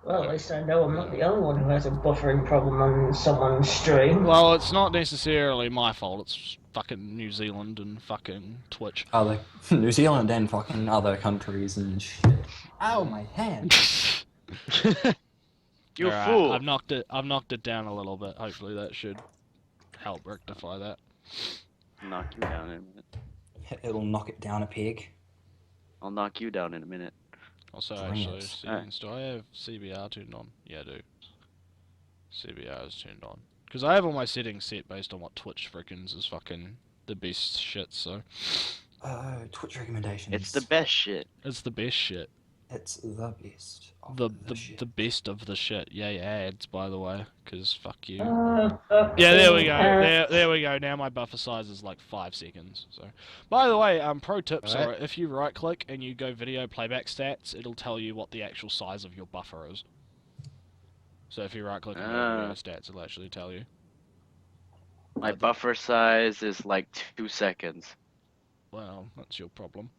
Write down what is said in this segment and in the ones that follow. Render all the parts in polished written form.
Well, at least I know I'm not the only one who has a buffering problem on someone's stream. Well, it's not necessarily my fault. It's fucking New Zealand and fucking Twitch. Other New Zealand and fucking other countries and shit. Ow, my hand. You Alright, fool! I've knocked it down a little bit. Hopefully that should help rectify that. Knock you down in a minute. It'll knock it down a peg. I'll knock you down in a minute. Also, Bring actually, it. settings. Do I have CBR turned on? Yeah, I do. CBR is turned on. Because I have all my settings set based on what Twitch freakins is fucking the best shit, so. Twitch recommendations. It's the best shit. It's the best shit. It's the best. Of The shit. best of the shit. Yay ads, by the way, because fuck you. Fuck Yeah, there we you. go. There we go. Now my buffer size is like 5 seconds. So, by the way, pro tip, Sora, if you right click and you go video playback stats, it'll tell you what the actual size of your buffer is. So if you right click and go to video stats, it'll actually tell you. My buffer size is like 2 seconds. Well, that's your problem.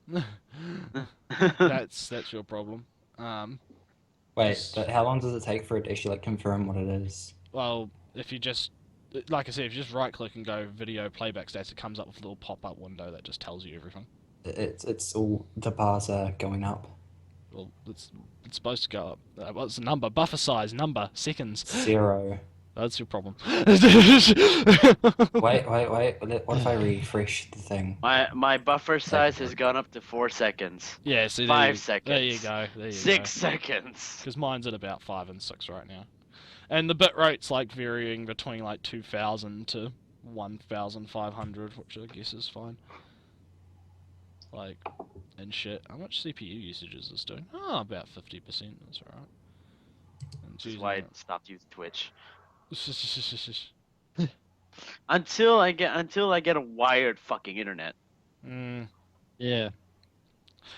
that's your problem. Wait, but how long does it take for it to actually like confirm what it is? Well, if you just, like I said, if you just right click and go video playback stats, it comes up with a little pop-up window that just tells you everything. It's all the bars are going up. Well, it's supposed to go up. What's the number? Buffer size, number, seconds. 0. That's your problem. Wait. What if I refresh the thing? My buffer size has gone up to 4 seconds. Yeah, see, 5 seconds. There you go. There you 6 seconds. Because mine's at about 5 and 6 right now. And the bit rate's like varying between like 2,000 to 1,500, which I guess is fine. Like, and shit. How much CPU usage is this doing? Oh, about 50%. That's alright. That's why I stopped using Twitch. Until I get a wired fucking internet. Yeah.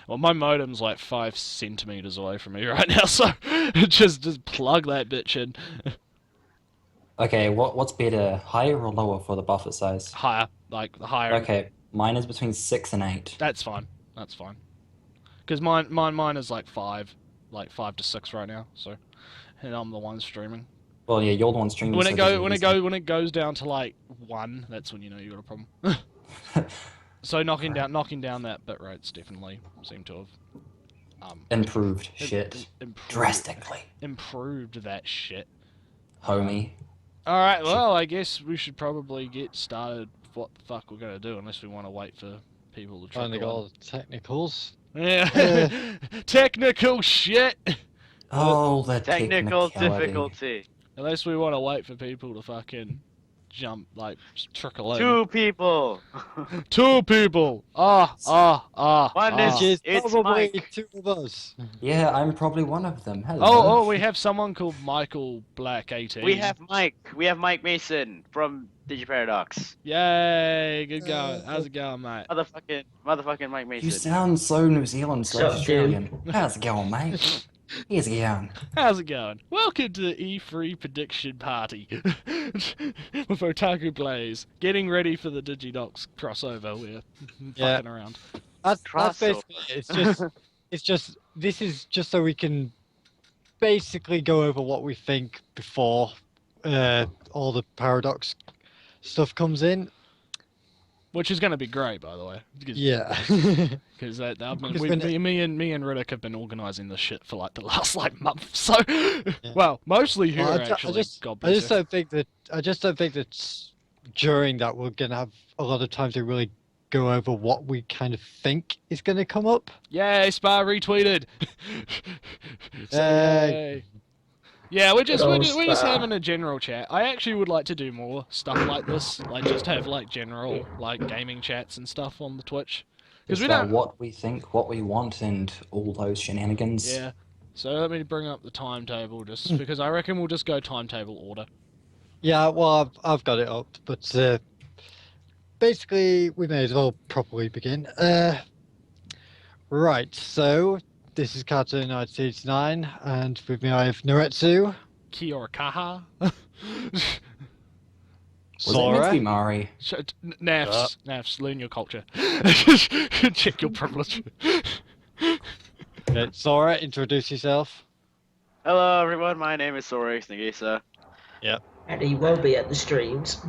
Well, my modem's like 5 centimeters away from me right now, so just plug that bitch in. Okay, what's better, higher or lower for the buffer size? Higher, like higher. Okay, mine is between 6 and 8. That's fine. That's fine. Because mine is like 5 to 6 right now. So, and I'm the one streaming. Well, yeah, you're the one streaming. When it goes down to like 1, that's when you know you got a problem. So knocking down that bit rates definitely seem to have improved shit drastically. Improved that shit, homie. All right, well, I guess we should probably get started. What the fuck we're gonna do, unless we want to wait for people to try. Finding all the technicals. Yeah, technical shit. Oh, the technical difficulty. Unless we want to wait for people to fucking jump, like, trickle in. 2 people. 2 people. One is it's probably Mike. 2 of us. Yeah, I'm probably one of them. Hello. Oh, we have someone called Michael Black 18. We have Mike. We have Mike Mason from DigiParadox. Yay, good going. How's it going, mate? Motherfucking Mike Mason. You sound so New Zealand / Sup, Australian. How's it going, mate? Here's it going. How's it going? Welcome to the E3 prediction party with Otakublaze. Getting ready for the Diginox crossover. We're fucking around. That's basically it. This is just so we can basically go over what we think before all the Paradox stuff comes in. Which is going to be great, by the way. Yeah. Because me and Riddick have been organising this shit for like the last month. So, well, mostly here actually. I just don't think that during that we're gonna have a lot of time to really go over what we kind of think is gonna come up. Yay! Spa retweeted. Yay! Yeah, we're just having a general chat. I actually would like to do more stuff like this, like just have like general like gaming chats and stuff on the Twitch. Because we don't what we think, what we want, and all those shenanigans. Yeah. So let me bring up the timetable, just because I reckon we'll just go timetable order. Yeah, well, I've got it up, but basically we may as well properly begin. Right, so. This is Karto 1989, and with me I have Nretsew. Kia ora kaha. Sora. Mari. Naffs, learn your culture. Check your privilege. Okay, Sora, introduce yourself. Hello, everyone. My name is Sora Nagisa. And he will be at the streams.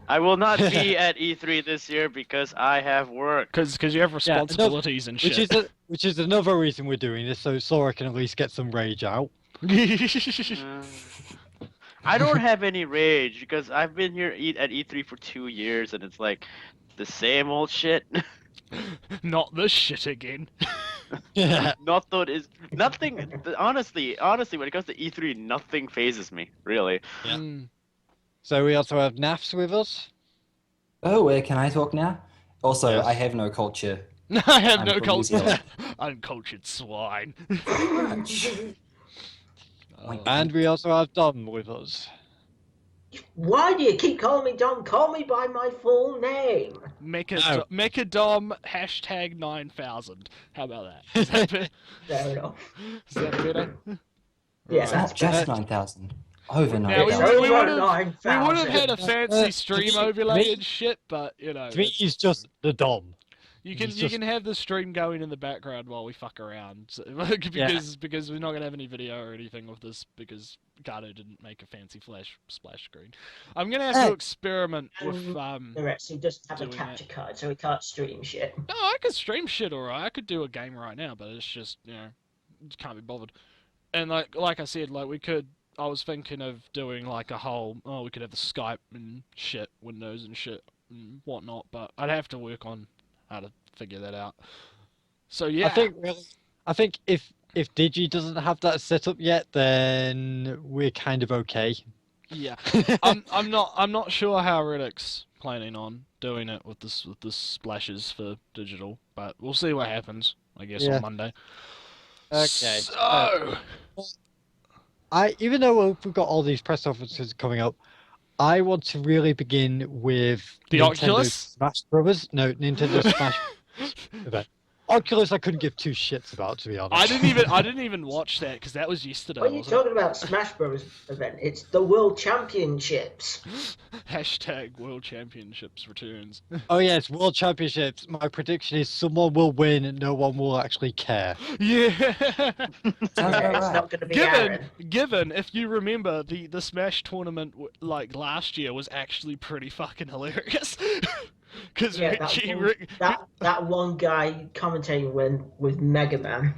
I will not be at E3 this year because I have work. Because you have responsibilities and shit. Which is another reason we're doing this, so Sora can at least get some rage out. I don't have any rage because I've been here at E3 for 2 years and it's like the same old shit. Not this shit again. Yeah. Not that is nothing. Honestly, when it comes to E3, nothing phases me really. Yeah. Mm. So we also have Naffs with us. Oh, can I talk now? Also, Yes. I have no culture. I have I'm no from New culture. Zealand. Uncultured swine. Pretty much. Oh. And we also have Dom with us. Why do you keep calling me Dom? Call me by my full name. Mechadom hashtag 9000. How about that? Is that better? Fair enough. Is that better? Yeah, It's that's not just better. 9,000. Over Now, we, It's 9,000. we, over would have had a 9,000. fancy stream me- overlay me- and shit, but you know, To me, he's just the Dom. you can he's you just- can have the stream going in the background while we fuck around, so, because we're not gonna have any video or anything with this because Karto didn't make a fancy splash screen. I'm gonna have to experiment with Nretsew doesn't have a doing capture card, so he can't stream shit. No, I could stream shit alright. I could do a game right now, but it's just just can't be bothered. And like I said, like I was thinking of doing like a whole we could have the Skype and shit, Windows and shit and whatnot, but I'd have to work on how to figure that out. So yeah, I think if Digi doesn't have that set up yet, then we're kind of okay. yeah. I'm not sure how Reddick's planning on doing it with the splashes for digital, but we'll see what happens. I guess Yeah. on Monday. Okay. So. Even though we've got all these press conferences coming up, I want to really begin with The Nintendo Oculus? Smash Brothers. No, Nintendo Smash event. Oculus, I couldn't give two shits about, to be honest. I didn't even watch that because that was yesterday. What are you wasn't it? talking about? Smash Bros. Event? It's the World Championships. Hashtag World Championships returns. Oh yes, World Championships. My prediction is someone will win and no one will actually care. Yeah. Sounds It's about right. not going to be Aaron. given, if you remember, the Smash tournament like last year was actually pretty fucking hilarious. Because Yeah, that one guy commentating with Mega Man.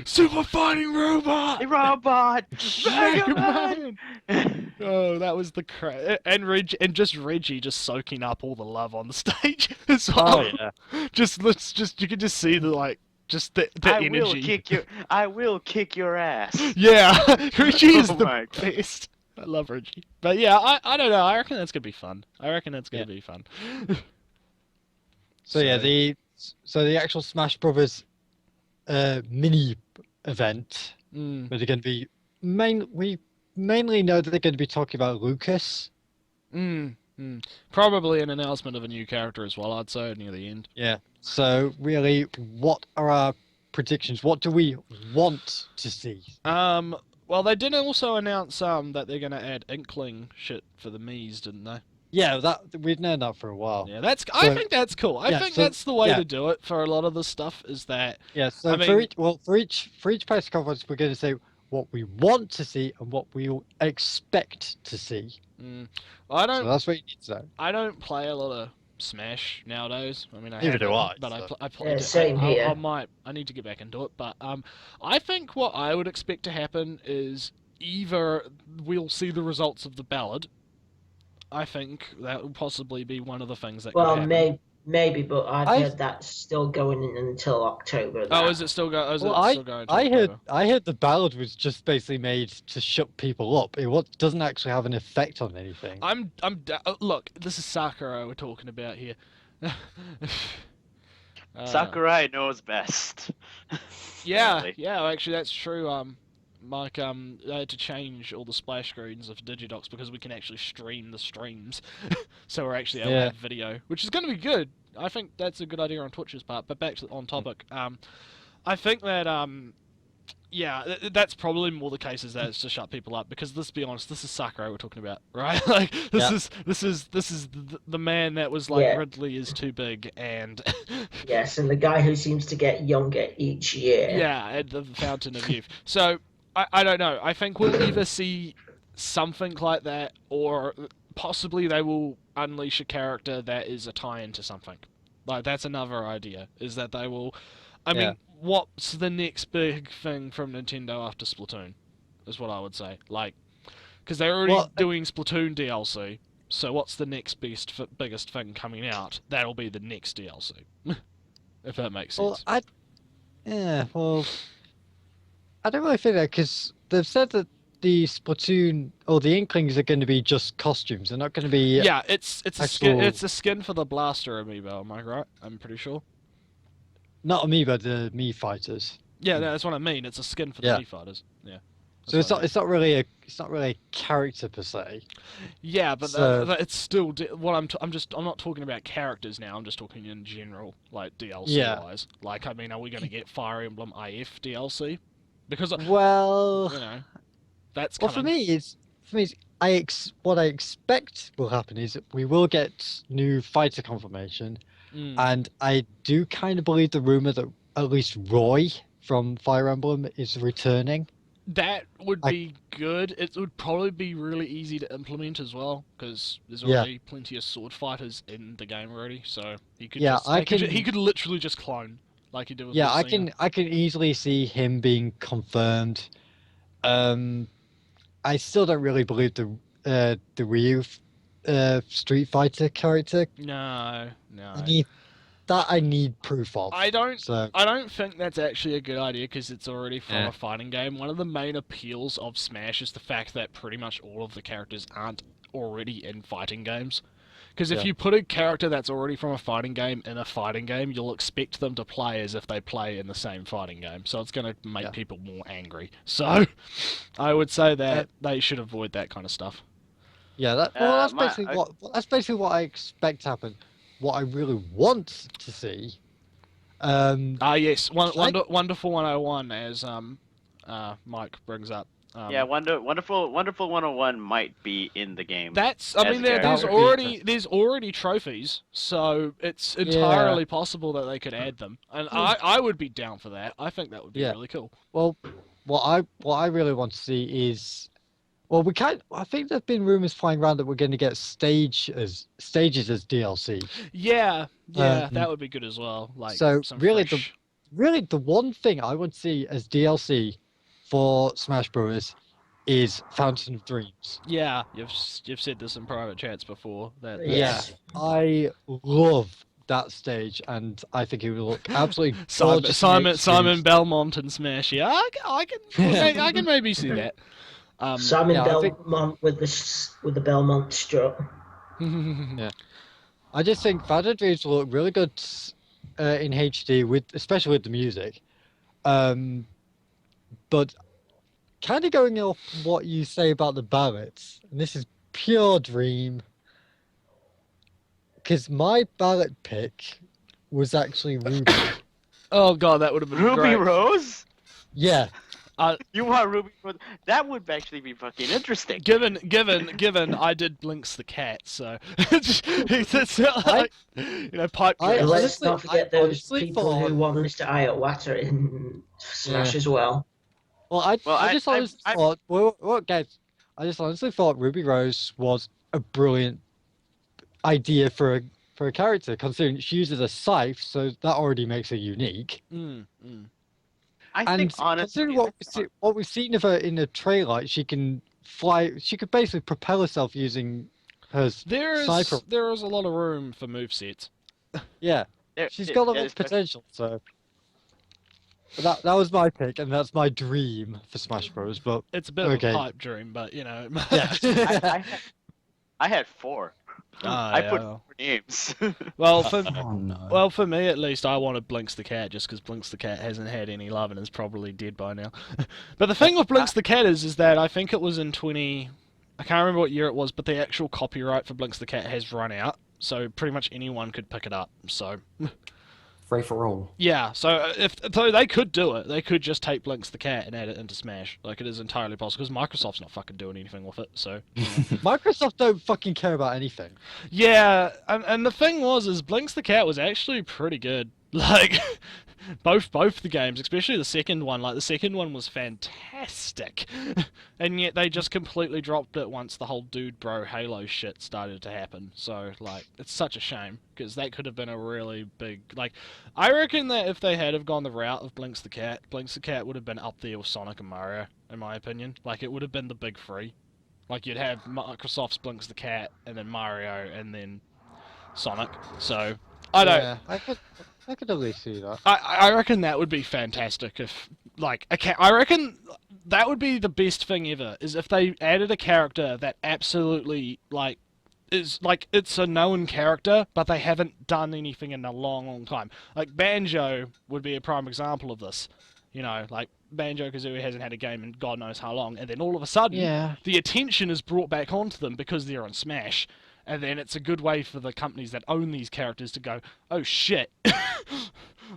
Super Fighting Robot. Hey, robot. Mega Man. Oh, that was the and just Reggie just soaking up all the love on the stage as well. Oh yeah. Just you can just see the energy. I will kick your ass. Yeah, Reggie is Oh the my God. best. I love Reggie. But yeah, I don't know. I reckon that's gonna be fun. Be fun. So yeah, the actual Smash Brothers mini event, Mm, where they're going to be we mainly know that they're going to be talking about Lucas. Probably an announcement of a new character as well. I'd say near the end. Yeah. So really, what are our predictions? What do we want to see? Well, they did also announce that they're gonna add Inkling shit for the Mii's, didn't they? Yeah, that we've known that for a while. Yeah, I So- think that's cool. I yeah, think so- that's the way yeah. to do it for a lot of the stuff. Is that Yeah. So I for each press conference, we're going to say what we want to see and what we expect to see. I So don't that's what you need to know. I don't play a lot of Smash nowadays. I mean, I Neither do haven't, I, but so. I play. Yeah, same here. I need to get back into it, but I think what I would expect to happen is either we'll see the results of the ballad. I think that would possibly be one of the things that Well, could happen. maybe, but I've I- heard that's still going in until October. Oh, that. is it still going? Well, Still going to I heard October? I heard the ballad was just basically made to shut people up. It doesn't actually have an effect on anything. Look, this is Sakurai we're talking about here. Sakurai knows best. Yeah, Apparently. yeah. Actually, that's true. Mike, they had to change all the splash screens of Digidocs because we can actually stream the streams, so we're actually able to have video, which is going to be good. I think that's a good idea on Twitch's part. But back to on topic, I think that yeah, that's probably more the case is that it's to shut people up because let's be honest, this is Sakurai we're talking about, right? Like this is the man that was like Yeah. Ridley is too big and Yes, and the guy who seems to get younger each year. yeah, and the Fountain of Youth. So I don't know. I think we'll either see something like that, or possibly they will unleash a character that is a tie-in to something. Like, that's another idea, is that they will... I Yeah. mean, what's the next big thing from Nintendo after Splatoon, is what I would say. Like, because they're already doing Splatoon DLC, so what's the next biggest thing coming out? That'll be the next DLC. If that makes sense. I don't really think that, because they've said that the Splatoon or the Inklings are going to be just costumes. They're not going to be. Yeah, it's a actual... skin for the Blaster amiibo. Am I right? I'm pretty sure. Not amiibo, the Mii fighters. Yeah, that's what I mean. It's a skin for the Mii fighters. Yeah. So it's not really a character per se. Yeah, but So... it's still what I'm not talking about characters now. I'm just talking in general, like DLC wise. Like, I mean, are we going to get Fire Emblem IF DLC? Because well, you know, that's well coming. for me, what I expect will happen is we will get new fighter confirmation, and I do kind of believe the rumor that at least Roy from Fire Emblem is returning. That would be good. It would probably be really easy to implement as well, because there's already plenty of sword fighters in the game already. So he could he could literally just clone like he did with Lucina. I can easily see him being confirmed. I still don't really believe the Ryu Street Fighter character. No. I need proof of. I don't think that's actually a good idea, because it's already from a fighting game. One of the main appeals of Smash is the fact that pretty much all of the characters aren't already in fighting games. Because if you put a character that's already from a fighting game in a fighting game, you'll expect them to play as if they play in the same fighting game. So it's going to make people more angry. So I would say that they should avoid that kind of stuff. Yeah, that's basically what I expect to happen. What I really want to see. Yes, Wonderful 101, as Mike brings up. Wonderful 101 might be in the game. There's already trophies, so it's entirely possible that they could add them, and I would be down for that. I think that would be really cool. Well, what I really want to see is, I think there've been rumors flying around that we're going to get stages as DLC. Yeah, that would be good as well. Like, so really, fresh... the one thing I would see as DLC for Smash Bros. Is Fountain of Dreams. Yeah, you've said this in private chats before. I love that stage, and I think it will look absolutely gorgeous. Simon Belmont and Smash. Yeah, I can maybe see that. Simon Belmont with the Belmont strut. Yeah, I just think Fountain of Dreams will look really good in HD, especially with the music. But kind of going off what you say about the ballots, and this is pure dream, because my ballot pick was actually Ruby. Oh god, that would have been Ruby great. Rose? Yeah. You want Ruby Rose? That would actually be fucking interesting. Given I did Blinks the cat, so it's like, pipe dream. Let's not forget those people who want Mr. Iowata in Smash as well. Well, I just honestly thought Ruby Rose was a brilliant idea for a character, considering she uses a scythe, so that already makes her unique. I think honestly, considering what we've seen of her in the trailer, she can fly. She could basically propel herself using her scythe. There is a lot of room for movesets. Yeah, she's got a lot of potential. So. That was my pick, and that's my dream for Smash Bros. But it's a bit of a pipe dream, but Yeah. I had 4. I put 4 names. Well, for me at least, I wanted Blinks the cat, just because Blinks the cat hasn't had any love and is probably dead by now. But the thing with Blinks the cat is that I think it was in I can't remember what year it was, but the actual copyright for Blinks the cat has run out, so pretty much anyone could pick it up. So. Free for all. Yeah, so though they could do it, they could just take Blinks the cat and add it into Smash. Like, it is entirely possible, because Microsoft's not fucking doing anything with it, so... Microsoft don't fucking care about anything. Yeah, and the thing is Blinks the cat was actually pretty good. Like, both the games, especially the second one. Like the second one was fantastic, and yet they just completely dropped it once the whole dude bro Halo shit started to happen. So like, it's such a shame because that could have been a really big like. I reckon that if they had have gone the route of Blinks the Cat would have been up there with Sonic and Mario, in my opinion. Like it would have been the big three. Like you'd have Microsoft's Blinks the Cat, and then Mario, and then Sonic. So I don't. Yeah, I could at least see that. I reckon that would be fantastic if, like, I reckon that would be the best thing ever, is if they added a character that absolutely, like, is, like, it's a known character, but they haven't done anything in a long, long time. Like, Banjo would be a prime example of this. You know, like, Banjo-Kazooie hasn't had a game in God knows how long, and then all of a sudden, the attention is brought back onto them because they're on Smash. And then it's a good way for the companies that own these characters to go, oh shit.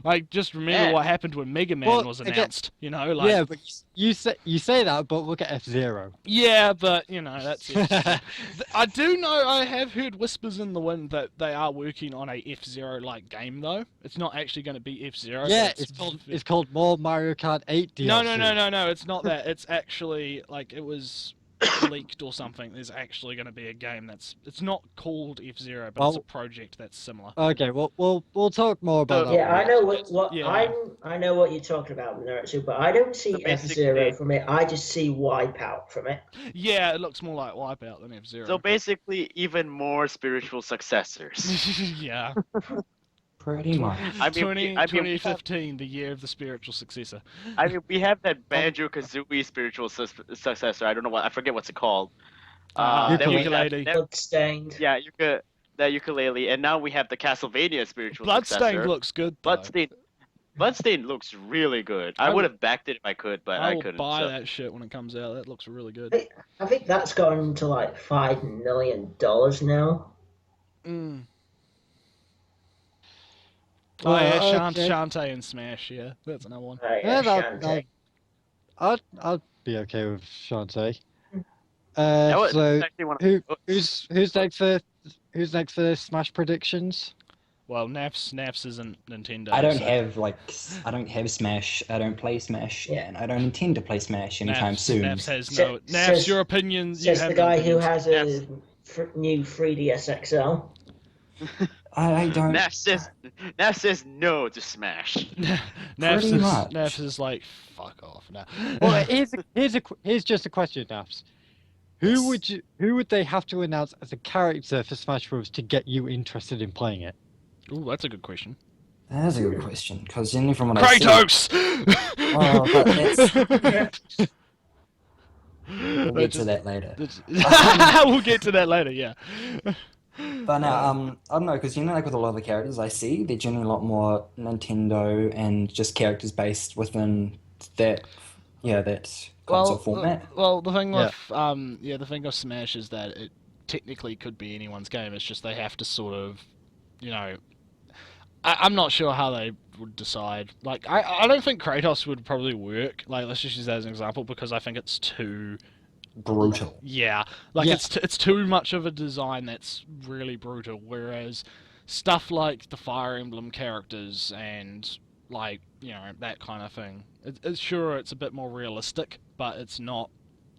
Like, just remember what happened when Mega Man was announced, you know? Like, yeah, but you say that, but look at F-Zero. yeah, but, you know, that's it. I do know, I have heard whispers in the wind that they are working on a F-Zero-like game, though. It's not actually going to be F-Zero. Yeah, it's called more Mario Kart 8 DLC. No, it's not that. It's actually, like, it was leaked or something. There's actually going to be a game it's not called F-Zero, but it's a project that's similar. Okay, well, we'll talk more about that. Yeah, I know what Yeah. I know what you're talking about, Nretsew, but I don't see F-Zero from it. I just see Wipeout from it. Yeah, it looks more like Wipeout than F-Zero. So basically, even more spiritual successors. Yeah. Pretty much. I mean, 2015, the year of the spiritual successor. I mean, we have that Banjo-Kazooie spiritual successor. I don't know what, I forget what's it called. Then we have- Ukulele. Bloodstained. Yeah, that ukulele, and now we have the Castlevania spiritual Bloodstained successor. looks good, though. Bloodstained looks really good. I would have backed it if I could, but I will couldn't. buy so. that shit when it comes out. That looks really good. I think that's gone to like $5 million now. Mm. Well, Oh yeah, okay. Shantae and Smash, yeah. That's another one. Yeah, Shantae. I'd be okay with Shantae. That was So actually one of- who's next for Smash predictions? Well, Naffs isn't Nintendo. I don't so have Smash. I don't play Smash, and I don't intend to play Smash anytime Naffs, soon. Naffs has Sa- no. Naffs, says- your opinion. You Says have the no guy who opinions. has a new 3DS XL. I don't. Naff says no to Smash. Pretty much. Naffs is like, fuck off now. Well, here's just a question, Naps. Who would they have to announce as a character for Smash Bros to get you interested in playing it? Ooh, that's a good question. That is a good question, because generally from what I see... Kratos! Oh, but that's... We'll get to that later. We'll get to that later, yeah. But now, I don't know, because like with a lot of the characters I see, they're generally a lot more Nintendo and just characters based within that, that console format. Well, the thing with the thing with Smash is that it technically could be anyone's game. It's just they have to sort of, I'm not sure how they would decide. Like, I don't think Kratos would probably work. Like, let's just use that as an example because I think it's too brutal. Yeah, like it's too much of a design that's really brutal. Whereas stuff like the Fire Emblem characters and like that kind of thing, it's sure it's a bit more realistic, but it's not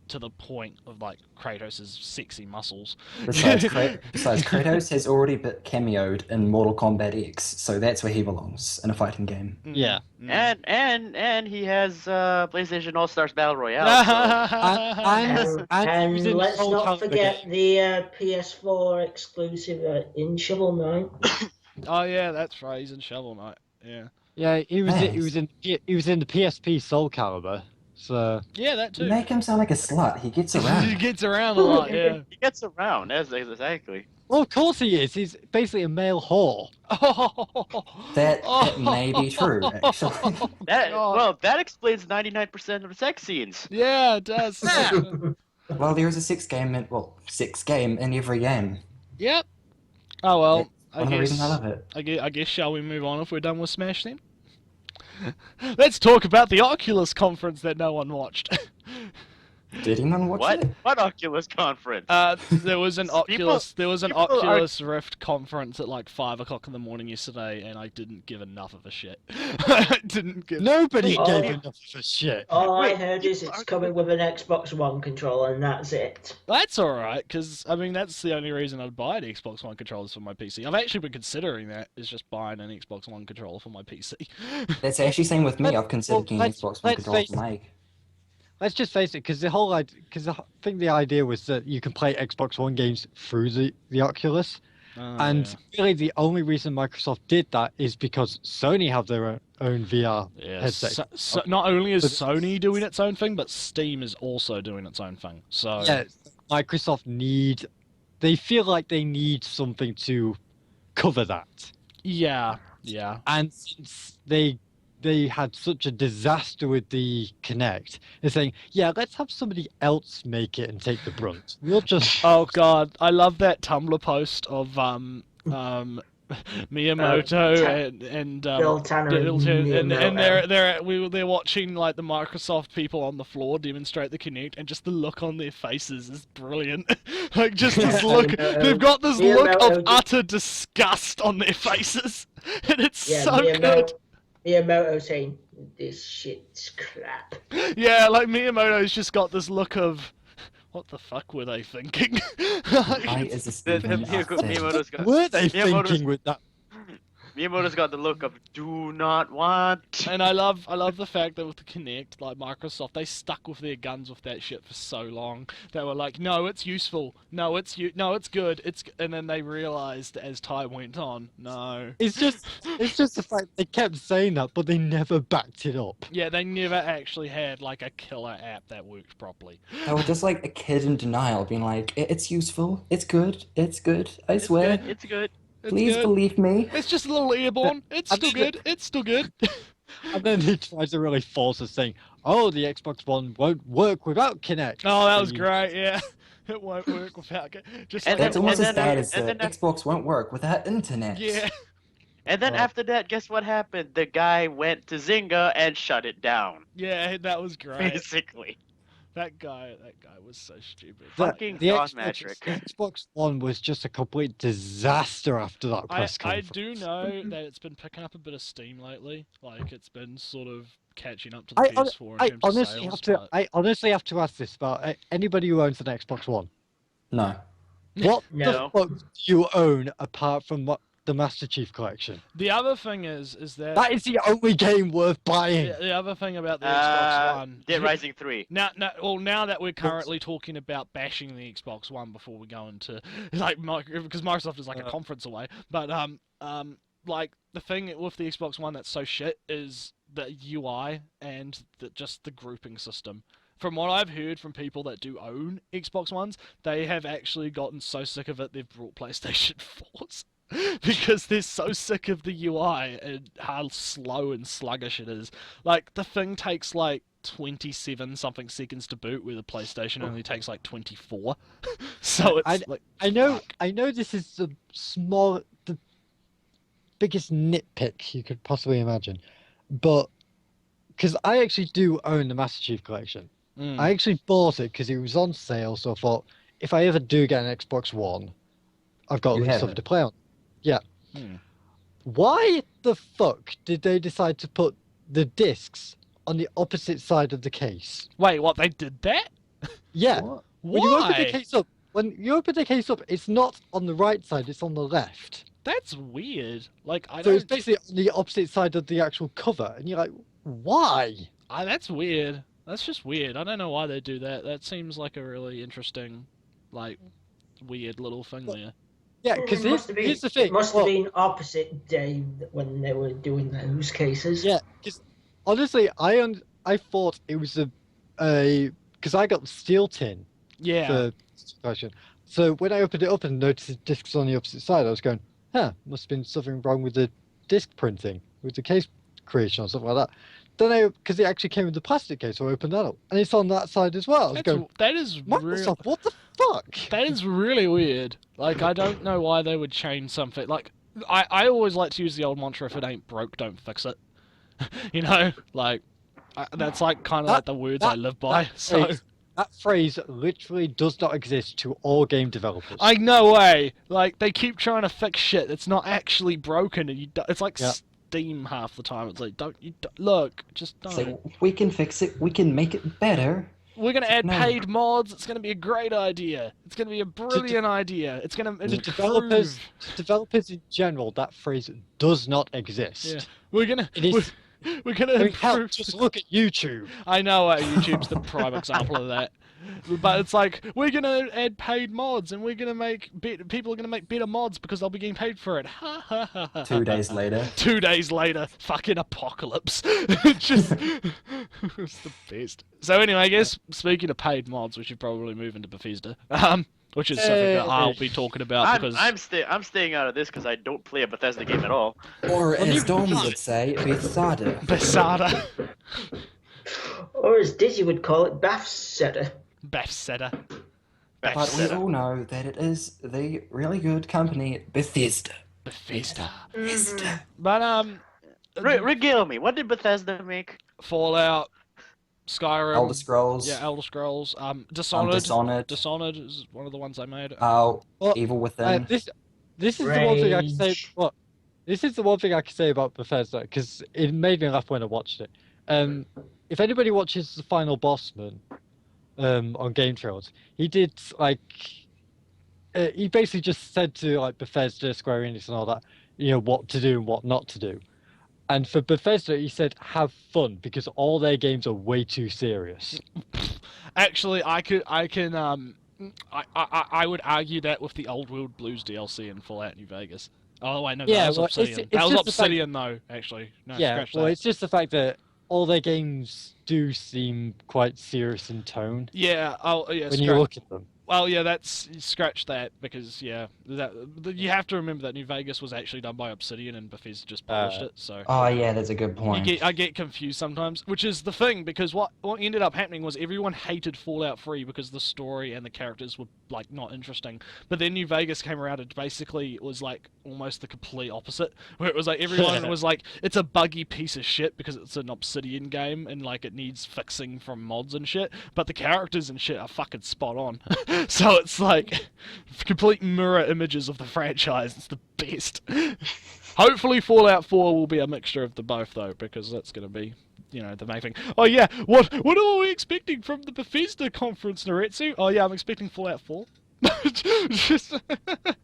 to the point of like Kratos' sexy muscles. Besides, Kratos has already been cameoed in Mortal Kombat X, so that's where he belongs in a fighting game. Yeah. And he has PlayStation All Stars Battle Royale. So. And let's not forget the PS4 exclusive in Shovel Knight. Oh yeah, that's right. He's in Shovel Knight. Yeah. Yeah, he was in the PSP Soul Calibur. So yeah, that too. You make him sound like a slut. He gets around. He gets around a lot. Yeah. He gets around. That's exactly. Well, of course he is. He's basically a male whore. That may be true, actually. That explains 99% of the sex scenes. Yeah, it does. Well, there is a sex game in every game. Yep. Oh well. One of the reasons I love it. I guess shall we move on if we're done with Smash then? Let's talk about the Oculus conference that no one watched. Did anyone watch What? it? What Oculus conference? There was an People- people are- Oculus Rift conference at like 5 o'clock in the morning yesterday, and I didn't give enough of a shit. I didn't give. Nobody Oh. gave enough of a shit. All I Wait, heard is people it's are- coming with an Xbox One controller, and that's it. That's all right, because I mean that's the only reason I'd buy an Xbox One controllers for my PC. I've actually been considering that, is just buying an Xbox One controller for my PC. That's actually same with me. I've considered getting an let's- Xbox One let's controller face for Mike. Let's just face it, because I think the idea was that you can play Xbox One games through the Oculus, and really the only reason Microsoft did that is because Sony have their own VR headset. So not only is Sony doing its own thing, but Steam is also doing its own thing. So Yeah, Microsoft they feel like they need something to cover that. yeah. And since they had such a disaster with the Kinect, they're saying, yeah, let's have somebody else make it and take the brunt. We'll just Oh god, I love that Tumblr post of Miyamoto and Bill Tanner Bill and Tan- and Miyamoto. they're watching like the Microsoft people on the floor demonstrate the Kinect, and just the look on their faces is brilliant. Like just this look, they've got this look of Miyamoto- utter disgust on their faces, and it's Yeah, so good. Miyamoto saying, this shit's crap. Yeah, like Miyamoto's just got this look of, what the fuck were they thinking? Why is this even a thing? Miyamoto's got were they Miyamoto's- thinking with that? Miyamoto's got the look of do not want. And I love the fact that with the Kinect, like Microsoft, they stuck with their guns with that shit for so long. They were like, no, it's useful. No, it's good. And then they realized as time went on, no. It's just the fact they kept saying that, but they never backed it up. Yeah, they never actually had like a killer app that worked properly. I was just like a kid in denial, being like, It's useful. It's good. I It's swear. good. It's good. It's Please good. believe me." It's just a little airborne. It's I still mean, good. It's still good. And then they tried to really force us saying, oh, the Xbox One won't work without Kinect. Oh, that was And great. Yeah, it won't work without. Just And like That's then- almost and as then- bad as and then- Xbox won't work without internet. yeah. And then Well- after that, guess what happened? The guy went to Zynga and shut it down. Yeah, that was great. Basically. That guy was so stupid. Fucking The Josh Xbox, Matrick. Xbox One was just a complete disaster after that press I conference. do know that it's been picking up a bit of steam lately. Like it's been sort of catching up to I the hon- PS4 in I terms honestly of sales. have to. but- I honestly have to ask this about anybody who owns an Xbox One. No. What No. the fuck do you own apart from the Master Chief Collection? The other thing is that That is the only game worth buying. the other thing about the Xbox One. Dead Rising 3. Now that we're currently talking about bashing the Xbox One before we go into like because Microsoft is like a conference away, but like the thing with the Xbox One that's so shit is the UI and just the grouping system. From what I've heard from people that do own Xbox Ones, they have actually gotten so sick of it they've brought PlayStation 4s. Because they're so sick of the UI and how slow and sluggish it is. Like, the thing takes like 27 something seconds to boot, where the PlayStation only takes like 24. So it's like... I know fuck. this is the biggest nitpick you could possibly imagine, but because I actually do own the Master Chief Collection. Mm. I actually bought it because it was on sale, so I thought if I ever do get an Xbox One, I've got You have something it. to play on. Yeah. Hmm. Why the fuck did they decide to put the discs on the opposite side of the case? Wait, what? They did that? Yeah. What? When you open the Why? case up, it's not on the right side, it's on the left. That's weird. Like, I So it's don't... basically on the opposite side of the actual cover, and you're like, why? That's weird. That's just weird. I don't know why they do that. That seems like a really interesting, like, weird little thing there. Yeah, because It must have been- here's the thing. It must well, have been opposite day when they were doing those cases. Yeah, because honestly, I thought it was because I got the steel tin Yeah. for situation. So when I opened it up and noticed the discs on the opposite side, I was going, huh, must have been something wrong with the disc printing, with the case creation or something like that. Then because it actually came with the plastic case, so I opened that up, and it's on that side as well. I was going, That is real... Microsoft, what the fuck? That is really weird. Like, I don't know why they would change something. Like, I always like to use the old mantra, if it ain't broke, don't fix it. You know? Like, that's like kind of like the words I live by. So, That phrase literally does not exist to all game developers. No way. Like they keep trying to fix shit that's not actually broken, and it's like Steam half the time. It's like look, just don't. So we can fix it. We can make it better. We're gonna add paid mods. It's gonna be a great idea. It's gonna be a brilliant idea. It's gonna developers in general. That phrase does not exist. Yeah. We're gonna hell, just look at YouTube. I know YouTube's the prime example of that. But it's like, we're gonna add paid mods, and we're gonna people are gonna make better mods because they'll be getting paid for it. 2 days later. 2 days later, fucking apocalypse. Just, it's the best. So anyway, I guess speaking of paid mods, we should probably move into Bethesda. Which is something that I'll be talking about because I'm staying out of this because I don't play a Bethesda game at all. Or as Dom would say, Bethesda. Bethesda. Or as Dizzy would call it, Bethesda. Bethesda. But we all know that it is the really good company Bethesda. Bethesda. But regale me. What did Bethesda make? Fallout. Skyrim, Elder Scrolls. Yeah, Elder Scrolls. Dishonored. Dishonored is one of the ones I made. Evil Within. This is the one thing I can say. Well, this is the one thing I can say about Bethesda because it made me laugh when I watched it. If anybody watches the Final Bossman on Game Trails, he did he basically just said to Bethesda, Square Enix, and all that, what to do and what not to do. And for Bethesda, he said, have fun, because all their games are way too serious. Actually, I would argue that with the Old World Blues DLC in Fallout New Vegas. Oh, wait, no, that was Obsidian. That was Obsidian, though, actually. No, scratch that. It's just the fact that all their games do seem quite serious in tone. Yeah, when you look at them. Well, yeah, scratch that, because, you have to remember that New Vegas was actually done by Obsidian and Bethesda just published it, so... Oh, yeah, that's a good point. I get confused sometimes, which is the thing, because what ended up happening was everyone hated Fallout 3 because the story and the characters were, not interesting. But then New Vegas came around and basically it was, almost the complete opposite, where it was everyone was it's a buggy piece of shit because it's an Obsidian game and, it needs fixing from mods and shit, but the characters and shit are fucking spot on. So it's complete mirror images of the franchise. It's the best. Hopefully Fallout 4 will be a mixture of the both, though, because that's going to be, the main thing. Oh yeah, what are we expecting from the Bethesda conference, Nretsew? Oh yeah, I'm expecting Fallout 4.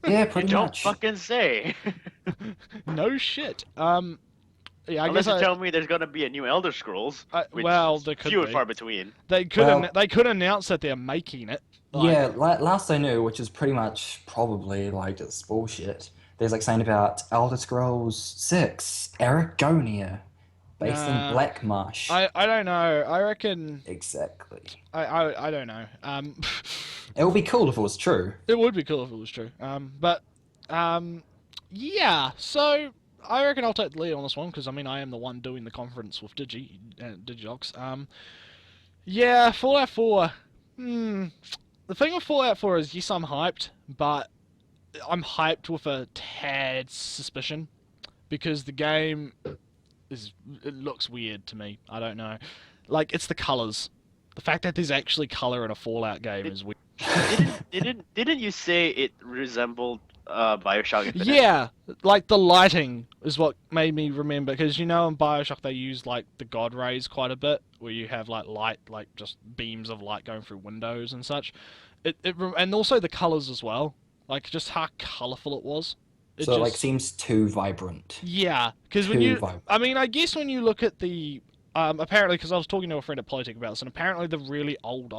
Yeah, pretty much. Don't fucking say. No shit. Yeah, Unless you tell me there's gonna be a new Elder Scrolls, which there could few be. and far between. They could announce that they're making it. Last I knew, which is pretty much probably just bullshit. There's something about Elder Scrolls 6, Aragonia, based in Black Marsh. I don't know. I reckon. Exactly. I don't know. It would be cool if it was true. It would be cool if it was true. Yeah. So. I reckon I'll take the lead on this one, because, I am the one doing the conference with Digidox. Yeah, Fallout 4. The thing with Fallout 4 is, yes, I'm hyped, but I'm hyped with a tad suspicion, because the game it looks weird to me. I don't know. It's the colours. The fact that there's actually colour in a Fallout game is weird. Didn't you say it resembled Bioshock Infinite? Yeah, the lighting is what made me remember, because in Bioshock they use the god rays quite a bit, where you have light, just beams of light going through windows and such. And also the colours as well, just how colourful it was. It seems too vibrant. Yeah, because I guess when you look at the apparently, because I was talking to a friend at Politic about this, and apparently the really old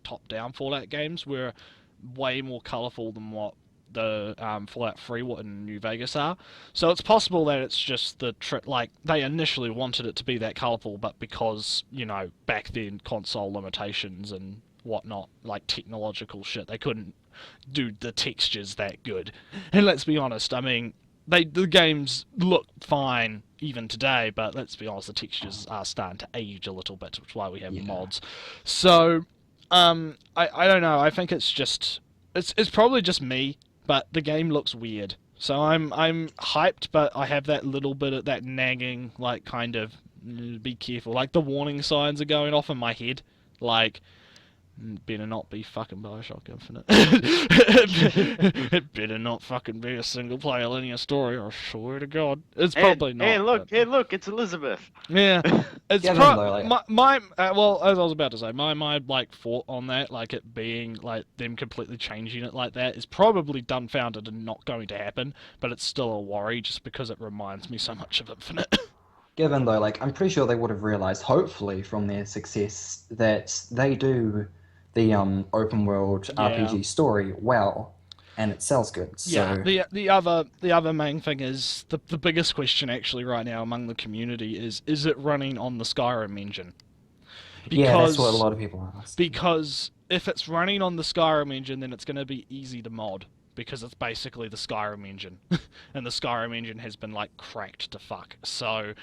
top-down Fallout games were way more colourful than what the Fallout 3 in New Vegas are. So it's possible that it's just the they initially wanted it to be that colourful, but because, back then console limitations and whatnot, technological shit, they couldn't do the textures that good. And let's be honest, the games look fine even today, but let's be honest, the textures are starting to age a little bit, which is why we have mods. So, I don't know, I think it's just, it's probably just me, but the game looks weird. So I'm hyped, but I have that little bit of that nagging, be careful. The warning signs are going off in my head. Better not be fucking Bioshock Infinite. It better not fucking be a single player linear story, I swear to God. It's probably not. Hey, look, but... it's Elizabeth. Yeah. It's Yeah, though, like... well, as I was about to say, my like thought on that, like it being like them completely changing it like that, is probably dumbfounded and not going to happen, but it's still a worry just because it reminds me so much of Infinite. Given though, like, I'm pretty sure they would have realized, hopefully, from their success, that they do the open world RPG story well, and it sells good. So... Yeah. The other main thing is the biggest question actually right now among the community is it running on the Skyrim engine? Yeah, that's what a lot of people ask. Because if it's running on the Skyrim engine, then it's going to be easy to mod. Because it's basically the Skyrim engine. And the Skyrim engine has been, like, cracked to fuck. So,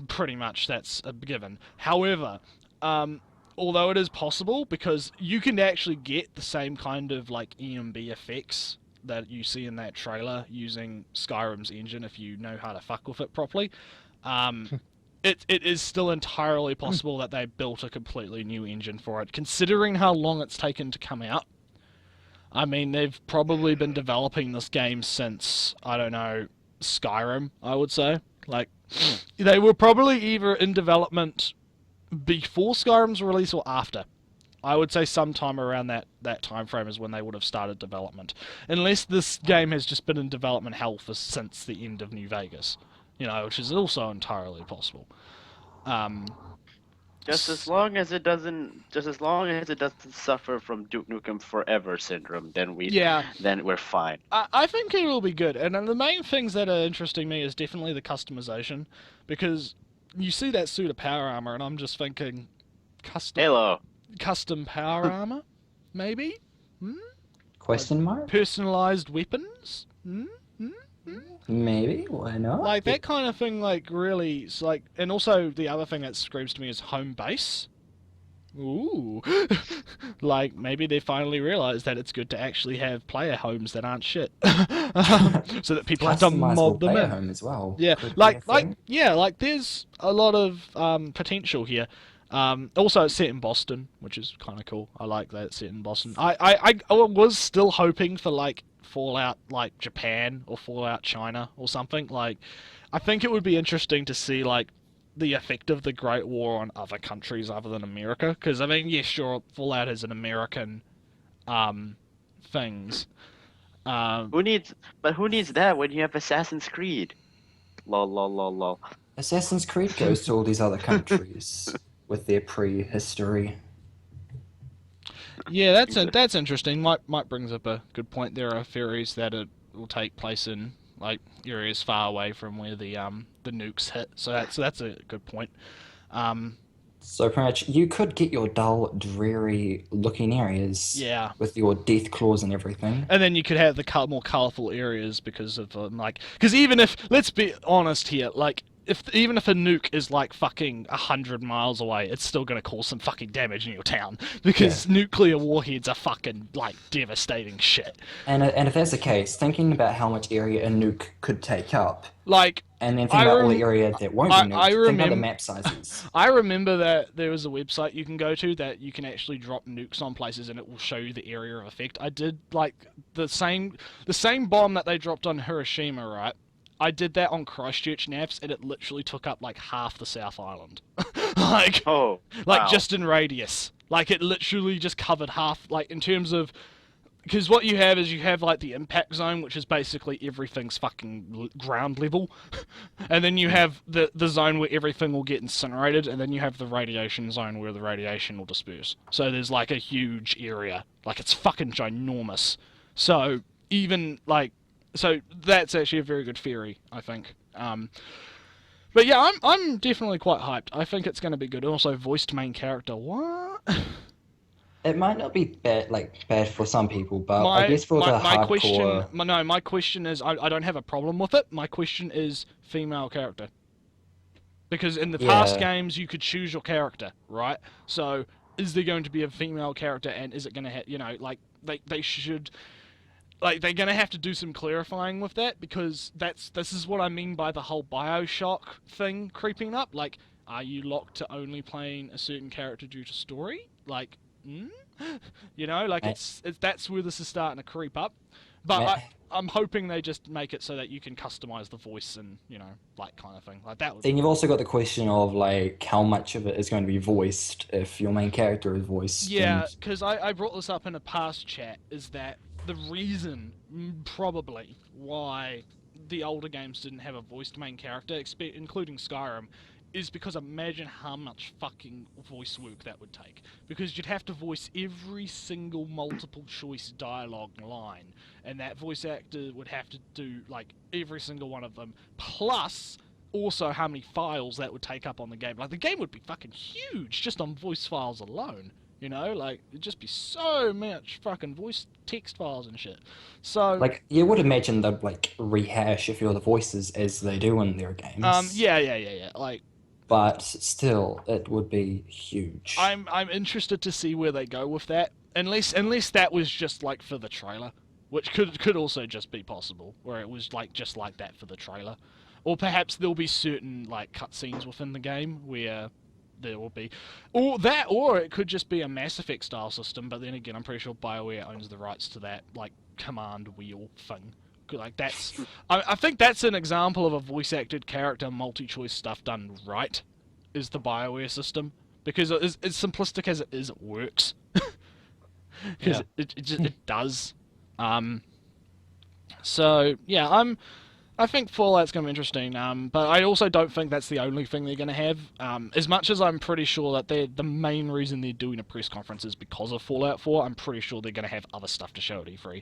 pretty much that's a given. However, although it is possible, because you can actually get the same kind of, like, EMB effects that you see in that trailer using Skyrim's engine if you know how to fuck with it properly. It is still entirely possible that they built a completely new engine for it, considering how long it's taken to come out. I mean, they've probably been developing this game since, I don't know, Skyrim, I would say. Like, they were probably either in development before Skyrim's release or after. I would say sometime around that time frame is when they would have started development. Unless this game has just been in development hell since the end of New Vegas. You know, which is also entirely possible. Just as long as it doesn't suffer from Duke Nukem Forever syndrome, then we're fine. I think it will be good, and the main things that are interesting me is definitely the customization, because you see that suit of power armor, and I'm just thinking, custom power armor, maybe? Question mark? Personalized weapons? Maybe, why not? Like, that kind of thing, like, really, it's like, and also the other thing that screams to me is home base. Ooh. Like, maybe they finally realised that it's good to actually have player homes that aren't shit. So that people have to mob them in. Home as well. Yeah, like, there's a lot of potential here. Also, it's set in Boston, which is kind of cool. I like that it's set in Boston. I was still hoping for, like, Fallout, like, Japan or Fallout China or something. Like, I think it would be interesting to see, like, the effect of the Great War on other countries other than America. Because, I mean, yeah, sure, Fallout is an American things. Who needs that when you have Assassin's Creed? Lol, lol, lol, lol. Assassin's Creed goes to all these other countries with their prehistory. Yeah, that's interesting. Mike brings up a good point. There are theories that it will take place in, like, areas far away from where the nukes hit. So that's a good point. So pretty much, you could get your dull, dreary-looking areas. Yeah. With your death claws and everything. And then you could have the more colourful areas because of because even if, let's be honest here, like, even if a nuke is like fucking 100 miles away, it's still going to cause some fucking damage in your town because nuclear warheads are fucking, like, devastating shit. And if that's the case, thinking about how much area a nuke could take up, like, and then think about all the area that won't be nuked, think about the map sizes. I remember that there was a website you can go to that you can actually drop nukes on places and it will show you the area of effect. I did, like, the same bomb that they dropped on Hiroshima, right? I did that on Christchurch, Naffs, and it literally took up, like, half the South Island. Just in radius. Like, it literally just covered half, like, in terms of... Because what you have is you have, like, the impact zone, which is basically everything's fucking ground level. And then you have the zone where everything will get incinerated, and then you have the radiation zone where the radiation will disperse. So there's, like, a huge area. Like, it's fucking ginormous. So, even, like... So that's actually a very good theory, I think. But yeah, I'm definitely quite hyped. I think it's going to be good. Also, voiced main character. What? It might not be bad for some people, but I guess for the hardcore... My question is, I don't have a problem with it. My question is female character. Because in the past games, you could choose your character, right? So, is there going to be a female character, and is it going to have, you know, like, they should... Like, they're going to have to do some clarifying with that, because this is what I mean by the whole Bioshock thing creeping up. Like, are you locked to only playing a certain character due to story? Like, You know, like it's that's where this is starting to creep up. But I'm hoping they just make it so that you can customize the voice and, you know, like kind of thing. Like that would Then be you've cool. also got the question of like how much of it is going to be voiced if your main character is voiced. Yeah, and- because I brought this up in a past chat, is that the reason, probably, why the older games didn't have a voiced main character, including Skyrim, is because imagine how much fucking voice work that would take. Because you'd have to voice every single multiple choice dialogue line, and that voice actor would have to do, like, every single one of them, plus also how many files that would take up on the game. Like, the game would be fucking huge just on voice files alone. You know, like, it'd just be so much fucking voice text files and shit. So, Like you would imagine they'd like rehash a few of the voices as they do in their games. yeah. Like, But still, it would be huge. I'm interested to see where they go with that. Unless that was just like for the trailer, which could also just be possible, where it was like just like that for the trailer, or perhaps there'll be certain like cutscenes within the game where there will be, or it could just be a Mass Effect style system. But then again, I'm pretty sure BioWare owns the rights to that like command wheel thing. Like that's, I think that's an example of a voice acted character multi-choice stuff done right, is the BioWare system, because as simplistic as it is, it works. Because it does. So yeah, I think Fallout's going to be interesting, but I also don't think that's the only thing they're going to have. As much as I'm pretty sure that the main reason they're doing a press conference is because of Fallout 4, I'm pretty sure they're going to have other stuff to show at E3.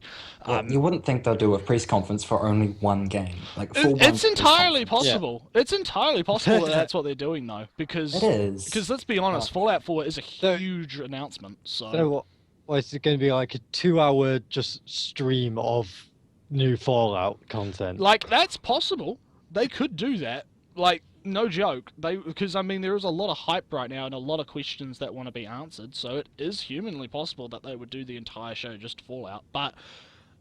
You wouldn't think they'll do a press conference for only one game. Like it's entirely possible. Yeah. It's entirely possible that that's what they're doing, though, because it is. Because let's be honest, Fallout 4 is a huge announcement. So what is it going to be, like a 2-hour just stream of new Fallout content? Like, that's possible. They could do that. Like, no joke. Because I mean, there is a lot of hype right now and a lot of questions that want to be answered. So it is humanly possible that they would do the entire show just Fallout. But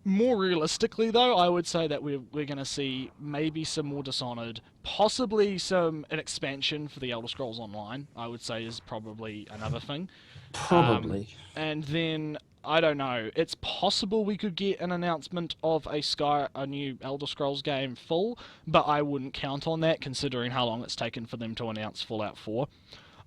more realistically, though, I would say that we're going to see maybe some more Dishonored, possibly an expansion for the Elder Scrolls Online. I would say is probably another thing. Probably. And then, I don't know, it's possible we could get an announcement of a new Elder Scrolls game full, but I wouldn't count on that considering how long it's taken for them to announce Fallout 4.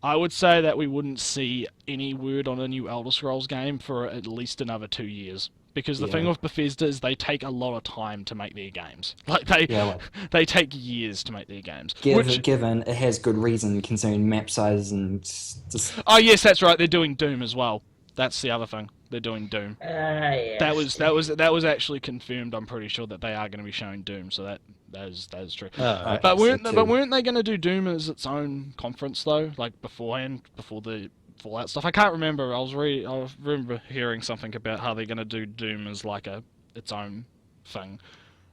I would say that we wouldn't see any word on a new Elder Scrolls game for at least another 2 years. Because the thing with Bethesda is they take a lot of time to make their games. Like they take years to make their games. Given it has good reason concerning map size and just... Oh yes, that's right. They're doing Doom as well. That's the other thing. They're doing Doom. Yes. That was actually confirmed. I'm pretty sure that they are going to be showing Doom. So that is true. Okay, but weren't they going to do Doom as its own conference though? Like beforehand, before the Fallout stuff. I can't remember. I remember hearing something about how they're going to do Doom as like its own thing.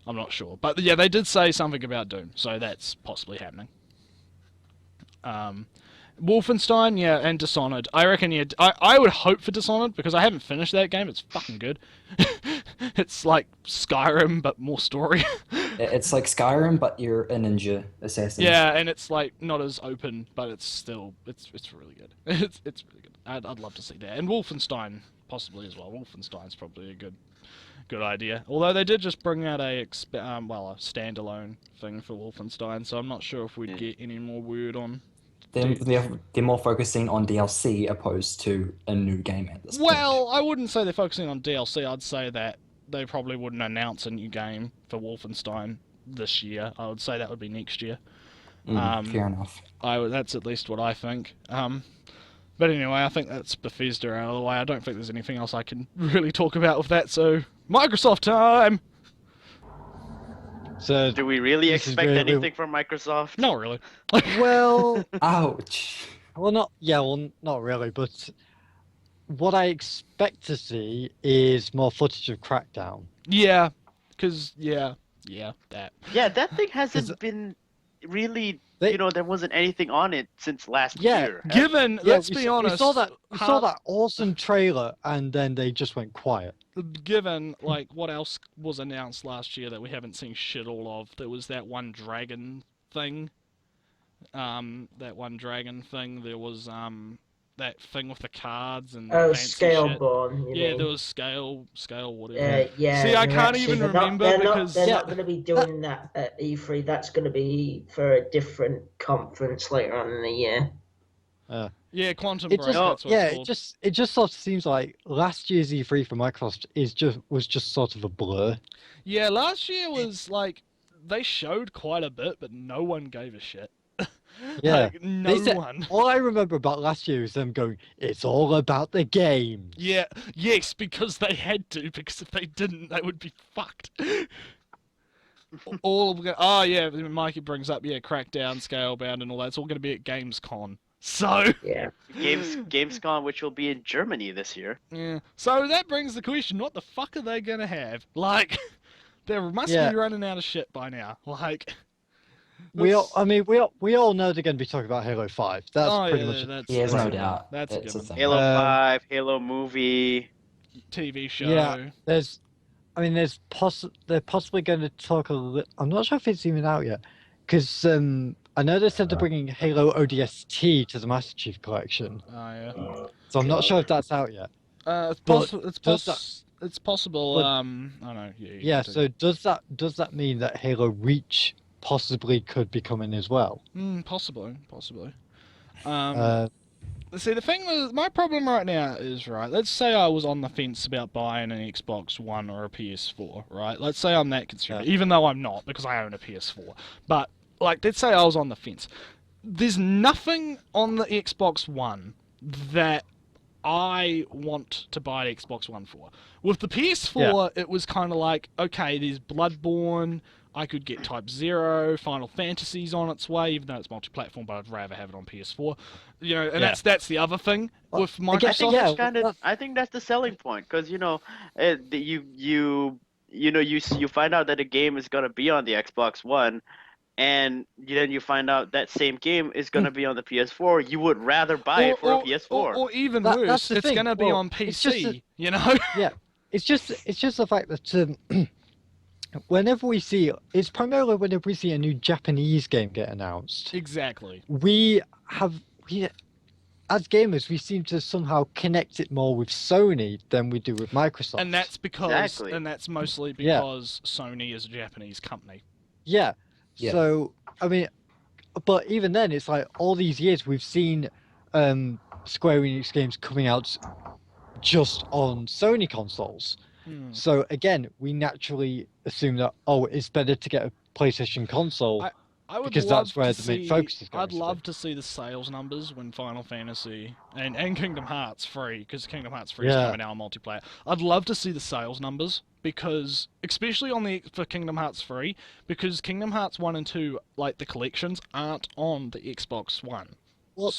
I'm not sure, but yeah, they did say something about Doom, so that's possibly happening. Wolfenstein, yeah, and Dishonored. I reckon, yeah, I would hope for Dishonored, because I haven't finished that game. It's fucking good. It's like Skyrim, but more story. It's like Skyrim, but you're a ninja assassin. Yeah, and it's like not as open, but it's still, it's really good. It's really good. I'd love to see that. And Wolfenstein, possibly as well. Wolfenstein's probably a good idea. Although they did just bring out a standalone thing for Wolfenstein, so I'm not sure if we'd get any more word on. They're more focusing on DLC opposed to a new game at this point. Well, I wouldn't say they're focusing on DLC. I'd say that they probably wouldn't announce a new game for Wolfenstein this year. I would say that would be next year. Fair enough. That's at least what I think. But anyway, I think that's Bethesda out of the way. I don't think there's anything else I can really talk about with that. So, Microsoft time! So, do we really expect anything from Microsoft? Not really. Well, ouch. Well, not really. But what I expect to see is more footage of Crackdown. Yeah, because that. Yeah, that thing hasn't been really. There wasn't anything on it since last year. Let's be honest, we saw that awesome trailer, and then they just went quiet. Given, like, what else was announced last year that we haven't seen shit all of? There was that one dragon thing. There was, that thing with the cards and Oh, fancy shit. Scaleborn. Yeah, mean. there was scale whatever. Yeah. See, I can't actually, even they're remember not, because they're not going to be doing that at E3. That's going to be for a different conference later on in the year. Yeah, Quantum Break. That's what it's called. it just sort of seems like last year's E3 for Microsoft was just sort of a blur. Yeah, last year was like they showed quite a bit, but no one gave a shit. Yeah, like, no one. All I remember about last year is them going, "It's all about the game." Yeah, yes, because they had to. Because if they didn't, they would be fucked. Yeah, Mikey brings up Crackdown, Scalebound, and all that. It's all going to be at Gamescom. So yeah, Gamescom, which will be in Germany this year. Yeah. So that brings the question: what the fuck are they going to have? Like, they must be running out of shit by now. Like. We all know they're going to be talking about Halo 5. That's pretty much it. There's no doubt. That's a given. Halo 5, Halo movie, TV show. Yeah, they're possibly going to talk a little. I'm not sure if it's even out yet, because I know they said they're bringing Halo ODST to the Master Chief Collection. Oh yeah. So I'm not sure if that's out yet. It's possible. It's possible. I don't know. Yeah. So does that mean that Halo Reach possibly could be coming as well? Possibly. See, the thing with my problem right now is, right, let's say I was on the fence about buying an Xbox One or a PS4, right? Let's say I'm that consumer, even though I'm not, because I own a PS4. But, like, let's say I was on the fence. There's nothing on the Xbox One that I want to buy an Xbox One for. With the PS4, it was kind of like, okay, there's Bloodborne, I could get Type 0, Final Fantasy's on its way, even though it's multi-platform, but I'd rather have it on PS4. You know, and that's the other thing with Microsoft. I think that's the selling point, because you find out that a game is gonna be on the Xbox One, and then you find out that same game is gonna be on the PS4. You would rather buy it for a PS4, or even worse, it's gonna be on PC. You know? Yeah, it's just the fact that. Whenever we see, it's primarily whenever we see a new Japanese game get announced. Exactly. We as gamers, we seem to somehow connect it more with Sony than we do with Microsoft. And that's that's mostly because Sony is a Japanese company. Yeah. So, I mean, but even then, it's like all these years we've seen Square Enix games coming out just on Sony consoles. So again, we naturally assume that it's better to get a PlayStation console because that's where the main focus is going. I'd love to see the sales numbers when Final Fantasy and Kingdom Hearts 3, because Kingdom Hearts 3 is coming out on multiplayer. I'd love to see the sales numbers, because especially for Kingdom Hearts 3, because Kingdom Hearts 1 and 2, like the collections, aren't on the Xbox One. Well,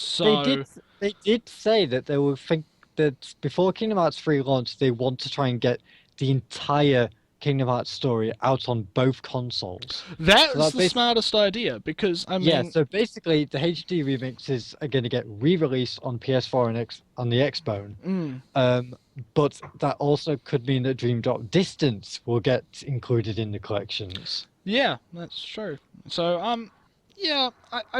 they did say that they will think that before Kingdom Hearts 3 launch, they want to try and get the entire Kingdom Hearts story out on both consoles. That's the smartest idea, because, I mean... Yeah, so basically, the HD remixes are going to get re-released on PS4 and on the Xbone. But that also could mean that Dream Drop Distance will get included in the collections. Yeah, that's true. So, I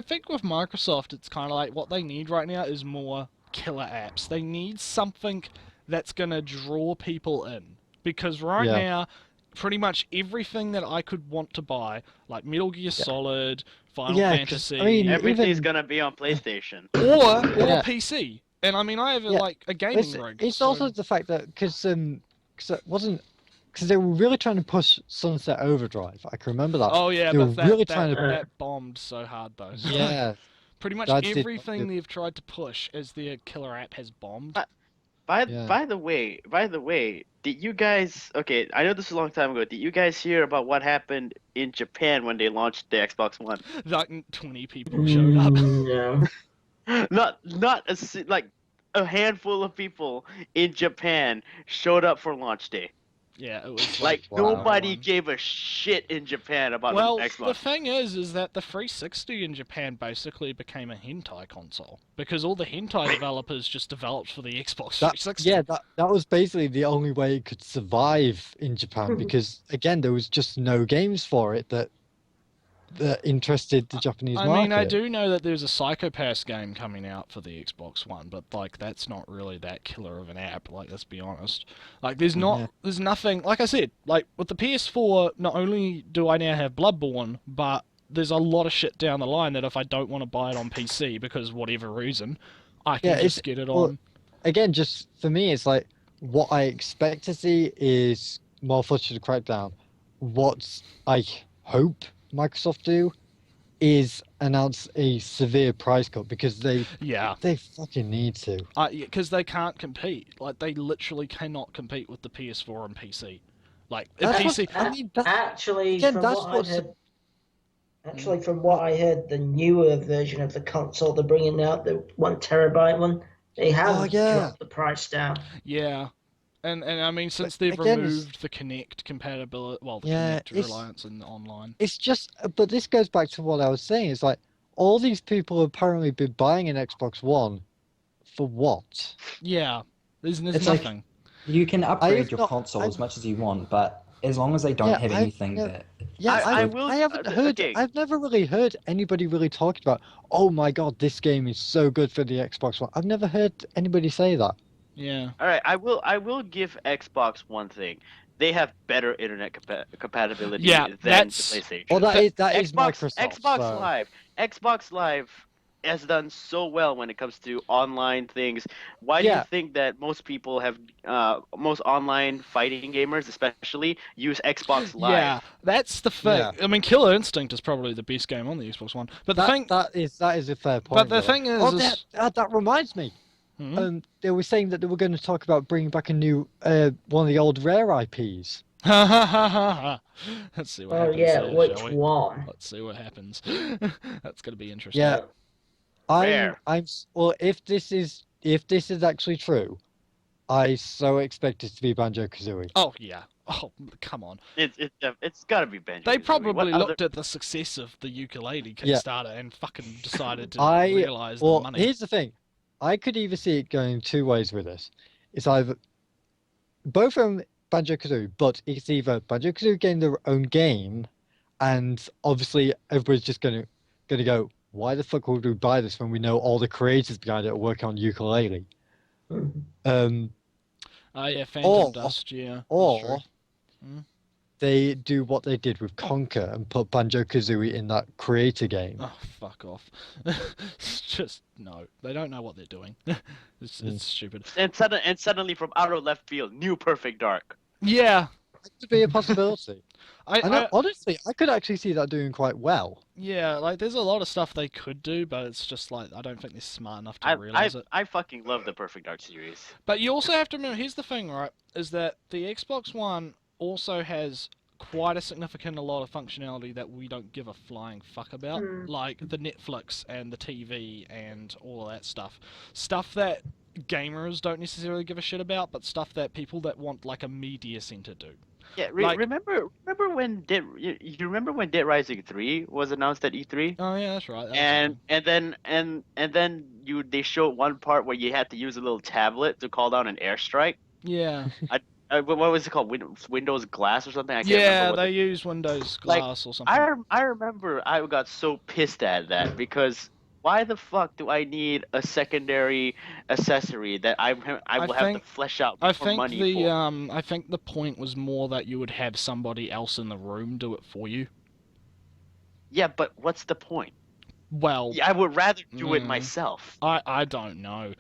think with Microsoft, it's kind of like what they need right now is more killer apps. They need something that's going to draw people in, because now pretty much everything that I could want to buy, like Metal Gear Solid, Final Fantasy, everything's going to be on PlayStation or PC. And I mean, I have a gaming rig. It's also the fact that because they were really trying to push Sunset Overdrive. I can remember that. Oh yeah, they but were really trying to. That bombed so hard though. Yeah. Pretty much everything they've tried to push as their killer app has bombed. By the way, did you guys? Okay, I know this was a long time ago. Did you guys hear about what happened in Japan when they launched the Xbox One? Like 20 people showed up. No. not a handful of people in Japan showed up for launch day. Yeah, it was like nobody gave a shit in Japan about Xbox. Well, the thing is that the 360 in Japan basically became a hentai console, because all the hentai developers just developed for the Xbox 360. That was basically the only way it could survive in Japan, because again there was just no games for it that interested the Japanese I market. mean, I do know that there's a Psychopaths game coming out for the Xbox One, but like that's not really that killer of an app. Like, let's be honest. Like, there's nothing. Like I said, like with the PS4, not only do I now have Bloodborne, but there's a lot of shit down the line that if I don't want to buy it on PC because whatever reason, I can just get it on. Again, just for me, it's like what I expect to see is more footage of the Crackdown. What I hope Microsoft do is announce a severe price cut because they fucking need to. Because they can't compete. Like, they literally cannot compete with the PS4 and PC. Like, PC. Actually, from what I heard, the newer version of the console they're bringing out, the 1 terabyte one, they have dropped the price down. Yeah. And I mean, since they've removed the Kinect compatibility, the Kinect reliance in online. It's just, but this goes back to what I was saying. It's like, all these people have apparently been buying an Xbox One for what? Yeah. There's It's nothing. like, you can upgrade your console as much as you want, but as long as they don't have anything that... Yeah, I haven't heard... I've never really heard anybody really talk about, oh my god, this game is so good for the Xbox One. I've never heard anybody say that. Yeah. All right, I will give Xbox one thing. They have better internet compatibility than the PlayStation. Well, that is Microsoft. Xbox Live has done so well when it comes to online things. Why do you think that most people have, most online fighting gamers especially, use Xbox Live? Yeah, that's the thing. Yeah. I mean, Killer Instinct is probably the best game on the Xbox One. But that is a fair point. But the thing is... that reminds me. They were saying that they were going to talk about bringing back a new one of the old Rare IPs. Let's see what happens. Which one? Let's see what happens. That's going to be interesting. Yeah, if this is actually true, I so expect it to be Banjo-Kazooie. Oh yeah. Oh, come on. It's got to be Banjo-Kazooie. They probably looked at the success of the ukulele Kickstarter and fucking decided to realize the money. Here's the thing. I could either see it going two ways with this. It's either both from Banjo-Kazooie, but it's either Banjo-Kazooie getting their own game, and obviously everybody's just gonna go, why the fuck would we buy this when we know all the creators behind it are working on ukulele? Phantom Dust, yeah. Or they do what they did with Conker and put Banjo-Kazooie in that creator game. Oh, fuck off. Just, no. They don't know what they're doing. It's stupid. And suddenly from out of left field, new Perfect Dark. Yeah. That could be a possibility. Honestly, I could actually see that doing quite well. Yeah, like, there's a lot of stuff they could do, but it's just like, I don't think they're smart enough to realize it. I fucking love the Perfect Dark series. But you also have to remember, here's the thing, right, is that the Xbox One also has quite a significant lot of functionality that we don't give a flying fuck about, like the Netflix and the TV and all of that stuff. Stuff that gamers don't necessarily give a shit about, but stuff that people that want like a media center do. Yeah, remember when Dead Rising 3 was announced at E3? Oh yeah, that's right. And then they showed one part where you had to use a little tablet to call down an airstrike. Yeah. What was it called? Windows Glass or something? I can't remember. Yeah, they use Windows Glass or something. I remember I got so pissed at that because why the fuck do I need a secondary accessory that I will have to flesh out for money for? I think the point was more that you would have somebody else in the room do it for you. Yeah, but what's the point? Well... Yeah, I would rather do it myself. I don't know.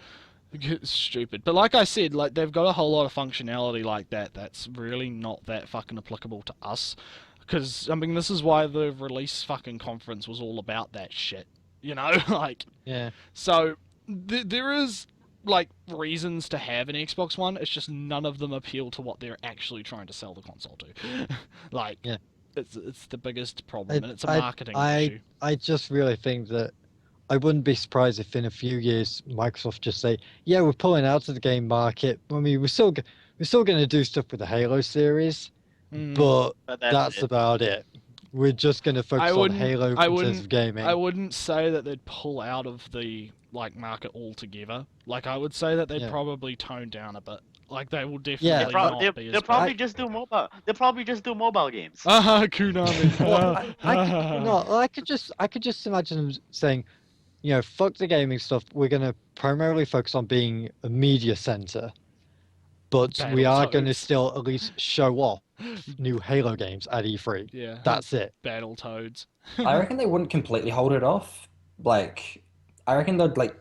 It's stupid. But like I said, like they've got a whole lot of functionality like that that's really not that fucking applicable to us. Because, I mean, this is why the release fucking conference was all about that shit. You know? Like... Yeah. So, there is, like, reasons to have an Xbox One. It's just none of them appeal to what they're actually trying to sell the console to. Like, it's the biggest problem, and it's a marketing issue. I just really think that I wouldn't be surprised if in a few years Microsoft just say, yeah, we're pulling out of the game market. I mean, we're still going to do stuff with the Halo series, but that's about it. We're just going to focus on Halo in terms of gaming. I wouldn't say that they'd pull out of the market altogether. Like, I would say that they'd probably tone down a bit. Like they will Yeah, definitely not be as They'll probably big. just do mobile. They'll probably just do mobile games. Konami. Well, I could just imagine them saying, fuck the gaming stuff. We're gonna primarily focus on being a media center, but we are gonna Battletoads. still at least show off new Halo games at E3. Yeah. That's it. Battletoads. I reckon they wouldn't completely hold it off. Like, I reckon they'd like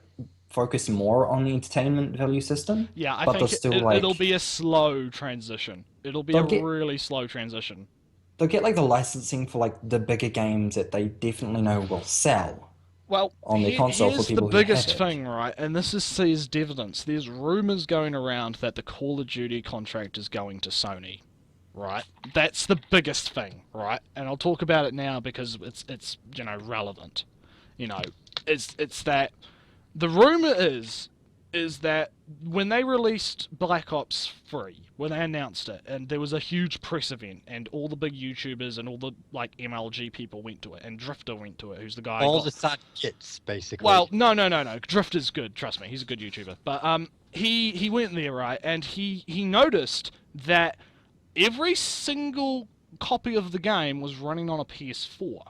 focus more on the entertainment value system. Yeah, I but think they'll still it'll be a slow transition. It'll be a really slow transition. They'll get like the licensing for like the bigger games that they definitely know will sell. Well, on the console for here's people the who biggest have it. thing, right? And this is seized evidence. There's rumors going around that the Call of Duty contract is going to Sony, right? That's the biggest thing, right? And I'll talk about it now because it's relevant. It's that the rumor is that when they released Black Ops 3, when they announced it, and there was a huge press event, and all the big YouTubers and all the MLG people went to it, and Drifter went to it, who's the guy... All the sad kids, basically. Well, no. Drifter's good, trust me, he's a good YouTuber. But he went there, right, and he noticed that every single copy of the game was running on a PS4.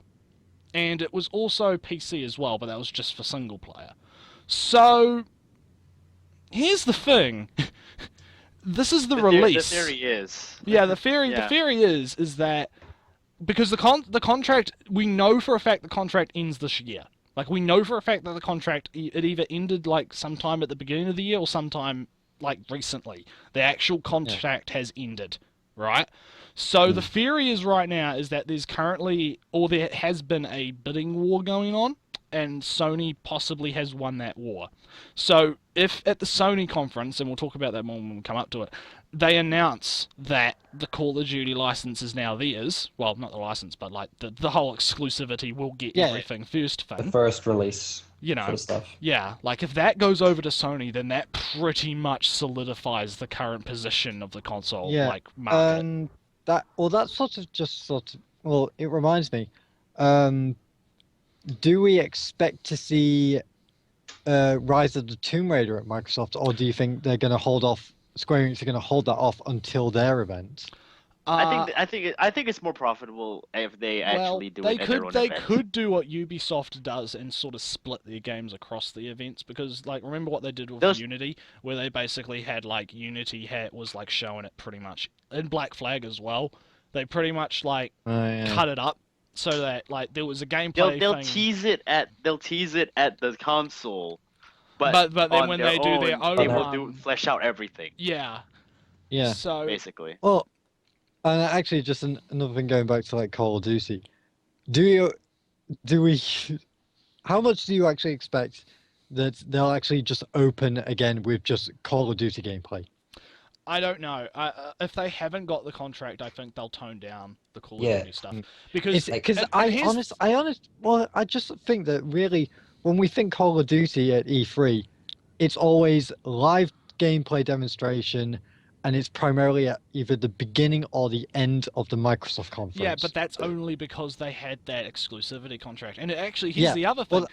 And it was also PC as well, but that was just for single player. So... here's the thing. This is the release. The theory is. Yeah, the theory is that because the contract, we know for a fact the contract ends this year. Like, we know for a fact that the contract, it either ended like sometime at the beginning of the year or sometime like recently. The actual contract has ended, right? So the theory is right now is that there's currently, or there has been a bidding war going on, and Sony possibly has won that war. So if at the Sony conference, and we'll talk about that more when we come up to it, they announce that the Call of Duty license is now theirs, well, not the license, but like the whole exclusivity will get everything first thing. The first release sort of stuff. Yeah, like if that goes over to Sony, then that pretty much solidifies the current position of the console market. It reminds me. Do we expect to see Rise of the Tomb Raider at Microsoft, or do you think they're going to hold off? Square Enix are going to hold that off until their event. I think it's more profitable if they actually do it at their own event. They could do what Ubisoft does and sort of split their games across the events, because like remember what they did with Unity, where they basically had like Unity was like showing it pretty much in Black Flag as well. They pretty much cut it up. So that like there was a gameplay they'll thing. tease it at the console, but then when they do their own, they will flesh out everything. Yeah. So basically, well, and actually, just another thing going back to like Call of Duty, how much do you actually expect that they'll actually just open again with just Call of Duty gameplay? I don't know. If they haven't got the contract, I think they'll tone down the Call of Duty stuff. Because I just think that really, when we think Call of Duty at E3, it's always live gameplay demonstration, and it's primarily at either the beginning or the end of the Microsoft conference. Yeah, but that's only because they had that exclusivity contract. And here's the other thing.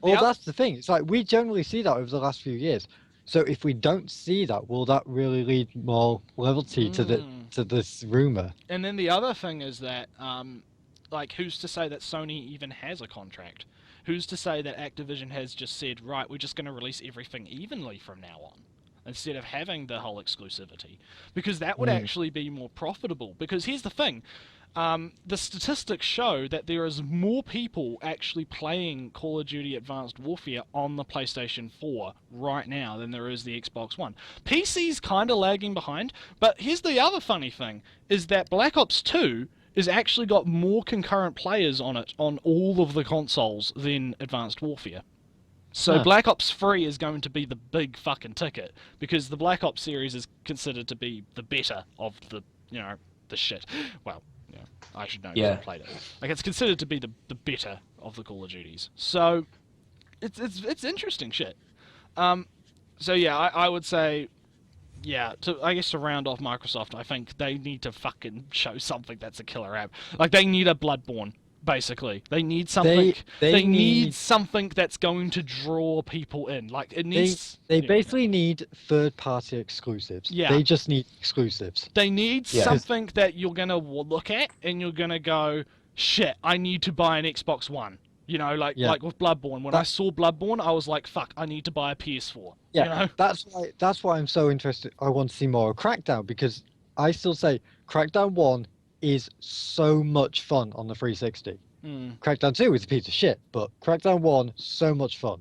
That's the thing. It's like we generally see that over the last few years. So if we don't see that, will that really lead more loyalty to this rumor? And then the other thing is that, who's to say that Sony even has a contract? Who's to say that Activision has just said, right, we're just going to release everything evenly from now on, instead of having the whole exclusivity? Because that would actually be more profitable. Because here's the thing. The statistics show that there is more people actually playing Call of Duty Advanced Warfare on the PlayStation 4 right now than there is the Xbox One. PC's kind of lagging behind, but here's the other funny thing, is that Black Ops 2 has actually got more concurrent players on it on all of the consoles than Advanced Warfare. So Black Ops 3 is going to be the big fucking ticket, because the Black Ops series is considered to be the better of the shit. Well, I should know because I played it. Like, it's considered to be the better of the Call of Duties. So it's interesting shit. So yeah, I would say, to round off Microsoft, I think they need to fucking show something that's a killer app. Like, they need a Bloodborne. Basically, they need something. They need need something that's going to draw people in. Like it needs. they basically need third-party exclusives. Yeah. They just need exclusives. They need Yeah. something that you're gonna look at and you're gonna go, shit, I need to buy an Xbox One. You know, like with Bloodborne. When I saw Bloodborne, I was like, fuck, I need to buy a PS4. Yeah, You know? that's why I'm so interested. I want to see more of Crackdown, because I still say Crackdown 1 is so much fun on the 360. Crackdown 2 is a piece of shit, but Crackdown 1, so much fun.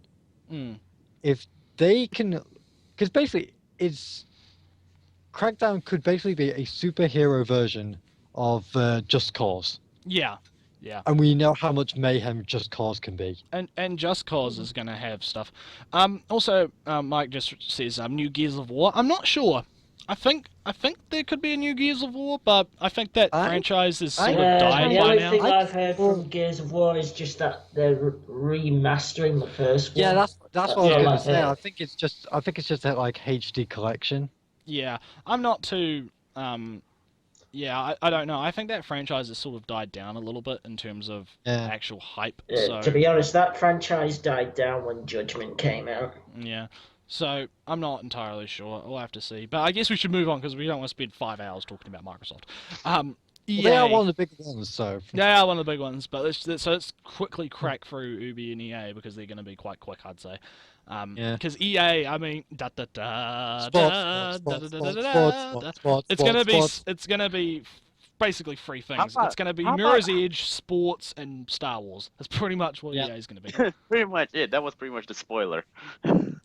If they can, because basically Crackdown could basically be a superhero version of Just Cause. Yeah. Yeah. And we know how much mayhem Just Cause can be. And Just Cause is going to have stuff. Also, Mike just says new Gears of War. I'm not sure. I think there could be a new Gears of War, but I think that franchise is sort of dying the by only now. thing I've heard from Gears of War is just that they're remastering the first one. Yeah, that's what I was going to say. heard. I think it's just that like HD collection. Yeah, I'm not too. Yeah, I don't know. I think that franchise has sort of died down a little bit in terms of actual hype. So, to be honest, that franchise died down when Judgment came out. Yeah. So, I'm not entirely sure. We'll have to see. But I guess we should move on because we don't want to spend 5 hours talking about Microsoft. EA, Well, they are one of the big ones, so... They are one of the big ones, but let's quickly crack through Ubi and EA because they're going to be quite quick, I'd say. Because EA, I mean, it's gonna be basically three things. It's gonna be Mirror's Edge, sports, and Star Wars. That's pretty much what EA is gonna be. Pretty much it. That was pretty much the spoiler.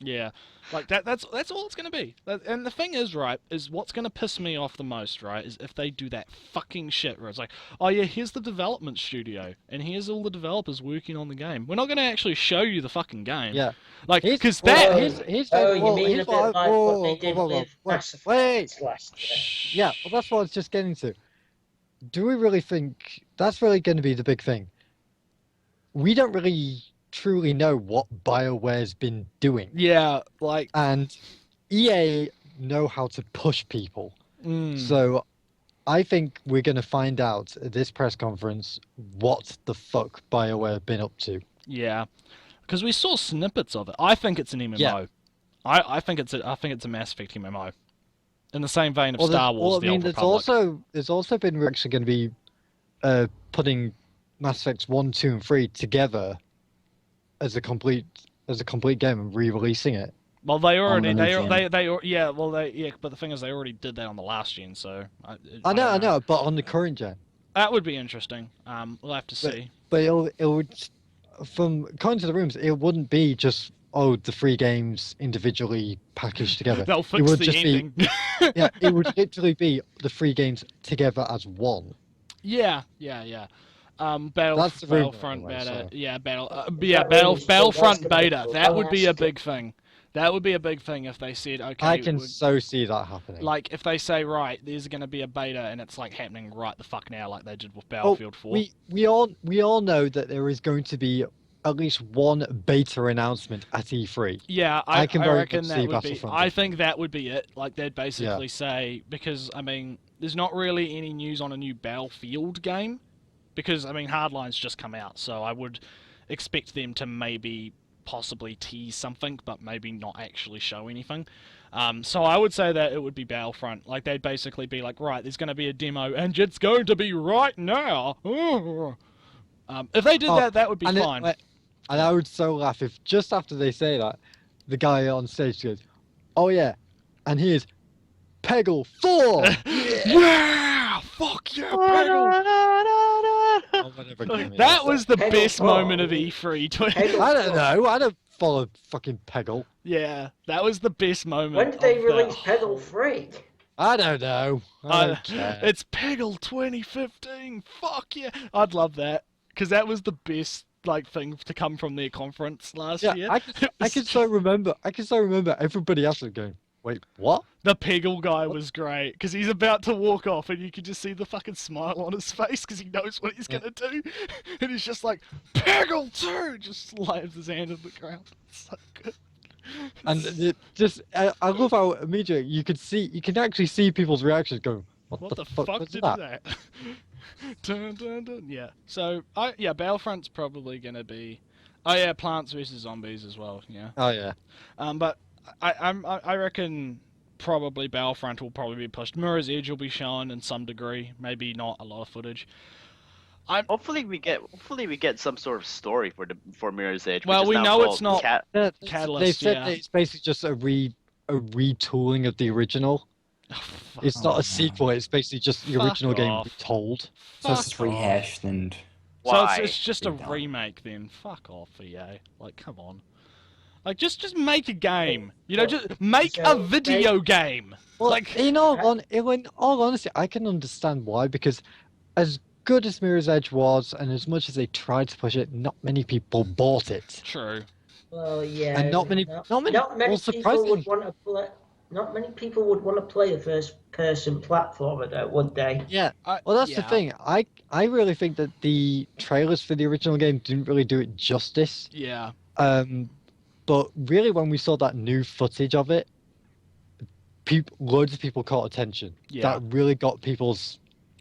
Yeah, like that's all it's gonna be. And the thing is, right, is what's gonna piss me off the most, right, is if they do that fucking shit where it's like, oh yeah, here's the development studio, and here's all the developers working on the game. We're not gonna actually show you the fucking game. Yeah. Like, because you mean a bit like what they did with Mass Effect last year. Yeah, well, that's what I was just getting to. Do we really think that's really going to be the big thing? We don't really truly know what BioWare's been doing. Yeah, like... And EA know how to push people. So I think we're going to find out at this press conference what the fuck BioWare have been up to. Yeah. Because we saw snippets of it. I think it's an MMO. Yeah. I think it's a Mass Effect MMO. In the same vein of Star Wars, the Old Republic. There's also been we're actually going to be putting Mass Effects 1, 2, and 3 together as a complete game and re-releasing it. Well, but the thing is, they already did that on the last gen, so I know, but on the current gen. That would be interesting. We'll have to see. But it would, from according to the rumors, it wouldn't be just the 3 games individually packaged together. They'll fix the ending. Yeah, it would literally be the 3 games together as one. Yeah. Battlefront beta. Battlefront beta. That would be a big thing. That would be a big thing if they said, okay. I can so see that happening. Like, if they say, right, there's going to be a beta and it's like happening right the fuck now, like they did with Battlefield 4. We all know that there is going to be at least one beta announcement at E3. Yeah, I reckon that would be. I think that would be it. Like, they'd basically say, because, I mean, there's not really any news on a new Battlefield game. Because, I mean, Hardline's just come out, so I would expect them to maybe possibly tease something, but maybe not actually show anything. So I would say that it would be Battlefront. Like, they'd basically be like, right, there's going to be a demo, and it's going to be right now. If they did that would be fine. And I would so laugh if just after they say that, the guy on stage goes, oh yeah, and here's Peggle 4! Yeah! Fuck yeah, Peggle! That was the best moment of E3. I don't know. I don't follow fucking Peggle. Yeah, that was the best moment. When did they release Peggle 3? I don't know. I don't care. It's Peggle 2015. Fuck yeah. I'd love that. Because that was the best thing to come from their conference last year. I can so remember everybody else was going, wait, what? The Peggle guy was great, because he's about to walk off, and you can just see the fucking smile on his face, because he knows what he's going to do. And he's just like, Peggle 2! Just slams his hand on the ground. It's so good. And I love how immediately you can actually see people's reactions going, what the fuck was did that? Dun, dun, dun. Yeah. So, Battlefront's probably gonna be. Oh yeah, Plants vs Zombies as well. Yeah. Oh yeah. But I reckon probably Battlefront will probably be pushed. Mirror's Edge will be shown in some degree, maybe not a lot of footage. Hopefully we get some sort of story for Mirror's Edge. Well, which is we now know it's called not Catalyst. They've said that it's basically just a retooling of the original. It's not a sequel. It's basically just the original game retold. So it's rehashed and. So it's just a remake then. Fuck off, EA. Like, come on. Like, just make a game. You know, just make a video game. Well, like, in all honesty, I can understand why, because as good as Mirror's Edge was, and as much as they tried to push it, not many people bought it. True. Well, yeah. And not many people would want to play. Not many people would want to play a first-person platformer, though, would they? Yeah. Well, that's the thing. I really think that the trailers for the original game didn't really do it justice. Yeah. But really, when we saw that new footage of it, loads of people caught attention. Yeah. That really got people's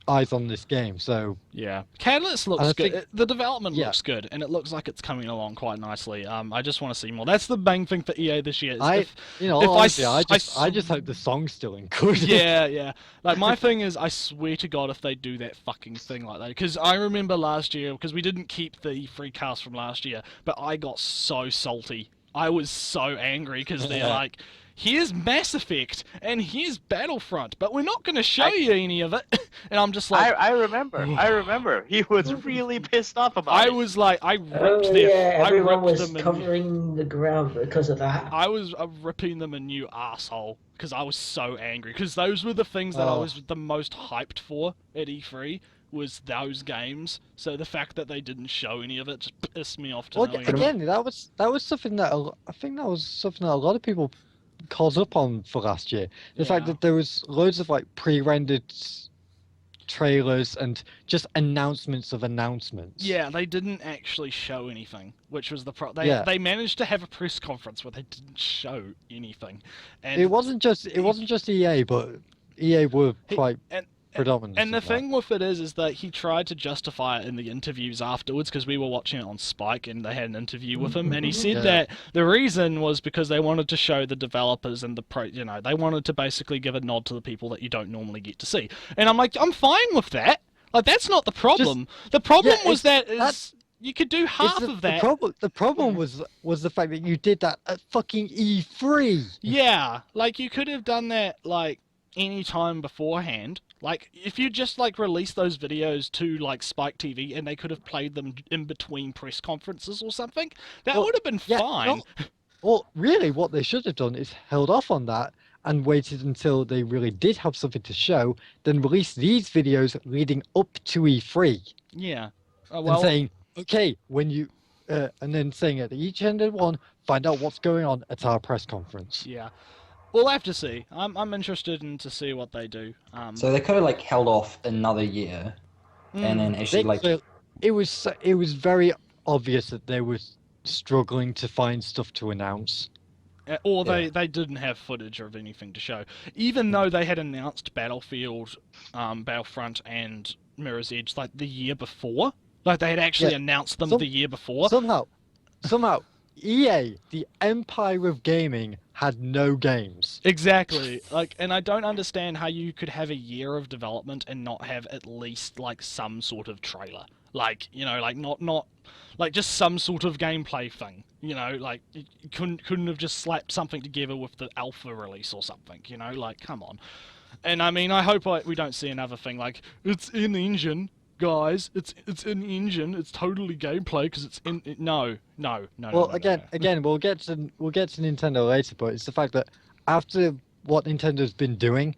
eyes on this game. So yeah, Catalyst looks good. The development looks good, and it looks like it's coming along quite nicely. I just want to see more. That's the main thing for EA this year. I just hope the song's still included. Yeah. Like, my thing is, I swear to God, if they do that fucking thing like that, because I remember last year, because we didn't keep the free cast from last year, but I got so salty. I was so angry because they're like, here's Mass Effect and here's Battlefront, but we're not going to show you any of it. And I'm just like, I remember. He was really pissed off about it. I was like, I ripped them. Everyone was covering the ground because of that. I was ripping them a new asshole because I was so angry. Because those were the things that I was the most hyped for at E3. Was those games, so the fact that they didn't show any of it just pissed me off. Again, that was something that I think that was something that a lot of people called up on for last year. The fact that there was loads of like pre-rendered trailers and just announcements of announcements. Yeah, they didn't actually show anything, which was the problem. They managed to have a press conference where they didn't show anything, and it wasn't just EA, but EA were quite. And the thing with it is that he tried to justify it in the interviews afterwards, because we were watching it on Spike and they had an interview with him, and he said that the reason was because they wanted to show the developers and they wanted to basically give a nod to the people that you don't normally get to see. And I'm like, I'm fine with that. Like, that's not the problem. The problem was that you could do half of that. The problem was the fact that you did that at fucking E3. Yeah, like, you could have done that like any time beforehand. Like, if you just, like, release those videos to, like, Spike TV and they could have played them in between press conferences or something, that would have been fine. Well, really, what they should have done is held off on that and waited until they really did have something to show, then release these videos leading up to E3. Yeah. And saying, okay, when you... and then saying at each end of one, find out what's going on at our press conference. Yeah. We'll have to see. I'm interested in to see what they do. So they could have like held off another year, and then actually it was very obvious that they were struggling to find stuff to announce. Or they didn't have footage of anything to show, even though they had announced Battlefield, Battlefront, and Mirror's Edge like the year before. Like, they had actually announced them the year before. Somehow, EA, the empire of gaming, had no games. Exactly. Like, and I don't understand how you could have a year of development and not have at least like some sort of trailer. Like, you know, like not like just some sort of gameplay thing. You know, like, you couldn't have just slapped something together with the alpha release or something. You know, like, come on. And I mean, I hope we don't see another thing like, it's in engine. Guys, it's an engine. It's totally gameplay because it's in. No. Well, again, we'll get to Nintendo later, but it's the fact that after what Nintendo's been doing,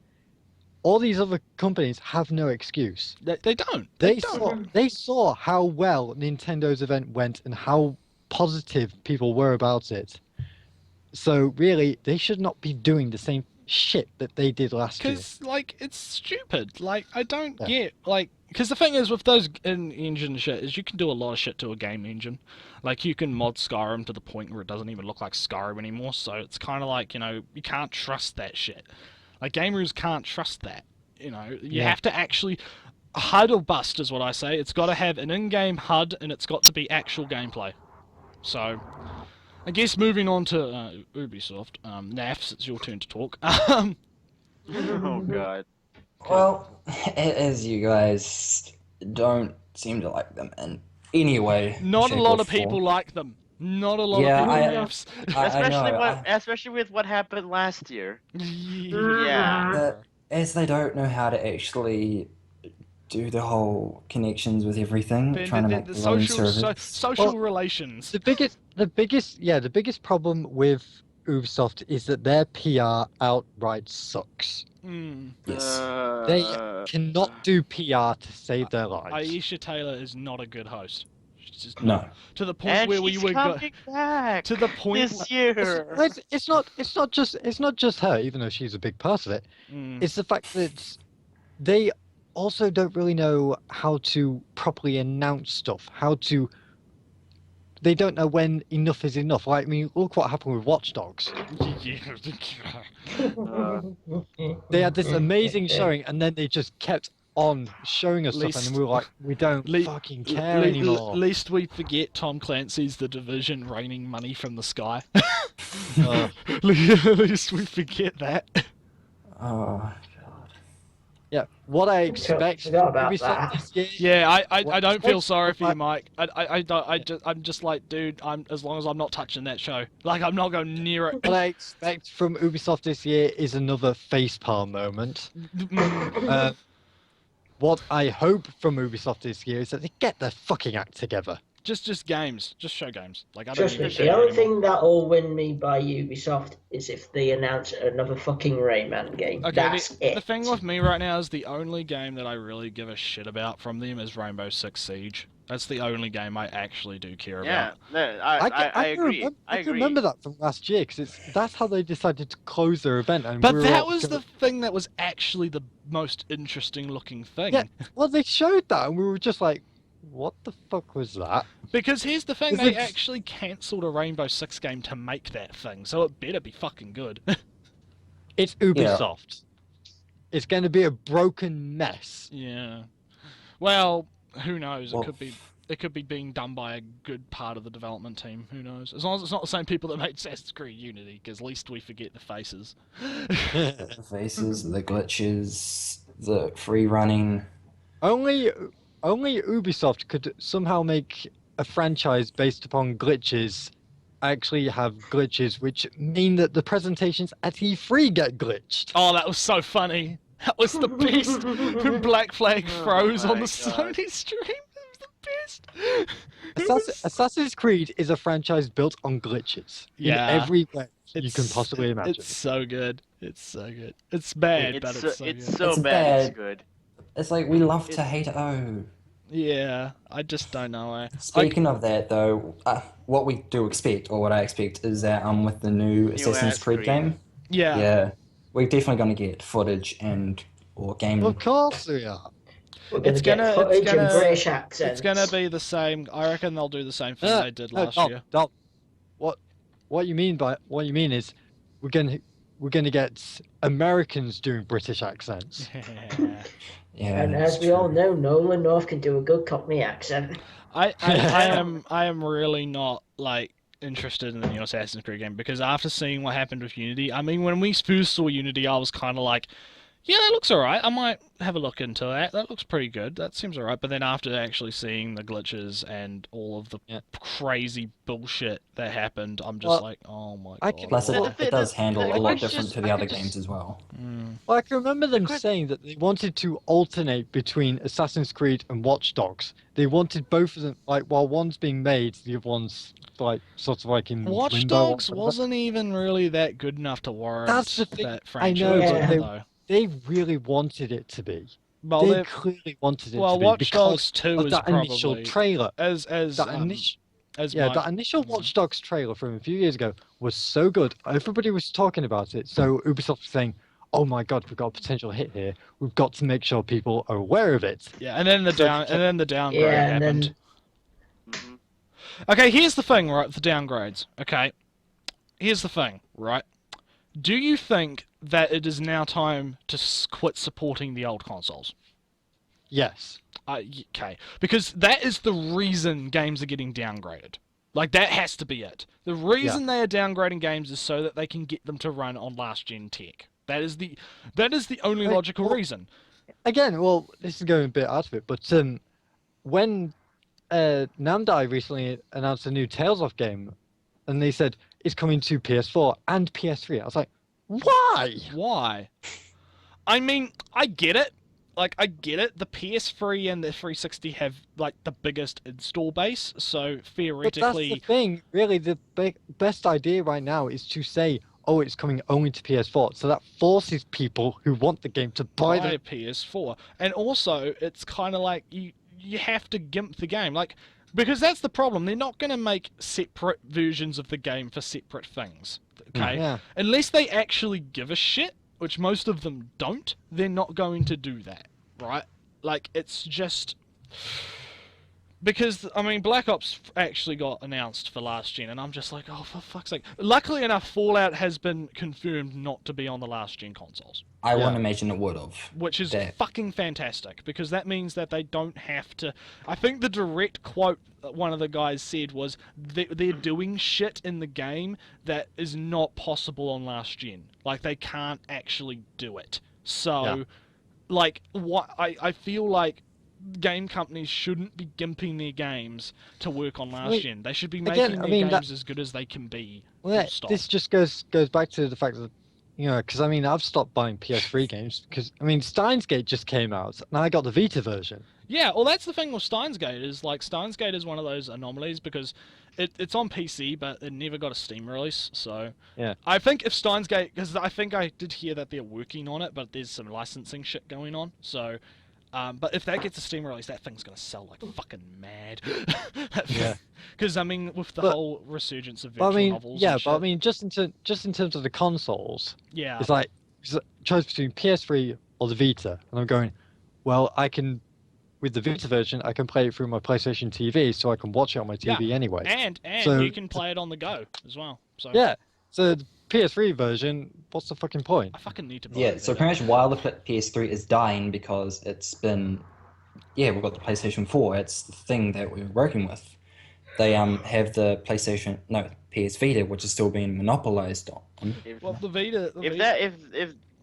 all these other companies have no excuse. They don't. They saw how well Nintendo's event went and how positive people were about it. So really, they should not be doing the same shit that they did last year. Because, like, it's stupid. Like, I don't get, like... Because the thing is, with those in-engine shit, is you can do a lot of shit to a game engine. Like, you can mod Skyrim to the point where it doesn't even look like Skyrim anymore, so it's kind of like, you know, you can't trust that shit. Like, gamers can't trust that, you know? You have to actually... HUD or bust is what I say. It's got to have an in-game HUD, and it's got to be actual gameplay. So, I guess moving on to Ubisoft, Naffs, it's your turn to talk. Oh god. Well, as you guys don't seem to like them in any way, Not a shape, lot or of people form. like them. Not a lot Yeah, of people I- like Naffs. Especially with what happened last year. Yeah. As they don't know how to actually do the whole connections with everything, trying to make The their own social servers. social relations. The biggest problem with Ubisoft is that their PR outright sucks. Yes. They cannot do PR to save their lives. Aisha Taylor is not a good host. She's just No. not. To the point And where we she's were coming back to the point this year. It's not just her, even though she's a big part of it. It's the fact that they also don't really know how to properly announce stuff. They don't know when enough is enough. Like, I mean, look what happened with Watch Dogs. They had this amazing showing, and then they just kept on showing us stuff, and we were like, we don't fucking care anymore. Least we forget Tom Clancy's The Division raining money from the sky. At least we forget that. Oh, Yeah, what I expect from Ubisoft this year. Yeah, I don't feel sorry for you, Mike. I'm just like, dude, as long as I'm not touching that show, like I'm not going near it. What I expect from Ubisoft this year is another facepalm moment. What I hope from Ubisoft this year is that they get their fucking act together. Just games, just show games. Like I don't Trust even me, care the only anymore. thing that'll win me by Ubisoft is if they announce another fucking Rayman game. Okay, That's it. the thing with me right now is the only game that I really give a shit about from them is Rainbow Six Siege. That's the only game I actually do care Yeah, about. no, I agree. I can remember that from last year because that's how they decided to close their event. And But we were that all was gonna- the thing that was actually the most interesting looking thing. Yeah, well, they showed that, and we were just like, "What the fuck was that?" Because here's the thing, Is they it- actually cancelled a Rainbow Six game to make that thing, so it better be fucking good. It's Ubisoft. It's going to be a broken mess. Yeah. Well, who knows? Well- It could be being done by a good part of the development team. Who knows? As long as it's not the same people that made Assassin's Creed Unity, because at least we forget the faces. The faces, the glitches, the free running. Only Ubisoft could somehow make a franchise based upon glitches actually have glitches which mean that the presentations at E3 get glitched. Oh, that was so funny. That was the best. When Black Flag froze on my the God. Sony stream. That was the best. Assassin's Creed is a franchise built on glitches Yeah. in every way you can It's- possibly imagine. It's so good. It's so good. It's bad, but it's so good. it's so It's bad. It's bad. good. It's like we love to hate it. Oh. Yeah, I just don't know. Speaking of that, though, what we do expect, or what I expect, is that with the new Assassin's Creed Creed. game, Yeah. we're definitely going to get footage or game. Of course we are. We're going It's to get gonna- footage it's and gonna- British accents. It's gonna be the same. I reckon they'll do the same thing they did last year. No. What you mean is we're gonna get Americans doing British accents. Yeah, And that's as we all true. know, Nolan North can do a good Cockney accent. I am really not like interested in the new Assassin's Creed game because after seeing what happened with Unity, I mean, when we first saw Unity, I was kind of like, yeah, that looks alright. I might have a look into that. That looks pretty good. That seems alright. But then after actually seeing the glitches and all of the crazy bullshit that happened, I'm just like, oh my I god. can- Plus, Well, it does handle a lot I could different just- to the I other could games just- as well. Well, I can remember them saying that they wanted to alternate between Assassin's Creed and Watch Dogs. They wanted both of them, like, while one's being made, the other one's, like, sort of like in Watch limbo or Dogs whatever. wasn't even really that good enough to warrant That's the thing. that I know, franchise, but either, they- though. They really wanted it to be. Well, They they're- clearly wanted it well, to be Watch because Dogs 2 of is that initial probably trailer. as That Mike- that initial Watch Dogs trailer from a few years ago was so good. Everybody was talking about it. So Ubisoft was saying, "Oh my God, we've got a potential hit here. We've got to make sure people are aware of it." Yeah, and then the downgrade Yeah, and happened. Mhm. Okay, here's the thing, right? The downgrades. Okay, here's the thing, right? Do you think that it is now time to quit supporting the old consoles? Yes. Okay, because that is the reason games are getting downgraded. Like, that has to be it. The reason they are downgrading games is so that they can get them to run on last-gen tech. That is the only logical reason. Again, well, this is going a bit out of it, but when Namdai recently announced a new Tales of game, and they said it's coming to PS4 and PS3, I was like, why? Why? I mean, I get it. Like, I get it. The PS3 and the 360 have, like, the biggest install base, so theoretically... But that's the thing. Really, the best idea right now is to say, oh, it's coming only to PS4. So that forces people who want the game to buy the PS4. And also, it's kind of like, you have to gimp the game. Like, because that's the problem. They're not going to make separate versions of the game for separate things. Okay? Yeah. Unless they actually give a shit, which most of them don't, they're not going to do that, right? Like, it's just... Because, I mean, Black Ops actually got announced for last gen, and I'm just like, oh, for fuck's sake. Luckily enough, Fallout has been confirmed not to be on the last gen consoles. I wouldn't imagine it would have. Which is fucking fantastic, because that means that they don't have to... I think the direct quote that one of the guys said was, they're doing shit in the game that is not possible on last gen. Like, they can't actually do it. So, like, I feel like game companies shouldn't be gimping their games to work on last gen. They should be making their games as good as they can be. Well, this just goes back to the fact that, you know, because I mean, I've stopped buying PS3 games because, I mean, Steins Gate just came out and I got the Vita version. Yeah, well, that's the thing with Steins Gate is, like, Steins Gate is one of those anomalies because it's on PC, but it never got a Steam release, so... Yeah. I think if Steins Gate... Because I think I did hear that they're working on it, but there's some licensing shit going on, so... but if that gets a Steam release, that thing's gonna sell like fucking mad. Yeah. Because I mean, with the whole resurgence of virtual novels. Yeah, and but shit, I mean, just in terms of the consoles, yeah, it's like choice between PS3 or the Vita, and I'm going, well, I can, with the Vita version, I can play it through my PlayStation TV, so I can watch it on my TV anyway. And so, you can play it on the go as well. So yeah, so the PS3 version, what's the fucking point? I fucking need to buy it. So pretty much while the PS3 is dying because it's been, we've got the PlayStation 4. It's the thing that we're working with. They have the PS Vita, which is still being monopolized on. Well, the Vita.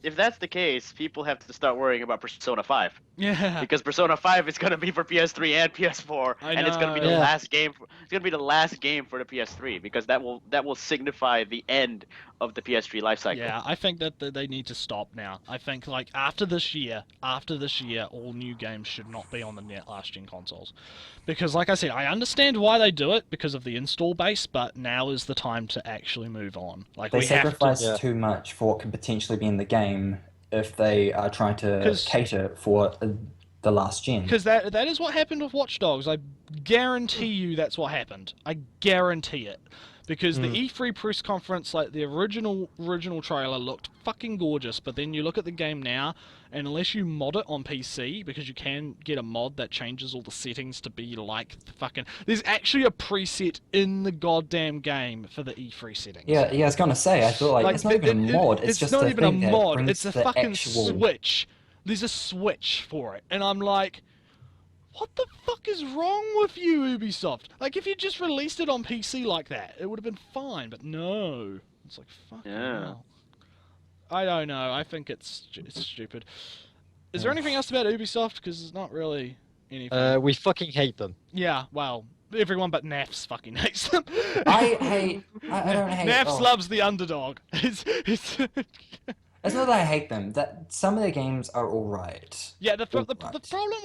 If that's the case, people have to start worrying about Persona 5. Yeah. Because Persona 5 is gonna be for PS3 and PS4, and it's gonna be the last game. It's gonna be the last game for the PS3 because that will signify the end of the PS3 lifecycle. Yeah, I think that they need to stop now. I think like after this year, all new games should not be on the last gen consoles, because like I said, I understand why they do it because of the install base, but now is the time to actually move on. Like they sacrifice too much for what could potentially be in the game if they are trying to cater for the last gen. Because that is what happened with Watch Dogs. I guarantee you that's what happened. I guarantee it. Because the E3 press conference, like the original trailer looked fucking gorgeous, but then you look at the game now, and unless you mod it on PC, because you can get a mod that changes all the settings to be like the fucking... There's actually a preset in the goddamn game for the E3 settings. Yeah, I was gonna say, I feel like it's not even a mod, it's just not even a mod, it's a fucking switch. There's a switch for it, and I'm like... What the fuck is wrong with you, Ubisoft? Like, if you just released it on PC like that, it would have been fine, but no. It's like, fuck hell. I don't know. I think it's stupid. Is there anything else about Ubisoft? Because there's not really anything. We fucking hate them. Yeah, well, everyone but Naffs fucking hates them. I don't hate... Naffs loves the underdog. It's not that I hate them. That some of their games are all right. Yeah, the problem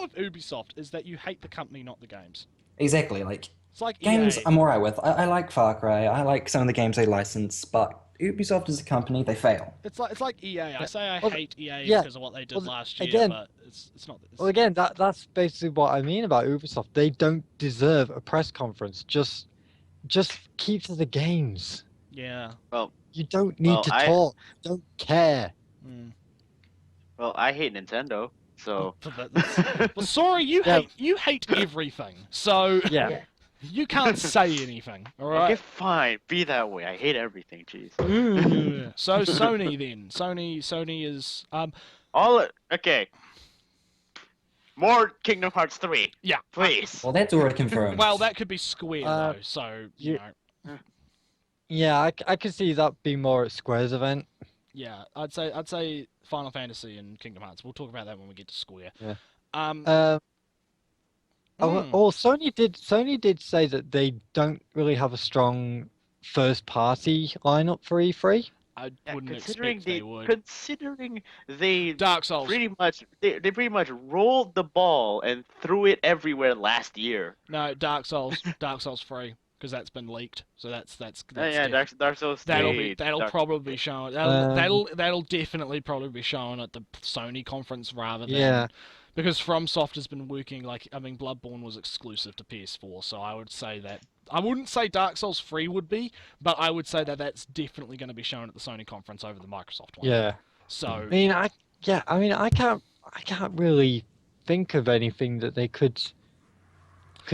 with Ubisoft is that you hate the company, not the games. Exactly. Like, it's like games EA. I'm alright with. I like Far Cry. I like some of the games they license, but Ubisoft as a company, they fail. It's like EA. I say I hate EA because of what they did last year, but it's not. Well, again, that's basically what I mean about Ubisoft. They don't deserve a press conference. Just keep to the games. Yeah. Well. You don't need to talk. Don't care. Well, I hate Nintendo, so. Well, sorry, you hate everything. So you can't say anything. All right. Okay, fine. Be that way. I hate everything. Jeez. So Sony then. Sony is Okay. More Kingdom Hearts 3. Yeah. Please. Well, that's already confirmed. Well, that could be Square though, so you know. Yeah, I could see that being more at Square's event. Yeah, I'd say Final Fantasy and Kingdom Hearts. We'll talk about that when we get to Square. Yeah. Hmm. Sony did say that they don't really have a strong first party lineup for E3. I wouldn't considering expect they would. Considering they Dark Souls. they pretty much rolled the ball and threw it everywhere last year. No, Dark Souls 3, because that's been leaked. So that's yeah, Dark Souls 3. That'll probably be shown. That'll definitely probably be shown at the Sony conference rather than because FromSoft has been working Bloodborne was exclusive to PS4, so I would say that I wouldn't say Dark Souls 3 would be, but I would say that that's definitely going to be shown at the Sony conference over the Microsoft one. Yeah. So I can't really think of anything that they could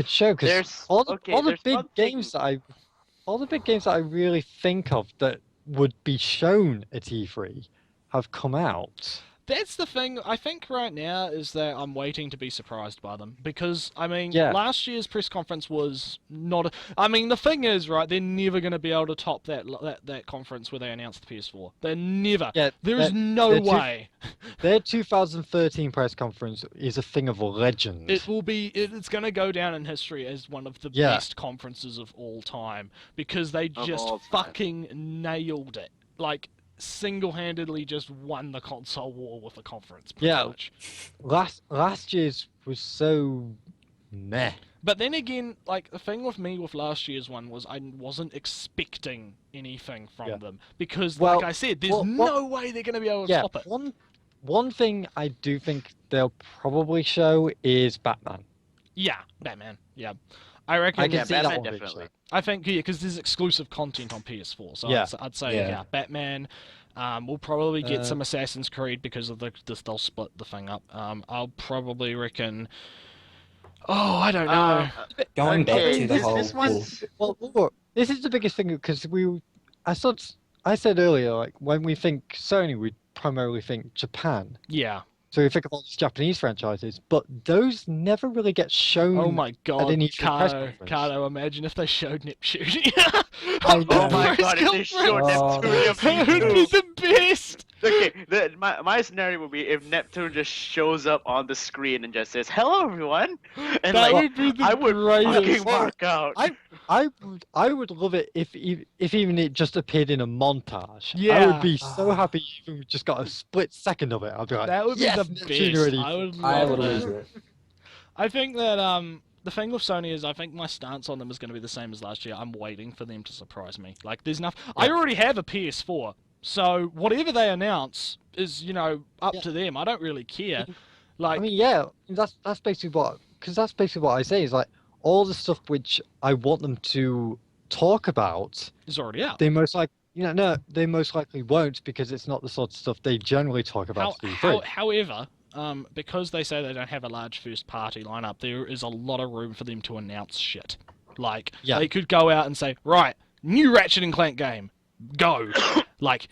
show because all the big games that I really think of that would be shown at E3 have come out. That's the thing, I think right now, is that I'm waiting to be surprised by them. Because, last year's press conference was not... the thing is, right, they're never going to be able to top that conference where they announced the PS4. They're never. Yeah, There's no way. Their 2013 press conference is a thing of legend. It will be... It's going to go down in history as one of the best conferences of all time. Because they just fucking nailed it. Like... single-handedly just won the console war with the conference. Much. Last year's was so meh. But then again, the thing with me with last year's one was I wasn't expecting anything from them because, like I said, there's no way they're going to be able to top it. One thing I do think they'll probably show is Batman. Yeah, Batman. Yeah. I reckon. I can see Batman that one definitely. I think because there's exclusive content on PS4, so I'd say Batman. We'll probably get some Assassin's Creed because of they'll split the thing up. I'll probably reckon. Oh, I don't know. Going back to the whole. Well, this is the biggest thing because I said earlier, when we think Sony, we primarily think Japan. Yeah. So we think of all these Japanese franchises, but those never really get shown. Oh my god, Karto, imagine if they showed Neptune. Oh my god, if they showed Neptune, that would be the best! Okay, my scenario would be if Neptune just shows up on the screen and just says, "Hello, everyone," and that would be the I would fucking mark out. I would love it if even it just appeared in a montage. Yeah. I would be so happy even we just got a split second of it. I'd be like, that would be the best. I would love it. I think that the thing with Sony is I think my stance on them is going to be the same as last year. I'm waiting for them to surprise me. There's enough. Yeah. I already have a PS4. So whatever they announce is, up to them. I don't really care. That's basically what I say is all the stuff which I want them to talk about is already out. They most likely won't because it's not the sort of stuff they generally talk about. However, because they say they don't have a large first party lineup, there is a lot of room for them to announce shit. They could go out and say, right, new Ratchet and Clank game. Go,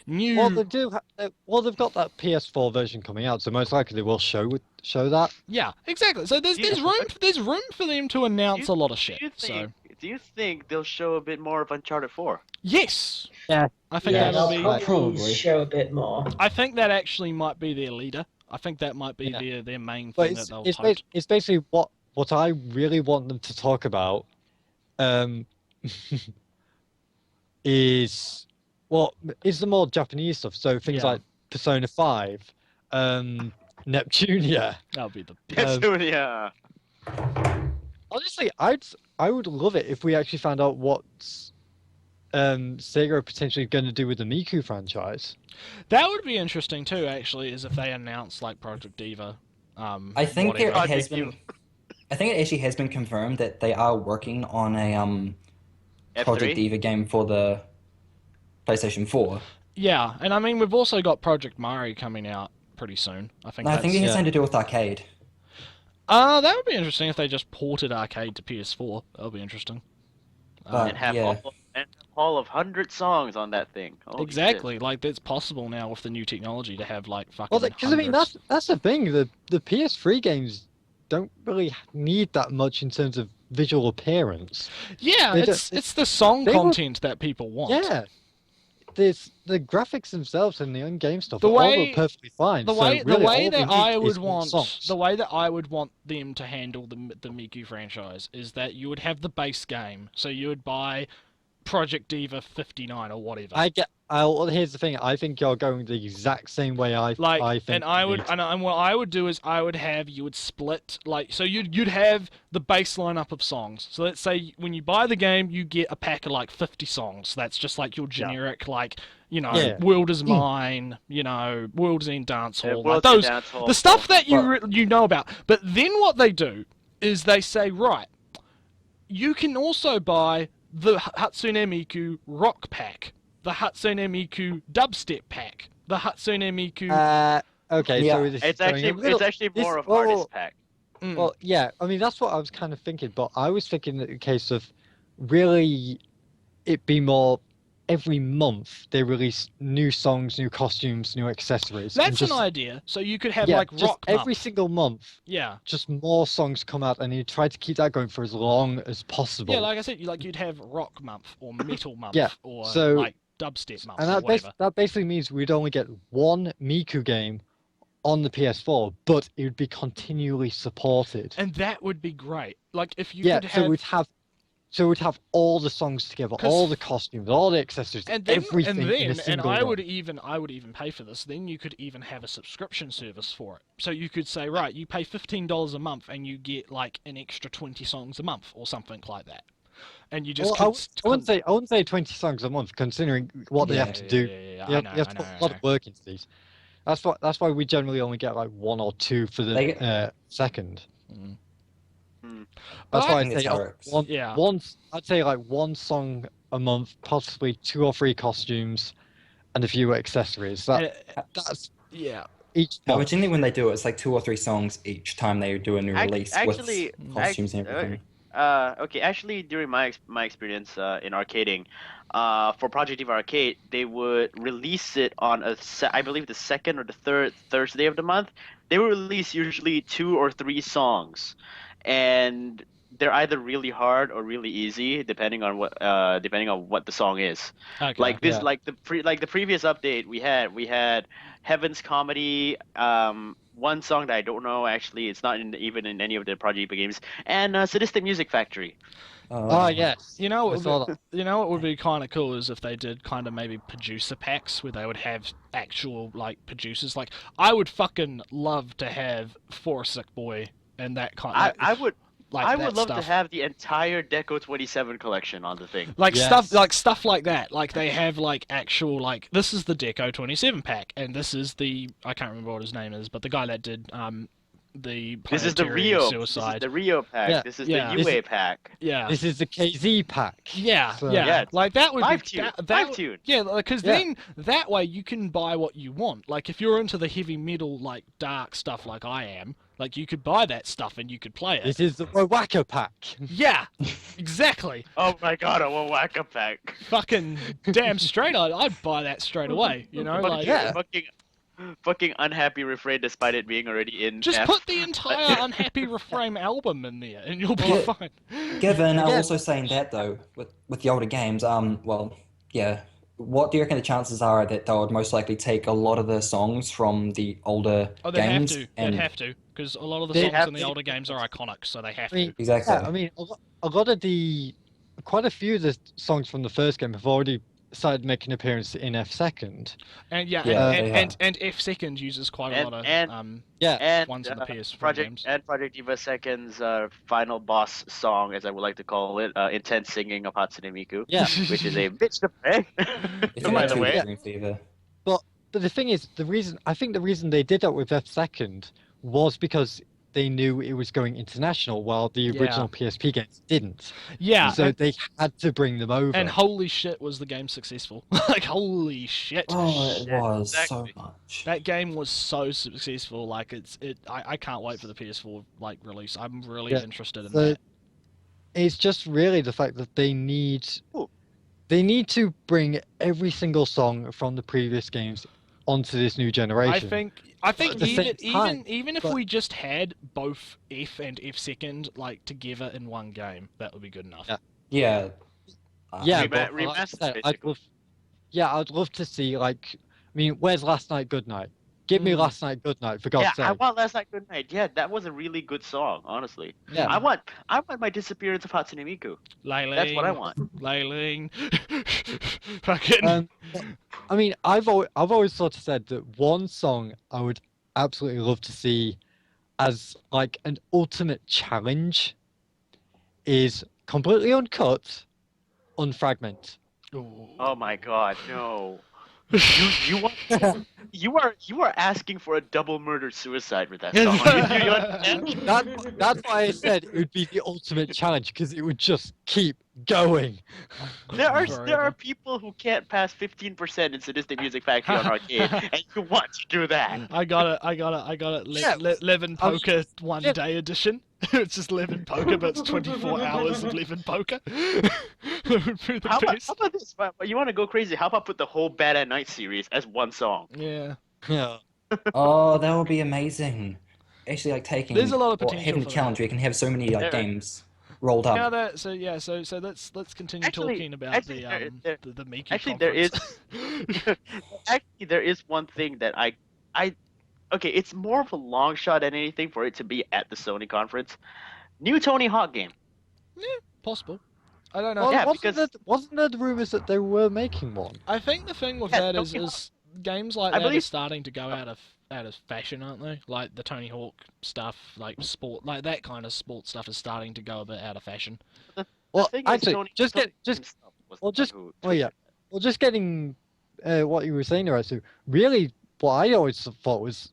new. Well, they do. They've got that PS4 version coming out, so most likely they will show that. Yeah, exactly. So there's room for them to announce a lot of shit. Do you think they'll show a bit more of Uncharted 4? Yes. Yeah. I think they'll probably show a bit more. I think that actually might be their leader. I think that might be their main thing that they'll post. It's basically what I really want them to talk about. Is the more Japanese stuff. So things like Persona 5, Neptunia. That would be the Neptunia. Honestly, I would love it if we actually found out what Sega are potentially going to do with the Miku franchise. That would be interesting too, actually, is if they announce Project Diva. I think it actually has been confirmed that they are working on a Project Diva game for the PlayStation 4. Yeah, and we've also got Project Mari coming out pretty soon. I think it has something to do with arcade. That would be interesting if they just ported arcade to PS4. That would be interesting. And have all of 100 songs on that thing. Holy exactly, shit. it's possible now with the new technology to have fucking. Well, because that's the thing. The PS3 games don't really need that much in terms of visual appearance. Yeah, it's the song content that people want. Yeah. The graphics themselves and the in-game stuff The all way- look perfectly fine. The so way really, all we that need I is would more want songs. the way that I would want them to handle the Miku franchise is that you would have the base game, so you would buy Project Diva 59 or whatever. Here's the thing. I think you're going the exact same way I think. And what I would do is you would split, like, so you'd have the base lineup of songs. So let's say when you buy the game, you get a pack of like 50 songs. That's just like your generic, like, you know, World is Mine, you know, World's End Dance Hall, like those, the stuff that you know about. But then what they do is they say, right, you can also buy the Hatsune Miku Rock Pack, the Hatsune Miku Dubstep Pack, the Hatsune Miku... Okay, so it's actually more of Artist Pack. Well, yeah, I mean, that's what I was kind of thinking, but I was thinking in the case of really it be more every month they release new songs, new costumes, new accessories. That's an idea. So you could have like rock every single month. Yeah. Just more songs come out, and you try to keep that going for as long as possible. Yeah, like I said, you'd have rock month or metal month or like dubstep month. And that basically means we'd only get one Miku game on the PS4, but it would be continually supported. And that would be great. Like if you could have. So we'd have all the songs together, all the costumes, all the accessories, everything in a single I one. would even pay for this. Then you could even have a subscription service for it. So you could say, right, you pay $15 a month and you get like an extra 20 songs a month or something like that. And you just I wouldn't say 20 songs a month, considering what they have to do. You have to put a lot of work into these. That's why we generally only get like one or two for the second. Mm. That's why I'd say like one song a month, possibly 2 or 3 costumes, and a few accessories. That's each month. Originally, when they do it, it's like 2 or 3 songs each time they do a new release with costumes and everything. Actually, during my experience in arcading, for Project Diva Arcade, they would release it on I believe the second or the third Thursday of the month. They would release usually 2 or 3 songs, and they're either really hard or really easy, depending on what the song is. Okay. Like this, like the previous update we had Heaven's Comedy. One song that I don't know, actually, it's not even in any of the Project Diva games, and Sadistic Music Factory. Yes. You know what would be kind of cool is if they did kind of maybe producer packs where they would have actual like producers. Like I would fucking love to have For a Sick Boy and that kind. I would love stuff. to have the entire Deco 27 collection on the thing. Stuff like that. Like they have like actual like this is the Deco 27 pack and this is the I can't remember what his name is, but the guy that did this is the Rio Suicide. This is the Rio pack. Yeah. This is the UA pack. Yeah. This is the KZ pack. Yeah. Like that would live be live tune. Yeah, because then that way you can buy what you want. Like if you're into the heavy metal like dark stuff like I am, like you could buy that stuff and you could play it. This is the Wawaka pack. Yeah, exactly. Oh my god, a Wawaka pack. Fucking damn straight, I'd buy that straight away. You know, Fucking unhappy refrain despite it being already in. Just put the entire unhappy refrain album in there and you'll be fine. Given, also saying that though, with the older games, what do you reckon the chances are that they would most likely take a lot of the songs from the older games? They'd have to, because a lot of the songs in the older games are iconic, so they have to. Exactly. Yeah, I mean, quite a few of the songs from the first game have already started making an appearance in F Second. And and F Second uses quite a lot of ones in the PS4 games. And Project Diva Second's final boss song, as I would like to call it, intense singing of Hatsune Miku. Yeah. Which is a bitch to play. By the way. But the thing is, the reason they did that with F Second was because they knew it was going international, while the original PSP games didn't. Yeah. So they had to bring them over. And holy shit, was the game successful. Like, holy shit. Oh, it was so much. That game was so successful. Like, I can't wait for the PS4 like release. I'm really interested in that. It's just really the fact that they need to bring every single song from the previous games onto this new generation. I think at the same time, even if we just had both F and F second like together in one game, that would be good enough. Yeah. Yeah, Rema- but like I remastered, said, basically. I'd love to see like, I mean, where's Last Night Goodnight? Give me Last Night Goodnight for God's I sake. want Last Night Good Night. Yeah, that was a really good song, honestly. Yeah. I want my Disappearance of Hatsune Miku. That's what I want. Leiling. Fucking. I mean, I've always sort of said that one song I would absolutely love to see as like an ultimate challenge is completely uncut, Unfragment. Oh my God, no! You are asking for a double murder suicide with that song. You understand? That's why I said it would be the ultimate challenge because it would just keep going. There are people who can't pass 15% in Sadistic Music Factory on arcade, and you want to do that. I got it. Live in Poker 1 day edition. It's just Live in Poker, but it's 24 hours of Live in Poker. How about this? You want to go crazy? How about put the whole Bad at Night series as one song? Yeah. Oh, that would be amazing. Actually, like taking There's a lot of or potential having a for challenge where you can have so many like There- games rolled up. So let's continue Actually- talking about actually, the Miki Actually, conference. there is one thing that I okay, it's more of a long shot than anything for it to be at the Sony conference. New Tony Hawk game. Possible. I don't know. Well, Yeah, wasn't there the rumors that they were making one? I think the thing with Yeah, that is games like I that are believe- starting to go out of fashion, aren't they? Like the Tony Hawk stuff, like sport, like that kind of sport stuff is starting to go a bit out of fashion. Well, thing is, actually, Tony- just Tony himself was the one who oh yeah. Well, just getting what you were saying there, so really, what I always thought was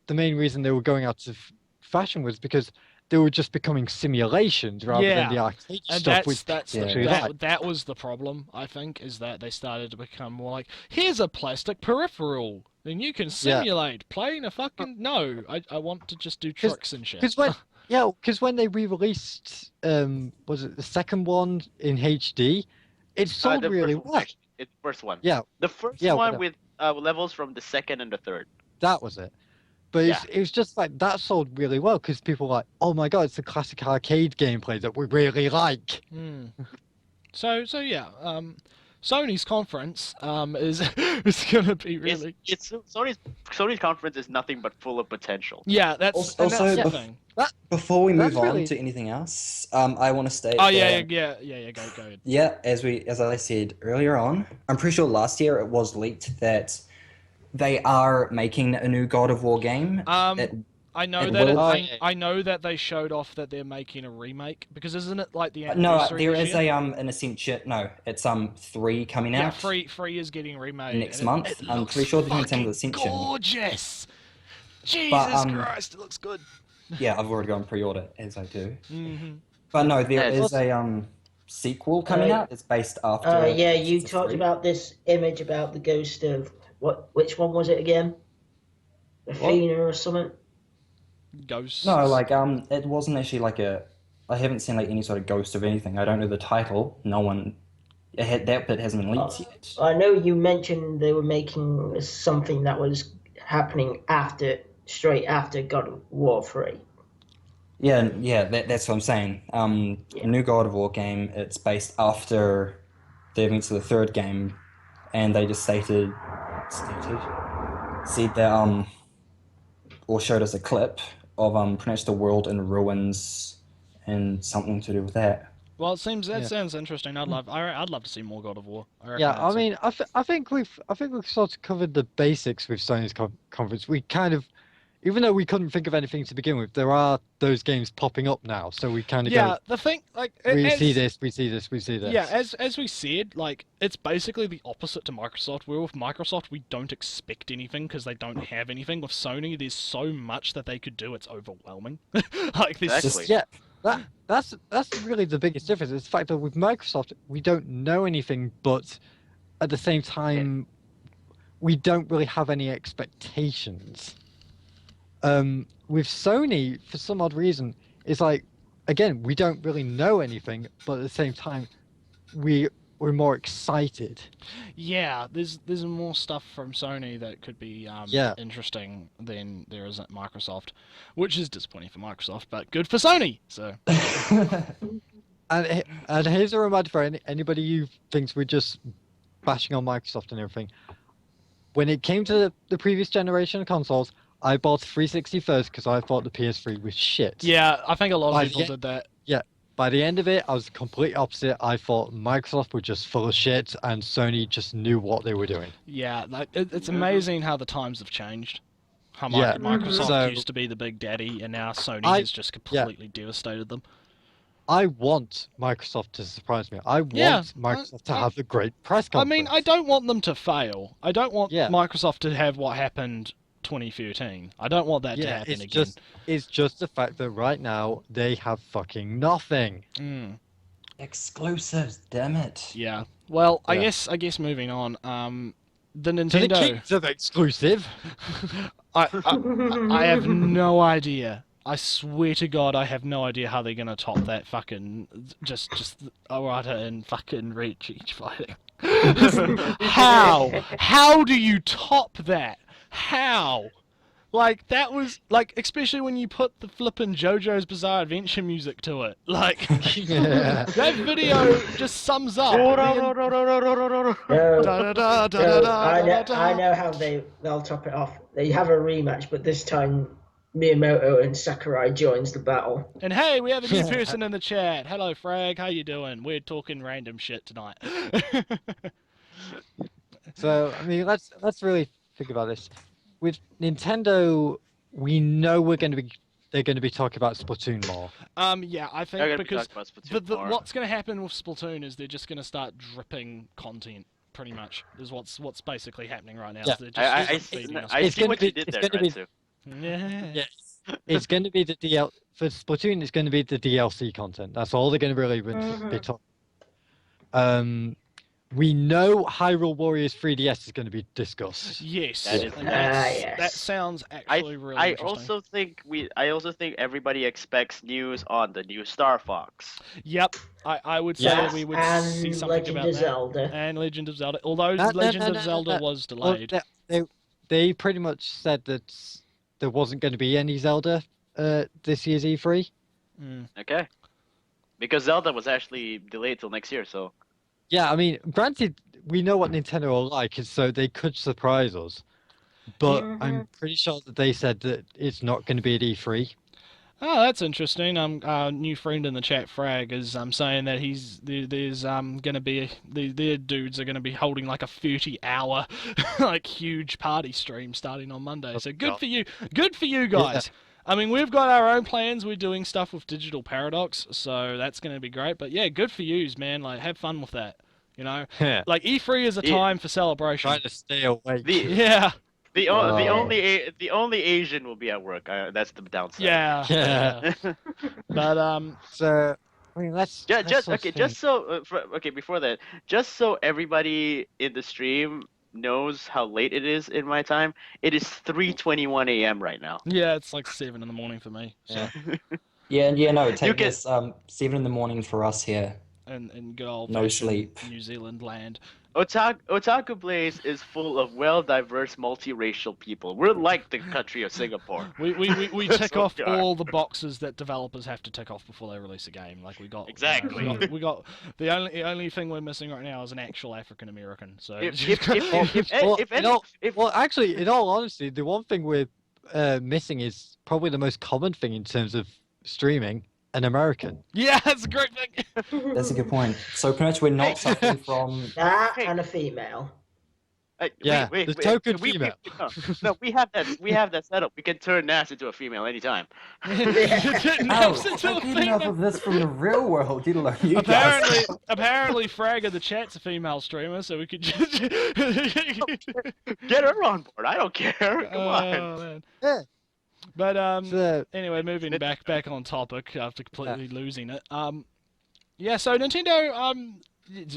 the main reason they were going out of fashion was because they were just becoming simulations rather Yeah. than the arcade And stuff. Which that was the problem, I think, is that they started to become more like, here's a plastic peripheral, and you can simulate playing a fucking I want to just do tricks and shit. Because when they re-released, was it the second one in HD? It sold really well. It's the first one. Yeah. The first Yeah, one whatever. with levels from the second and the third. That was it. But it was just like that sold really well because people were like, oh my god, it's the classic arcade gameplay that we really like. So yeah, Sony's conference is gonna be really. It's Sony's conference is nothing but full of potential. Yeah, that's Also, the thing. Before we move on really- to anything else, I want to state. Oh that, yeah. Go ahead. Yeah, as I said earlier on, I'm pretty sure last year it was leaked that they are making a new God of War game. I know it that will- I know that they showed off that they're making a remake because isn't it like the No, anniversary there this is year? an Ascension. No, it's 3 coming Yeah, out. free is getting remade Next and month. It I'm looks pretty sure they're doing fucking something with Ascension. gorgeous. Jesus But, Christ, it looks good. Yeah, I've already gone pre-order as I do. Mm-hmm. But no, there Yeah, is a sequel coming out. It's based after. Yeah, you Assassin's talked 3. about this image about the ghost of which one was it again? Athena or something? Ghosts. No, it wasn't actually I haven't seen any sort of ghost of anything. I don't know the title. No one. That bit hasn't been leaked yet. I know you mentioned they were making something that was happening straight after God of War 3. Yeah, that's what I'm saying. A new God of War game. It's based after the events of the third game, and they just said that or showed us a clip of pretty much the world in ruins and something to do with that. Well, that sounds interesting. I'd love to see more God of War. I mean, I think we've sort of covered the basics with Sony's conference. We kind of, even though we couldn't think of anything to begin with, there are those games popping up now, so we kind of go. The thing, we see this. Yeah, as we said, it's basically the opposite to Microsoft. Where with Microsoft, we don't expect anything because they don't have anything. With Sony, there's so much that they could do. It's overwhelming. There's Exactly. Yeah, that's really the biggest difference. It's the fact that with Microsoft, we don't know anything, but at the same time, we don't really have any expectations. With Sony, for some odd reason, it's again, we don't really know anything, but at the same time, we're we're more excited. Yeah, there's more stuff from Sony that could be interesting than there is at Microsoft, which is disappointing for Microsoft, but good for Sony. So. And here's a reminder for anybody who thinks we're just bashing on Microsoft and everything. When it came to the previous generation of consoles, I bought 360 first because I thought the PS3 was shit. Yeah, I think a lot of people did that. Yeah, by the end of it, I was the complete opposite. I thought Microsoft were just full of shit and Sony just knew what they were doing. Yeah, it's amazing how the times have changed. How Microsoft used to be the big daddy, and now Sony has just completely devastated them. I want Microsoft to surprise me. I want Microsoft to have a great press conference. I mean, I don't want them to fail. I don't want Microsoft to have what happened 2013. I don't want that to happen again. It's just the fact that right now they have fucking nothing. Exclusives, damn it. Yeah. Well, I guess moving on. The Nintendo. The kings of exclusive. I have no idea. I swear to God, I have no idea how they're gonna top that fucking just Arata and fucking Reach each fighting. How do you top that? How? Like, that was like, especially when you put the flippin' JoJo's Bizarre Adventure music to it. Like, that video just sums up. I know how they'll top it off. They have a rematch, but this time Miyamoto and Sakurai joins the battle. And hey, we have a new person in the chat. Hello, Frag. How you doing? We're talking random shit tonight. So, I mean, let's really think about this. With Nintendo, we know they're going to be talking about Splatoon more. Yeah, I think because what's going to happen with Splatoon is they're just going to start dripping content. Pretty much is what's basically happening right now. Yeah. So I see what you did there, Nretsew. Yeah. It's going to be for Splatoon. It's going to be the DLC content. That's all they're going to really be talking. We know Hyrule Warriors 3DS is going to be discussed. Yes, yes. That sounds actually really interesting. I also think everybody expects news on the new Star Fox. Yep, I would say we would see something Legend about of that. Zelda. And Legend of Zelda. Although Legend of Zelda was delayed. Well, they pretty much said that there wasn't going to be any Zelda this year's E3. Okay. Because Zelda was actually delayed till next year, so. Yeah, I mean, granted, we know what Nintendo are like, so they could surprise us. But I'm pretty sure that they said that it's not going to be at E3. Oh, that's interesting. Our new friend in the chat, Frag, is saying that there's going to be their dudes are going to be holding like a 30-hour like huge party stream starting on Monday. So good for you guys. Yeah. I mean, we've got our own plans. We're doing stuff with Digital Paradox, so that's going to be great. But yeah, good for yous, man. Like, have fun with that. You know, like E3 is a time for celebration. Trying to stay awake. The only Asian will be at work. That's the downside. Yeah. But So I mean, before that, just so everybody in the stream knows how late it is in my time, it is 3:21 a.m. right now. Yeah, it's like 7 in the morning for me. So. No, take this 7 in the morning for us here. And good old no sleep. New Zealand land. Otakublaze is full of well-diverse, multiracial people. We're like the country of Singapore. We tick off all the boxes that developers have to tick off before they release a game. Like we got we got the only thing we're missing right now is an actual African American. So actually, in all honesty, the one thing we're missing is probably the most common thing in terms of streaming. An American. Yeah, that's a great thing. That's a good point. So pretty much we're not suffering from that and a female. The token female. No, we have that set up. We can turn Naffs into a female anytime. Naffs into a female. Enough of this from the real world. Apparently, Frag of the chat's a female streamer, so we could just get her on board. I don't care. Come on. Man. Yeah. But anyway, moving back on topic after completely losing it. So Nintendo, it's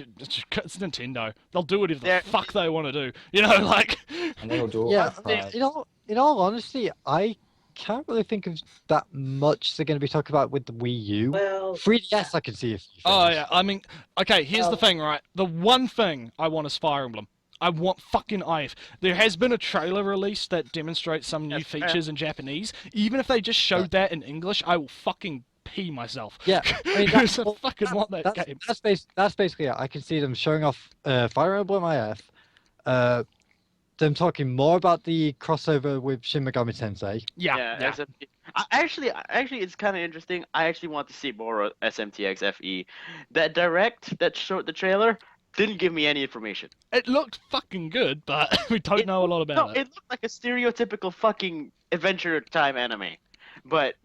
Nintendo. They'll do whatever the fuck they want to do. You know, like. And they'll do it. Yeah. In all honesty, I can't really think of that much they're going to be talking about with the Wii U. Well, 3DS, I can see a few things. Oh yeah, I mean, okay. Here's the thing, right? The one thing I want is Fire Emblem. I want fucking IF. There has been a trailer released that demonstrates some new features in Japanese. Even if they just showed that in English, I will fucking pee myself. Yeah, I mean, I fucking want that game. That's basically it. I can see them showing off Fire Emblem IF, them talking more about the crossover with Shin Megami Tensei. Yeah. SMT. Actually, it's kind of interesting. I actually want to see more of SMTX FE. That direct that showed the trailer didn't give me any information. It looked fucking good, but we don't know a lot about it. No, it looked like a stereotypical fucking Adventure Time anime, but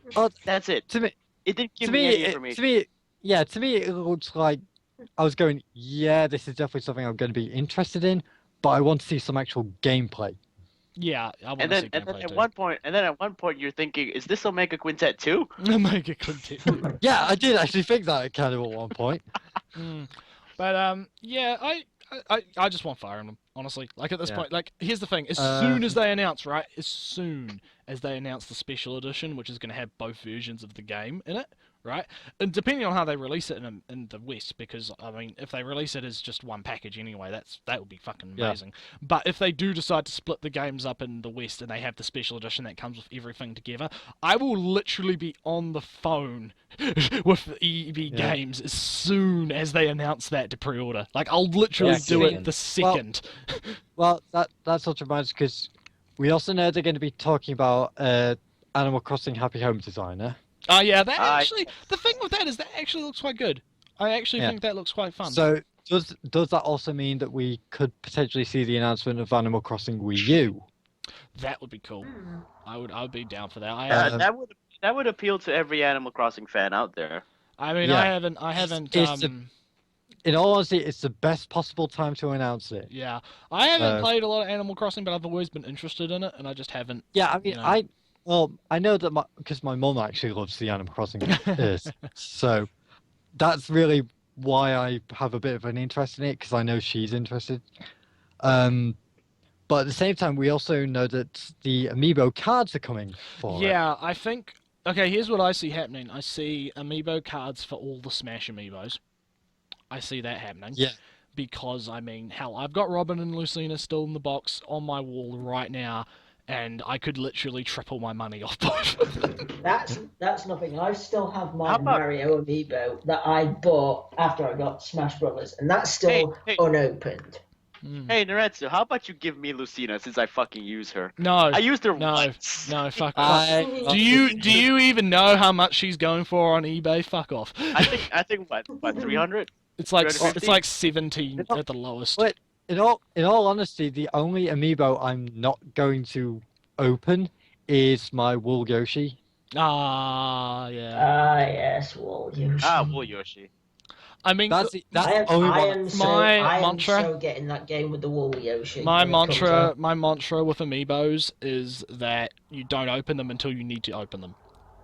that's it. To me, it didn't give me any information. To me, it looks like I was going, yeah, this is definitely something I'm going to be interested in, but I want to see some actual gameplay. Yeah, I want to see gameplay too. And then at one point you're thinking, is this Omega Quintet 2? Omega Quintet 2. Yeah, I did actually think that kind of at one point. But yeah, I just want Fire Emblem, honestly. Like at this point, like here's the thing: as soon as they announce, right, as soon as they announce the special edition, which is going to have both versions of the game in it, right, and depending on how they release it in the West, because I mean, if they release it as just one package anyway, that would be fucking amazing. But if they do decide to split the games up in the West and they have the special edition that comes with everything together, I will literally be on the phone with the EV games as soon as they announce that to pre-order. Like I'll literally do it the second. Well, that's what reminds me, because we also know they're going to be talking about Animal Crossing Happy Home Designer. Oh yeah, that actually. The thing with that is that actually looks quite good. I actually think that looks quite fun. So does that also mean that we could potentially see the announcement of Animal Crossing Wii U? That would be cool. I would be down for that. That would appeal to every Animal Crossing fan out there. I mean, I haven't. In all honesty, it's the best possible time to announce it. Yeah, I haven't played a lot of Animal Crossing, but I've always been interested in it, and I just haven't. Yeah, I mean, I know that because my mum actually loves the Animal Crossing, so that's really why I have a bit of an interest in it, because I know she's interested. But at the same time, we also know that the Amiibo cards are coming for it. I think. Okay, here's what I see happening. I see Amiibo cards for all the Smash Amiibos. I see that happening. Yeah. Because, I mean, hell, I've got Robin and Lucina still in the box on my wall right now, and I could literally triple my money off both of them. That's nothing. I still have my Mario Amiibo that I bought after I got Smash Brothers, and that's still unopened. Hey, Nretsew, how about you give me Lucina since I fucking use her? No. I used her once. No, fuck off. Do you even know how much she's going for on eBay? Fuck off. I think what 300? It's like 17 at the lowest. But in all honesty, the only Amiibo I'm not going to open is my Wool Yoshi. Ah, yeah. Yes, Wool Yoshi. Wool Yoshi. I mean, that's the only one. I am so getting that game with the Wool Yoshi. My mantra with Amiibos is that you don't open them until you need to open them.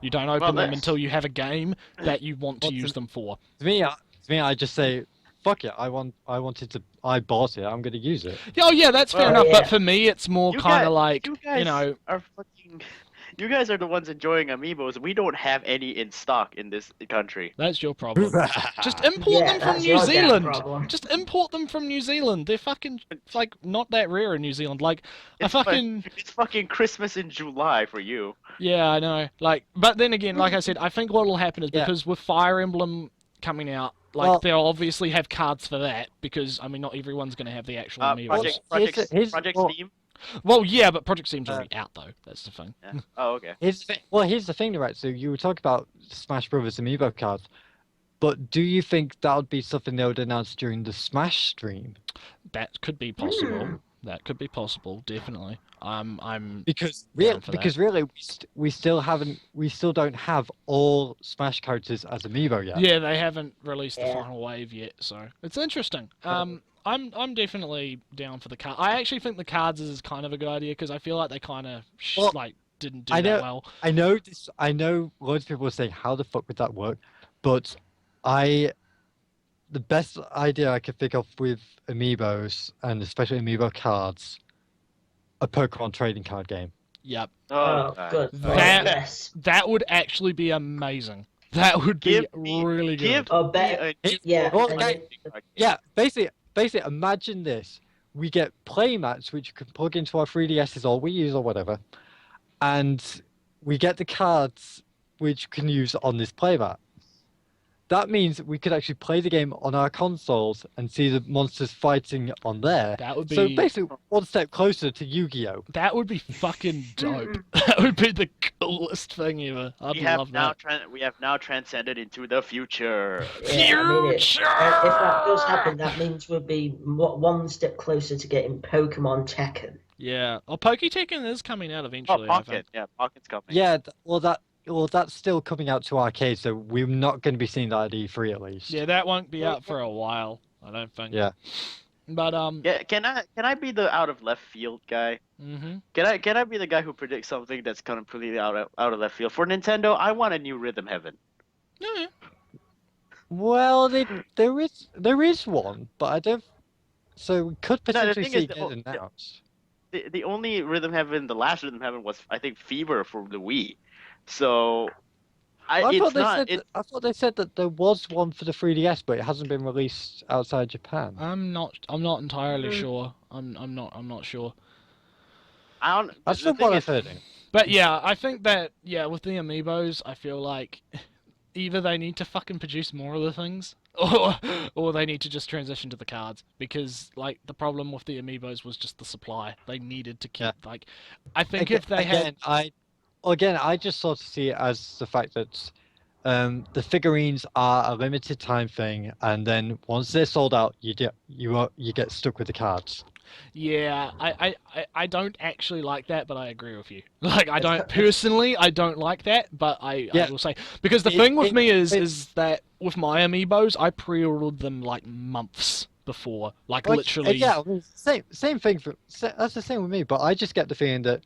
You don't open them until you have a game that you want to use them for. To me, I just say, fuck it. I bought it. I'm going to use it. Oh yeah, that's fair enough. Yeah. But for me, it's more kind of like you guys are the ones enjoying Amiibos. We don't have any in stock in this country. That's your problem. Just import them from New Zealand. Just import them from New Zealand. They're fucking like not that rare in New Zealand. Like it's fucking Christmas in July for you. Yeah, I know. Like, but then again, like I said, I think what will happen is because with Fire Emblem coming out, like they'll obviously have cards for that because I mean not everyone's going to have the actual Amiibos. Project Steam. Well, yeah, but Project Steam's already out though. That's the thing. Yeah. Oh, okay. Here's the thing, right? So you were talking about Smash Brothers Amiibo cards, but do you think that would be something they would announce during the Smash stream? That could be possible. That could be possible, definitely. Because really we still don't have all Smash characters as Amiibo yet. Yeah, they haven't released the final wave yet, so it's interesting. I'm definitely down for the card. I actually think the cards is kind of a good idea because I feel like they kind of didn't do that well. I know loads of people were saying how the fuck would that work, but the best idea I could think of with Amiibos and especially Amiibo cards, a Pokemon trading card game. Yep. Oh, God. good. That Yes. that would actually be amazing. That would be really good. Oh, better. Yeah. Well, and okay. Yeah, basically, imagine this. We get playmats, which you can plug into our 3DSs or Wii U's or whatever, and we get the cards which you can use on this playmat. That means we could actually play the game on our consoles and see the monsters fighting on there. That would be So basically, one step closer to Yu-Gi-Oh! That would be fucking dope. That would be the coolest thing ever. I'd love that. We have now transcended into the future. Yeah, I mean, if that does happen, that means we'll be one step closer to getting Pokemon Tekken. Yeah. Oh, Tekken is coming out eventually. Oh, Pocket. Yeah, Pocket's coming. Yeah, well, that's still coming out to arcades, so we're not going to be seeing that at E3 at least. Yeah, that won't be out for a while, I don't think. Yeah. But Yeah, can I be the out of left field guy? Mhm. Can I be the guy who predicts something that's completely out of left field? For Nintendo, I want a new Rhythm Heaven. Yeah. Well, there is one, but I don't. So we could potentially thing see is, it announced. The only Rhythm Heaven, the last Rhythm Heaven was I think Fever for the Wii. So I thought they said that there was one for the 3DS, but it hasn't been released outside Japan. I'm not entirely sure. I'm not sure. That's not what I've heard. But yeah, I think that with the amiibos, I feel like either they need to fucking produce more of the things, or they need to just transition to the cards, because like the problem with the amiibos was just the supply. They needed to keep I think if they had I just sort of see it as the fact that the figurines are a limited time thing, and then once they're sold out, you get stuck with the cards. Yeah, I don't actually like that, but I agree with you. Like, I don't like that, but I will say, because the thing with me is that with my amiibos, I pre-ordered them like months before, like literally. Yeah, same thing. That's the same with me, but I just get the feeling that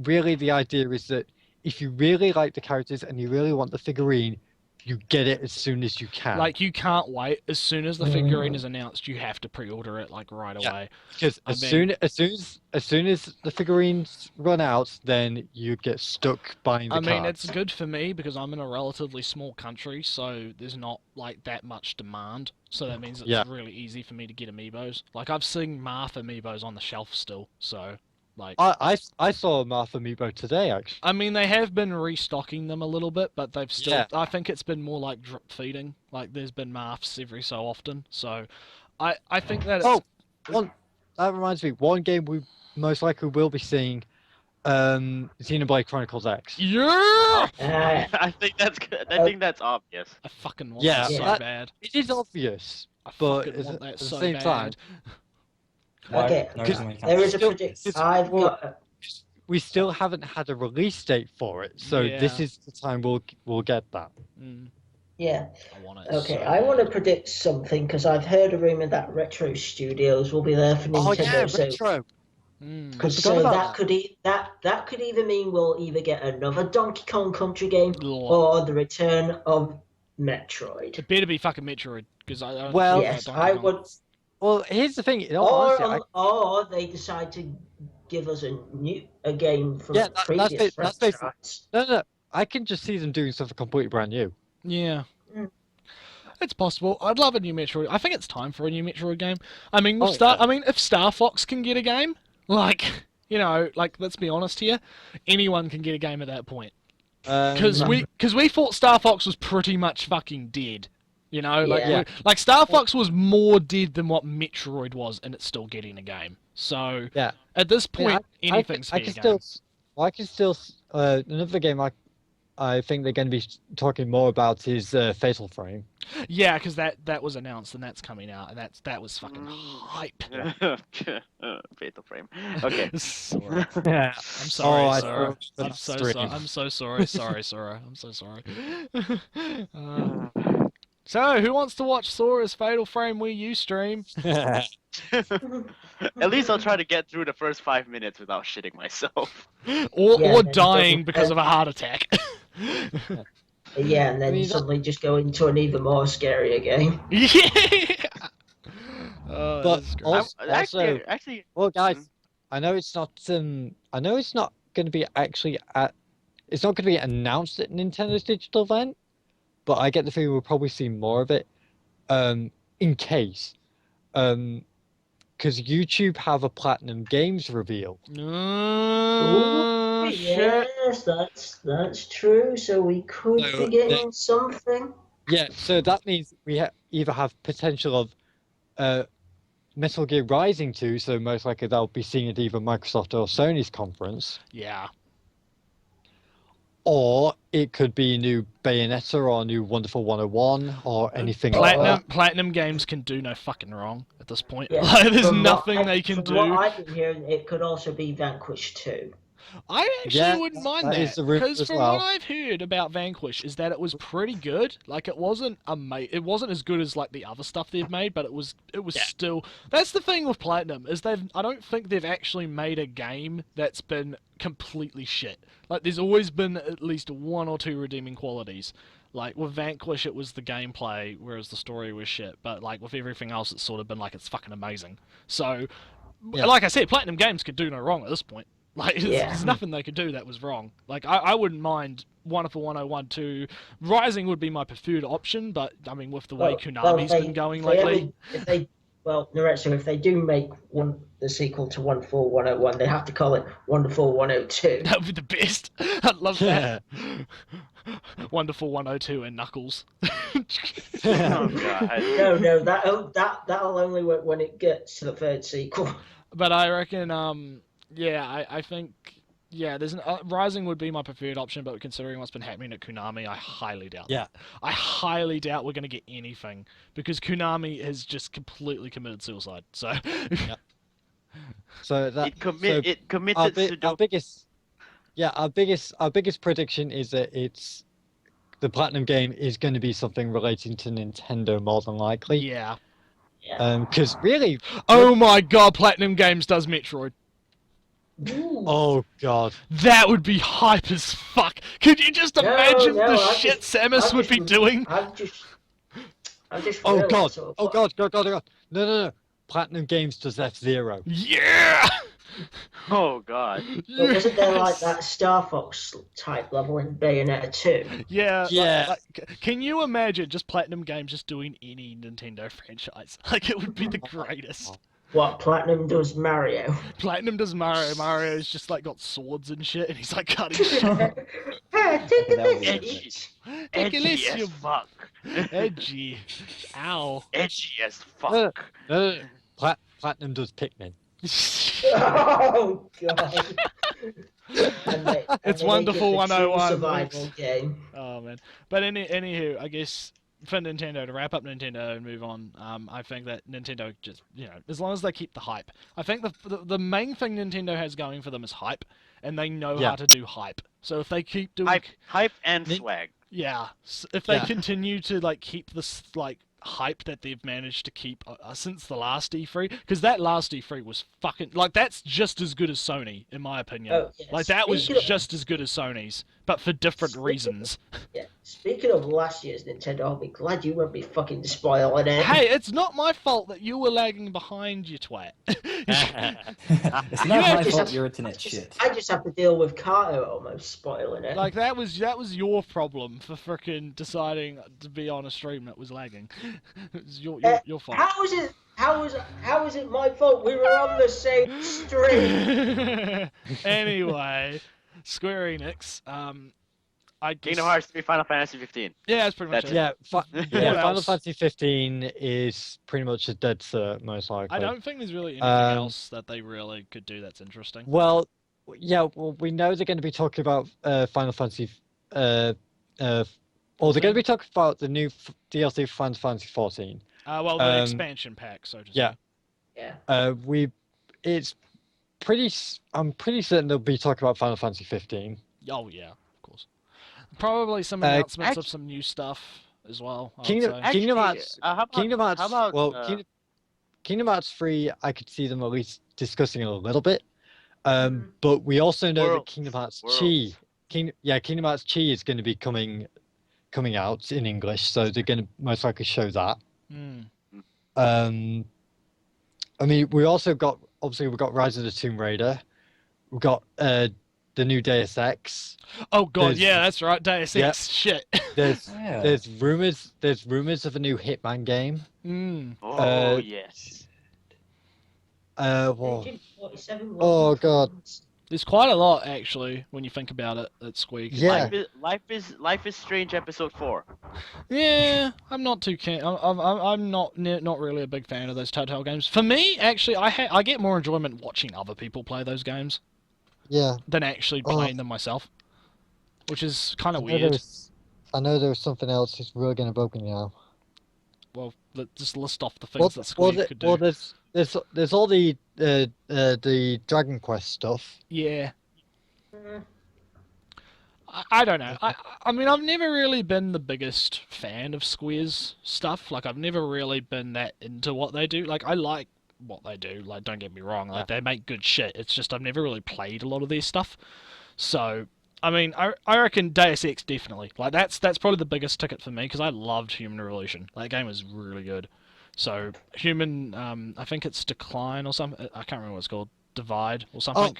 really the idea is that if you really like the characters and you really want the figurine, you get it as soon as you can. Like, you can't wait. As soon as the figurine is announced, you have to pre-order it like right away. Because as soon as the figurines run out, then you get stuck buying the cards. I mean, it's good for me because I'm in a relatively small country, so there's not like that much demand. So that means it's really easy for me to get amiibos. Like, I've seen Marth amiibos on the shelf still, so like I saw a Marth amiibo today, actually. I mean, they have been restocking them a little bit, but they've still. I think it's been more like drip feeding. Like, there's been Marths every so often, so I think that. That reminds me. One game we most likely will be seeing, Xenoblade Chronicles X. Yeah. I think that's good. I think that's obvious. I fucking want that so bad. It is obvious, but at the so same time. Okay, there is a prediction. We still haven't had a release date for it, so this is the time we'll get that. Yeah. I want it. Okay, I want to predict something because I've heard a rumor that Retro Studios will be there for Nintendo. Retro. So that could either mean we'll either get another Donkey Kong Country game or the return of Metroid. It better be fucking Metroid because I don't. Well, yes, I would. Well, here's the thing. Or they decide to give us a game from the previous franchise. No. I can just see them doing something completely brand new. Yeah. It's possible. I'd love a new Metroid. I think it's time for a new Metroid game. I mean, if Star Fox can get a game, like, let's be honest here, anyone can get a game at that point. Because we thought Star Fox was pretty much fucking dead. Like Star Fox was more dead than what Metroid was, and it's still getting a game. So at this point, anything's fair game. Another game I think they're going to be talking more about is Fatal Frame. Yeah, because that was announced and that's coming out, and that was fucking hype. Fatal Frame. Okay. Sora. Yeah. I'm sorry, Sora. I'm so sorry. Sorry, Sora. I'm so sorry. So, who wants to watch Sora's Fatal Frame Wii U stream? At least I'll try to get through the first 5 minutes without shitting myself. Or dying because of a heart attack. Yeah, and then suddenly just go into an even more scarier game. Yeah! But also, actually, well, guys, I know it's not going to be it's not going to be announced at Nintendo's digital event, but I get the feeling we'll probably see more of it, in case, because YouTube have a Platinum Games reveal. Oh, shit. Yes, that's true. So we could be getting something. Yeah, so that means we either have potential of Metal Gear Rising 2, so most likely they'll be seeing at either Microsoft or Sony's conference. Yeah. Or it could be a new Bayonetta or a new Wonderful 101 or anything like that. Platinum Games can do no fucking wrong at this point. Yeah. Like, there's nothing they can do. From what I've been hearing, it could also be Vanquish 2. I actually wouldn't mind that, because from well. what I've heard about Vanquish is that it was pretty good. Like, it wasn't it wasn't as good as like the other stuff they've made, but it was still. That's the thing with Platinum, is I don't think they've actually made a game that's been completely shit. Like, there's always been at least one or two redeeming qualities. Like, with Vanquish, it was the gameplay, whereas the story was shit. But, like, with everything else, it's sort of been like, it's fucking amazing. So, like I said, Platinum Games could do no wrong at this point. Like, there's nothing they could do that was wrong. Like, I wouldn't mind Wonderful 101 2. Rising would be my preferred option, but, I mean, with the way Konami's been going lately... Nretsew, if they do make the sequel to Wonderful 101, they have to call it Wonderful 102. That would be the best. I'd love that. Wonderful 102 and Knuckles. Oh, God. No, that'll only work when it gets to the third sequel. But I reckon, I think, there's Rising would be my preferred option, but considering what's been happening at Konami, I highly doubt that. I highly doubt we're going to get anything, because Konami has just completely committed suicide. So, so that it committed our biggest prediction is that the Platinum game is going to be something relating to Nintendo more than likely. Yeah. Because really, oh my God, Platinum Games does Metroid. Ooh. Oh God, that would be hype as fuck. Could you just imagine the shit Samus would be doing? I've just oh God. No. Platinum Games does F-Zero. Yeah. Oh God. But wasn't there like that Star Fox type level in Bayonetta 2? Yeah. Like, can you imagine just Platinum Games just doing any Nintendo franchise? Like, it would be the greatest. What, Platinum does Mario? Platinum does Mario. Mario's just like got swords and shit, and he's like cutting shit. Hey, take this. Edgy as fuck. Edgy. Ow. Edgy as fuck. Platinum does Pikmin. Oh God. It's Wonderful 101. Survival game. Oh man. But anywho, I guess for Nintendo, to wrap up Nintendo and move on, I think that Nintendo just, as long as they keep the hype. I think the main thing Nintendo has going for them is hype, and they know how to do hype. So if they keep doing hype and swag. Yeah. If they continue to like keep this like hype that they've managed to keep since the last E3, because that last E3 was fucking like, that's just as good as Sony in my opinion. Oh, yeah. Like, that was just as good as Sony's, but for different reasons. Yeah. Speaking of last year's Nintendo, I'll be glad you won't be fucking spoiling it. Hey, it's not my fault that you were lagging behind, you twat. It's not my fault your internet shit. I just have to deal with Karto almost spoiling it. Like, that was your problem for frickin' deciding to be on a stream that was lagging. It was your fault. How is it my fault? We were on the same stream. Anyway, Square Enix. Kingdom Hearts 3, Final Fantasy 15. Yeah, that's pretty much it. Yeah, Final else? Fantasy 15 is pretty much a dead cert, most likely. I don't think there's really anything else that they really could do that's interesting. Well, we know they're going to be talking about Final Fantasy, or they're going to be talking about the new DLC for Final Fantasy 14. Well, the expansion pack, so to say. Yeah. I'm pretty certain they'll be talking about Final Fantasy 15. Oh yeah, of course. Probably some announcements of some new stuff as well. Kingdom Hearts. Kingdom Hearts 3, I could see them at least discussing it a little bit. But we also know that Kingdom Hearts Chi. Kingdom Hearts Chi is going to be coming out in English, so they're going to most likely show that. I mean, we've got Rise of the Tomb Raider. We've got the new Deus Ex. Oh god, There's- yeah, that's right. Deus Ex. Shit. There's Yeah. there's rumors of a new Hitman game. Oh yes. Well, Agent 47 Oh, wasn't God. for- There's quite a lot actually when you think about it at Squeak. Yeah. Life is Strange episode 4. Yeah, I'm not too keen. I'm not really a big fan of those Telltale games. For me, actually, I get more enjoyment watching other people play those games yeah. than actually Oh. playing them myself, which is kind of I know weird. I know there was something else that's really gonna bug me now. Well, just list off the Well, things that Squeak could do. well, there's all the Dragon Quest stuff. Yeah. I don't know. I mean, I've never really been the biggest fan of Square's stuff. Like, I've never really been that into what they do. Like, I like what they do. Like, don't get me wrong. Like, they make good shit. It's just I've never really played a lot of their stuff. So, I mean, I reckon Deus Ex definitely. Like, that's probably the biggest ticket for me because I loved Human Revolution. That game was really good. So, I think it's Decline or something. I can't remember what it's called. Divide or something.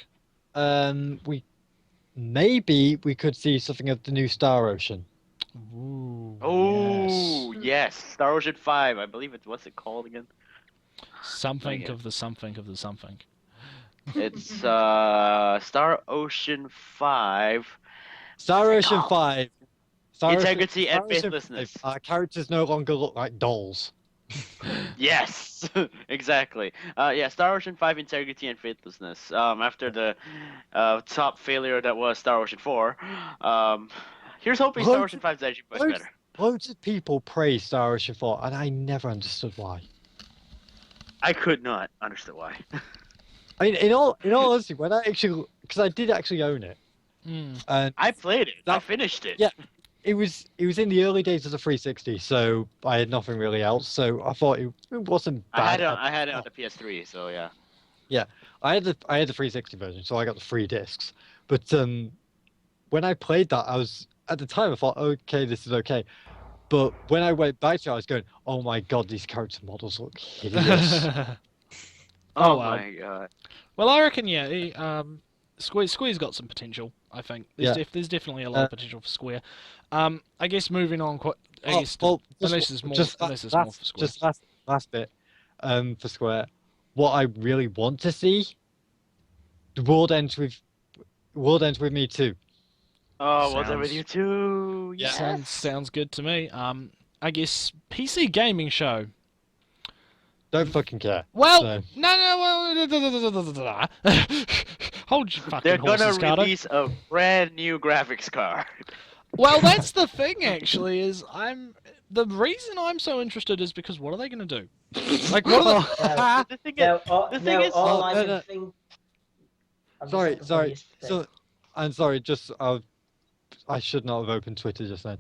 Maybe we could see something of the new Star Ocean. Ooh, Oh yes. yes, Star Ocean 5. I believe it's what's it called again? Something Okay. of the something of the something. It's Star Ocean 5. Star What's it Ocean called? 5. Star Integrity and Star Ocean faithlessness. 5, our characters no longer look like dolls. Yes, exactly. Yeah, Star Ocean 5 Integrity and Faithlessness. After the top failure that was Star Ocean 4. Here's hoping Star Ocean 5 is actually much loads- better. Loads of people praise Star Ocean 4, and I never understood why. I could not understand why. I mean, in all honesty, when I actually, because I did actually own it, and I played it. I That- finished it. yeah. it was in the early days of the 360, so I had nothing really else. So I thought it wasn't bad. I had it on the PS3, so yeah. I had the 360 version, so I got the 3 discs. But when I played that, I was at the time I thought, okay, this is okay. But when I went back to it, I was going, oh my god, these character models look hideous. Oh, Oh wow. my god. Well, I reckon, yeah, Square's got some potential, I think. There's definitely a lot of potential for Square. I guess moving on, unless there's more for Square. Just last bit for Square. What I really want to see, the world ends with me too. Oh, was it Sounds- with you too? Yeah, Yes. sounds good to me. I guess PC gaming show. Don't fucking care. Well, So- no. Hold your fucking They're gonna horses, Karto. release a brand new graphics card. Well, that's the thing. Actually, is the reason I'm so interested is because what are they gonna do? Like, what are they? The thing is, Now, the thing is- all I no, can no. think. I'm Sorry, just sorry. like the funniest So, I'm sorry. Just I should not have opened Twitter just then.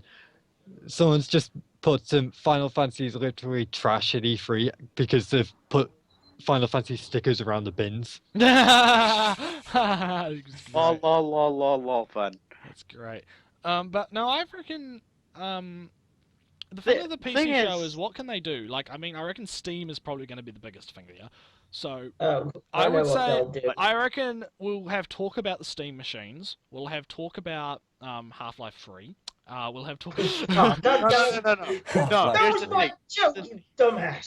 Someone's just put some Final Fantasy is literally trash at E3 because they've put Final Fantasy stickers around the bins. lol, lol, lol, lol, lol, fun. That's great. But no, I reckon the thing of the PC thing show is- is what can they do? Like, I mean, I reckon Steam is probably going to be the biggest thing here. So Oh, I I know would what say they'll do. I reckon we'll have talk about the Steam machines. We'll have talk about Half-Life 3. We'll have talk. Oh, No, don't, no, don't, no, no, no. No, that here's was the my thing. joke, you dumbass.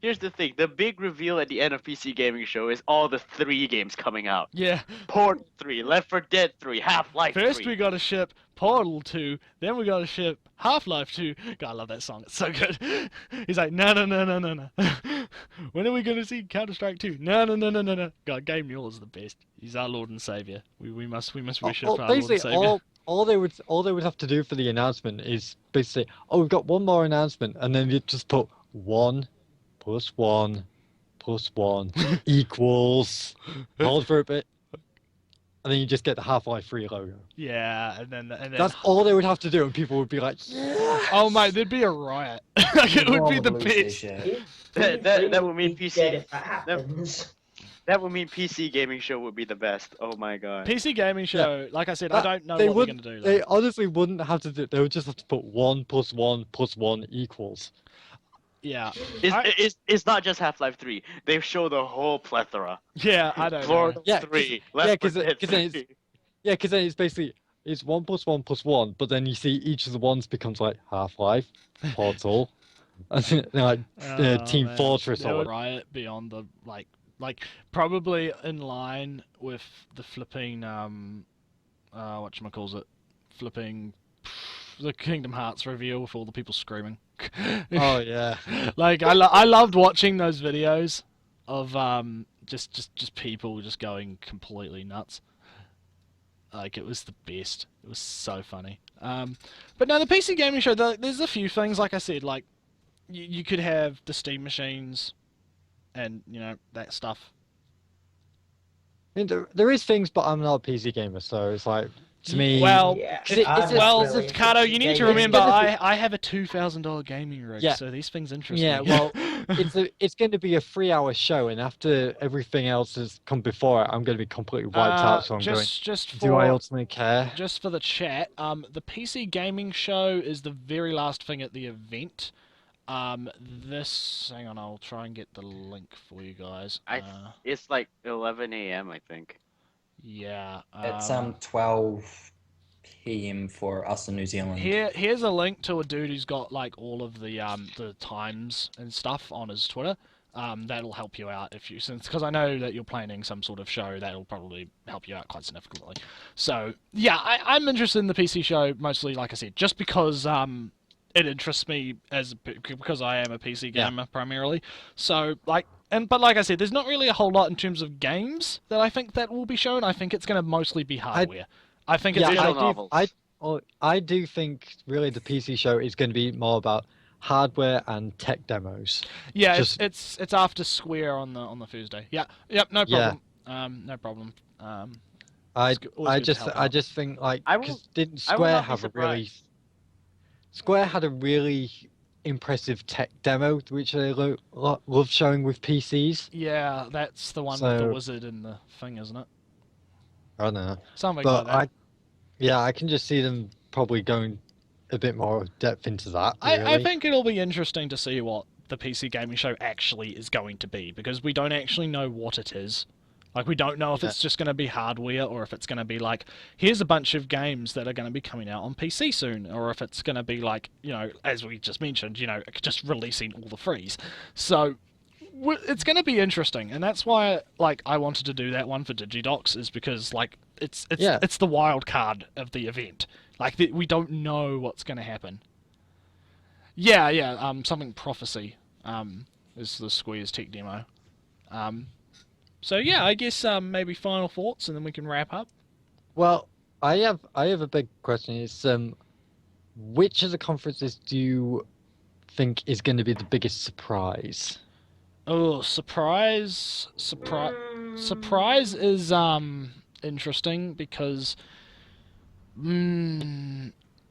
Here's the thing. The big reveal at the end of PC Gaming Show is all the 3 games coming out. Yeah. Portal 3, Left 4 Dead 3, Half-Life 3. First we got to ship Portal 2, then we got to ship Half-Life 2. God, I love that song. It's so good. He's like, no. When are we going to see Counter-Strike 2? No. God, Game Mule is the best. He's our Lord and Savior. We must worship our Lord and Basically, Savior. all they would have to do for the announcement is basically, oh, we've got one more announcement, and then you just put 1 + 1 + 1 equals. Hold for a bit. And then you just get the Half-Life 3 logo. Yeah, and then That's all they would have to do, and people would be like, yeah. oh mate, there'd be a riot. Like, it would be the best. That would mean Be PC. dead if that happens. That would mean PC Gaming Show would be the best. Oh my god. PC Gaming Show, like I said, I don't know They what they're going to do. They Though. honestly wouldn't have to do. They would just have to put 1 + 1 + 1 equals. Yeah, It's not just Half-Life 3. They show the whole plethora. yeah, I don't know. Portal Yeah, 3, yeah, Left 4 'cause Dead then 3. Yeah, because then it's basically it's 1+1+1, but then you see each of the ones becomes like Half-Life, Portal, and then, like Team Man. Fortress They or would riot beyond the like probably in line with the flipping whatchamacalls it, flipping the Kingdom Hearts reveal with all the people screaming. Oh yeah. Like I loved watching those videos of just people just going completely nuts. Like it was the best. It was so funny. But no, the PC gaming show. There's a few things. Like I said, like you could have the Steam machines, and that stuff. I mean, there is things, but I'm not a PC gamer, so it's like to me. Well, Yeah, it's Karto, you need to remember, gonna I have a $2,000 gaming rig, Yeah. so these things interest Yeah, me. well, it's going to be a 3-hour show, and after everything else has come before it, I'm going to be completely wiped out. So I'm going. Do I ultimately care? Just for the chat, the PC gaming show is the very last thing at the event. Hang on, I'll try and get the link for you guys. It's like 11 a.m. I think. Yeah. It's 12 p.m. for us in New Zealand. Here's a link to a dude who's got like all of the times and stuff on his Twitter. That'll help you out because I know that you're planning some sort of show that'll probably help you out quite significantly. So yeah, I'm interested in the PC show mostly, like I said, just because it interests me because I am a PC gamer primarily. So but like I said, there's not really a whole lot in terms of games that I think that will be shown. I think it's going to mostly be hardware. I think it's novels. I do think really the PC show is going to be more about hardware and tech demos. Yeah, it's after Square on the Thursday. Yeah, yep, no problem. No problem. I just think like didn't Square have a really Square had a really impressive tech demo which they love showing with PCs. Yeah, that's the one with the wizard and the thing, isn't it? I don't know. Something like that. I can just see them probably going a bit more depth into that. Really. I think it'll be interesting to see what the PC gaming show actually is going to be, because we don't actually know what it is. Like, we don't know if it's just going to be hardware, or if it's going to be like, here's a bunch of games that are going to be coming out on PC soon, or if it's going to be like, as we just mentioned, just releasing all the frees. So it's going to be interesting, and that's why I wanted to do that one for Digidocs, is because it's the wild card of the event. We don't know what's going to happen. Yeah. Something Prophecy is the Square's tech demo. So yeah, I guess maybe final thoughts, and then we can wrap up. Well, I have a big question. It's which of the conferences do you think is going to be the biggest surprise? Oh, surprise is interesting because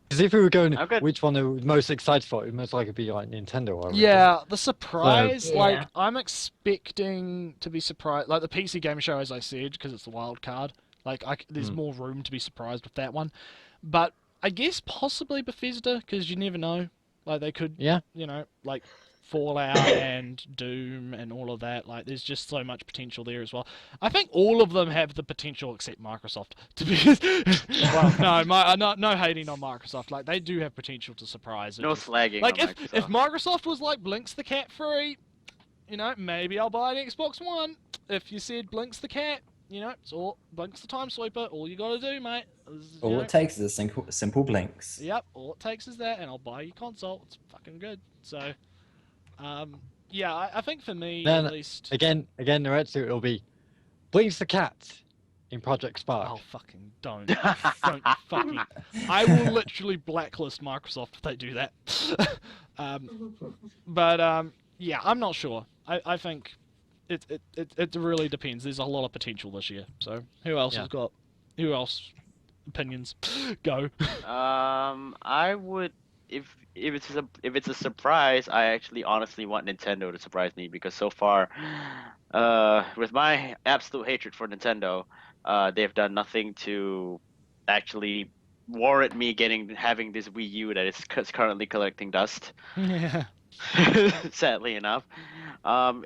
because if we were going which one are we most excited for, it would most likely be like Nintendo. Yeah, the surprise, I'm expecting to be surprised. Like the PC game show, as I said, because it's the wild card. There's more room to be surprised with that one. But I guess possibly Bethesda, because you never know. They could, Fallout and Doom and all of that. There's just so much potential there as well. I think all of them have the potential except Microsoft. To be no hating on Microsoft. They do have potential to surprise. No slagging. If Microsoft was like Blinks the Cat free, maybe I'll buy an Xbox One. If you said Blinks the Cat, it's all Blinks the Time Sweeper. All you got to do, mate. All it takes is a simple Blinks. Yep. All it takes is that, and I'll buy your console. It's fucking good. So. I think for me, at least... Again, Nretsew, it'll be Blinks the Cat in Project Spark. Oh, fucking don't. Don't fucking... I will literally blacklist Microsoft if they do that. Yeah, I'm not sure. I think it really depends. There's a lot of potential this year. So, who else has got... Who else? Opinions? Go. I would... If it's a surprise, I actually honestly want Nintendo to surprise me, because so far, with my absolute hatred for Nintendo, they've done nothing to actually warrant me having this Wii U that is currently collecting dust. Yeah. Sadly enough, and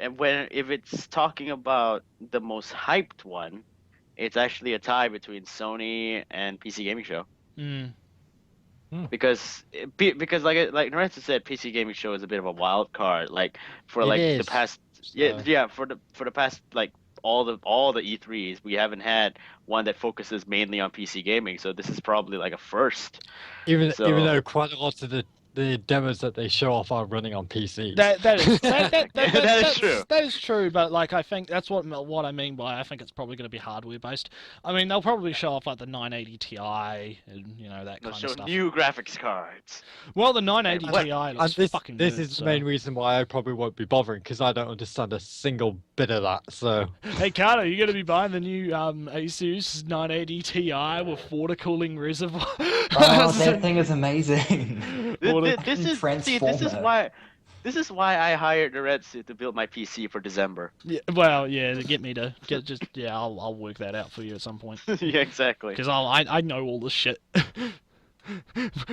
if it's talking about the most hyped one, it's actually a tie between Sony and PC Gaming Show. Mm. Because like Nretsew said, PC Gaming Show is a bit of a wild card. Like for It like the is. past So- for the past like all the E3s, we haven't had one that focuses mainly on PC gaming. So this is probably like a first. Even So though quite a lot of the demos that they show off are running on PCs. That is true. That is true, but like I think that's what I mean by I think it's probably going to be hardware based. I mean they'll probably show off like the 980 Ti and that they'll kind show of stuff. new graphics cards. Well, the 980 What? Ti looks fucking This good. is the main reason why I probably won't be bothering, because I don't understand a single bit of that. So Hey Carto, you going to be buying the new Asus 980 Ti with water cooling reservoir? Oh, that thing is amazing. This is why I hired Nretsew to build my PC for December. Yeah, well, yeah, to get me to get just I'll work that out for you at some point. Yeah, exactly. Because I know all this shit.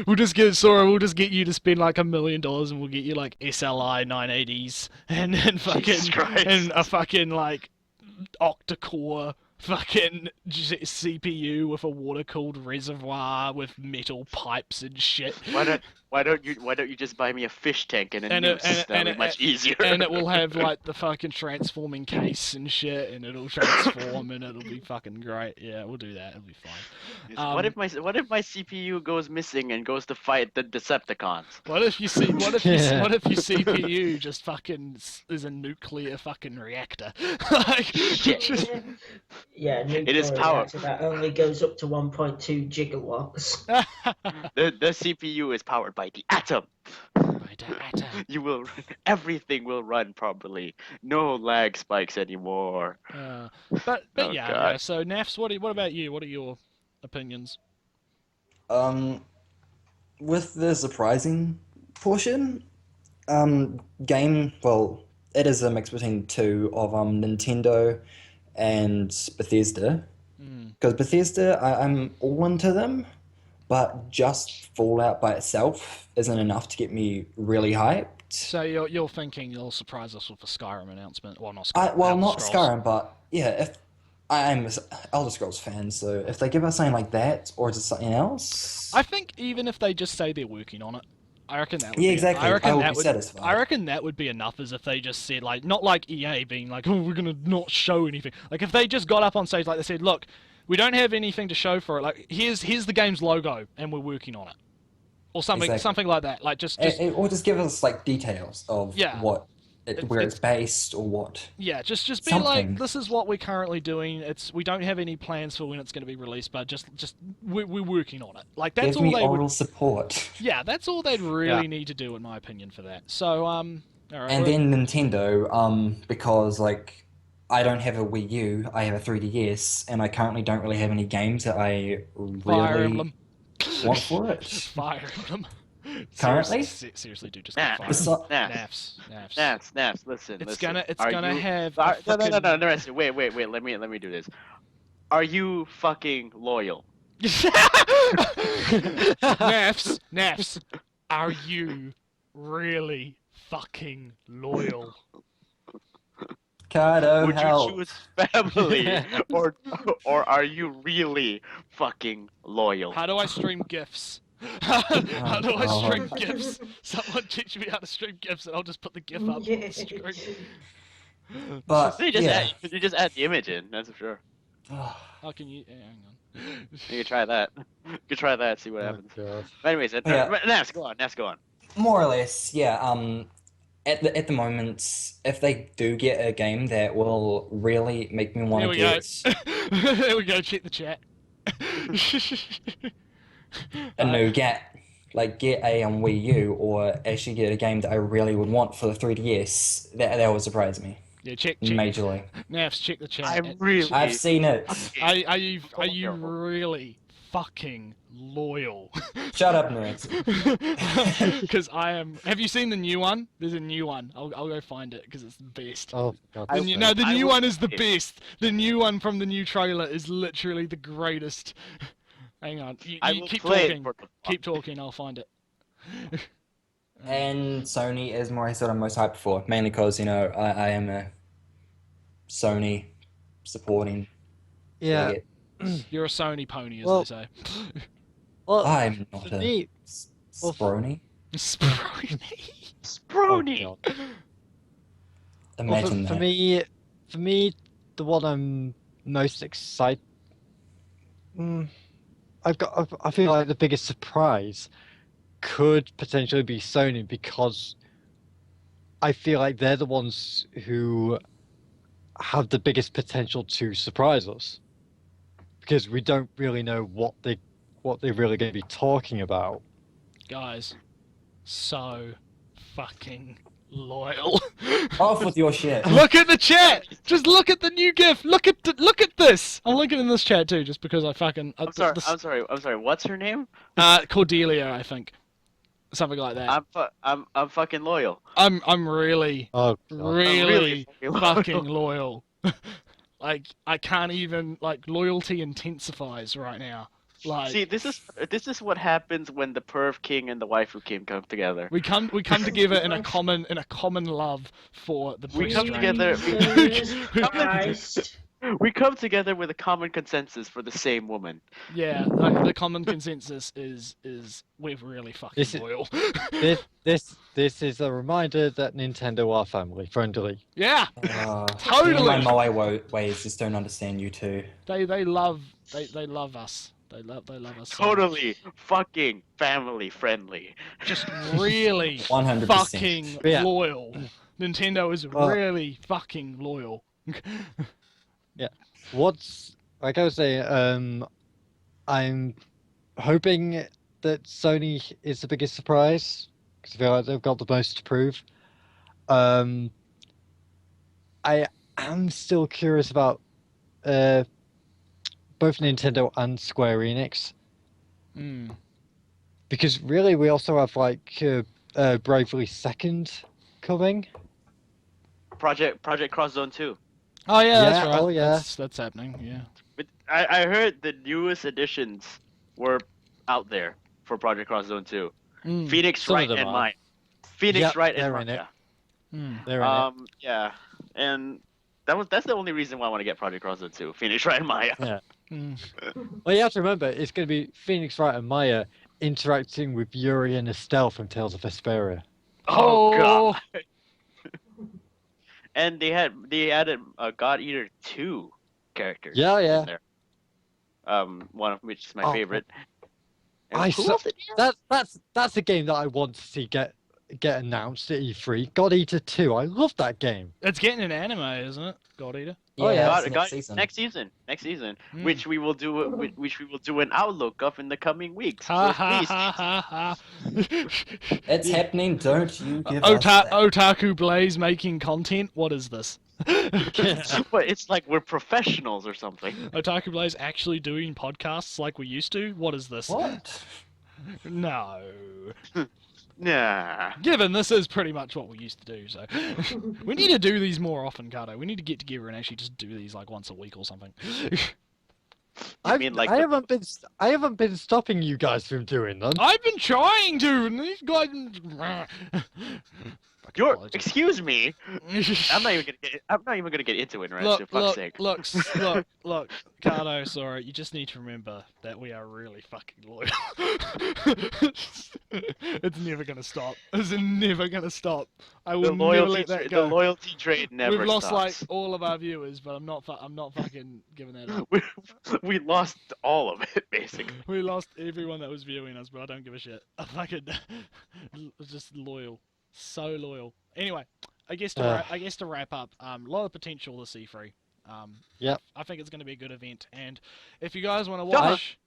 We'll just get Sora. We'll just get you to spend like $1 million, and we'll get you like SLI 980s and Jesus Christ. and a fucking like octa-core fucking CPU with a water-cooled reservoir with metal pipes and shit. Why don't you just buy me a fish tank and a noose? That'll be much easier. And it will have like the fucking transforming case and shit, and it'll transform and it'll be fucking great. Yeah, we'll do that. It'll be fine. What if my CPU goes missing and goes to fight the Decepticons? What if your CPU just fucking is a nuclear fucking reactor? Like, just... Yeah, it is power. That only goes up to 1.2 gigawatts. The CPU is powered by the atom. By the atom. Everything will run properly. No lag spikes anymore. But Oh, yeah, God. yeah. So Naffs, what about you? What are your opinions? With the surprising portion, well, it is a mix between the two of Nintendo and Bethesda. Because Bethesda, I'm all into them, but just Fallout by itself isn't enough to get me really hyped. So you're thinking you'll surprise us with a Skyrim announcement? Well, not Skyrim. Well, Elder not Scrolls. Skyrim, but yeah, if I'm an Elder Scrolls fan, so if they give us something like that or just something else, I think even if they just say they're working on it, I reckon that would yeah, be, exactly. I would be satisfied. I reckon that would be enough, as if they just said, like, not like EA being like, oh, we're gonna not show anything. Like, if they just got up on stage, like they said, look, we don't have anything to show for it. Like, here's the game's logo, and we're working on it, or something, Exactly. something like that. Like, just or just give us like details of Yeah. where it's based or what. yeah, just be Something. like, this is what we're currently doing. We don't have any plans for when it's going to be released, but just we're working on it. Like, that's Give all me they oral would. support. Yeah, that's all they'd really need to do, in my opinion, for that. So, all right, And then Nintendo, because like I don't have a Wii U, I have a 3DS, and I currently don't really have any games that I Fire really Emblem. want for it. Fire Emblem. Currently? Seriously, dude, just Nah, get Fire It's Emblem. not- Naffs. Listen. It's listen. gonna have. No, frickin- Nretsew, wait. Let me do this. Are you fucking loyal? Naffs, are you really fucking loyal? Karto, Would help. you choose family, or are you really fucking loyal? How do I stream GIFs? How do I God. stream GIFs? Someone teach me how to stream GIFs, and I'll just put the GIF up on the screen. But You just yeah. you just add the image in. That's for sure. How can you? Hang on. You can try that. You can try that. See what happens. God. But anyways, Yeah. Naffs, go on. More or less, yeah. At the moment, if they do get a game that will really make me want There to we go. get There we go. Check the chat. a new get a Wii U, or actually get a game that I really would want for the 3DS, that would surprise me Yeah, check. majorly. Naffs, check the chat. I'm really. I've seen it. Are you really fucking loyal? Shut up, nerds. Because I am. Have you seen the new one? There's a new one. I'll go find it because it's the best. Oh, God. The new, no, the I new will one is the play it. best. The new one from the new trailer is literally the greatest. Hang on, I you will keep play it talking. for the Keep talking. I'll find it. And Sony is more what I'm most hyped for, mainly because I am a Sony supporting Yeah. You're a Sony pony, as Well- they say. Well, I'm not for a me, sprony. Sprony. Sprony. oh, God. Imagine for that. me, the one I'm most excited. I feel like the biggest surprise could potentially be Sony because I feel like they're the ones who have the biggest potential to surprise us because we don't really know what they're really going to be talking about. Guys, so fucking loyal. Off with your shit. Look at the chat. Just look at the new GIF. Look at this. I'm looking in this chat too, just because I fucking. I'm sorry. What's her name? Cordelia, I think, something like that. I'm fucking loyal. I'm really, Oh, God. really I'm really fucking loyal. Like I can't even loyalty intensifies right now. Like See, this is what happens when the perv king and the waifu king come together. we come together in a common love for the We British come strain. together. Jesus Christ. We come together with a common consensus for the same woman. Yeah, like, the common consensus is we're really fucking This is- loyal. This is a reminder that Nintendo are family friendly. Yeah, Totally. Totally. My Moai ways just don't understand you two. they love us. They love us. so much. Totally fucking family friendly. Just really 100%. fucking Yeah. loyal. Nintendo is Well- really fucking loyal. What's like I was saying, I'm hoping that Sony is the biggest surprise because I feel like they've got the most to prove. I am still curious about both Nintendo and Square Enix Mm. because really we also have Bravely Second coming. Project Cross Zone 2. Oh yeah, that's Yeah, right. oh, yeah. That's happening. Yeah. But I heard the newest editions were out there for Project Cross Zone 2. Mm. Phoenix Some of Wright them and are. Mine. Phoenix Yep, Wright and they're Mine. in it. Yeah. Mm. They're in it. Yeah, and that's the only reason why I want to get Project Cross Zone 2. Phoenix Wright and Maya. Yeah. Mm. Well, you have to remember it's going to be Phoenix Wright and Maya interacting with Yuri and Estelle from Tales of Vesperia. Oh Oh. god. And they added God Eater 2 characters. Yeah, yeah. In there. One of which is my Oh, favorite. And I who saw- else did they add? That's a game that I want to see get announced at E3. God Eater 2. I love that game. It's getting an anime, isn't it? God Eater. Oh, yeah. it's next season. Next season, Mm. which we will do an outlook of in the coming weeks. Ha So ha please, ha ha ha. It's happening. Don't you give us that. Otakublaze making content. What is this? but it's like we're professionals or something. Otakublaze actually doing podcasts like we used to. What is this? What? No. Nah. Given this is pretty much what we used to do, so we need to do these more often, Karto. We need to get together and actually just do these like once a week or something. I mean, like, I haven't been stopping you guys from doing them. I've been trying to, and these guys. excuse me. I'm not even gonna get into it, right? Look, For fuck's look, sake. look, Karto, Sora, you just need to remember that we are really fucking loyal. It's never gonna stop. It's never gonna stop. I will never let that The go. loyalty trade never We've lost stops. like all of our viewers, but I'm not fucking giving that up. we lost all of it basically. We lost everyone that was viewing us, but I don't give a shit. I fucking just loyal, so loyal. Anyway, I guess to wrap up, a lot of potential to see free. Yep. I think it's going to be a good event, and if you guys want to Duh. watch,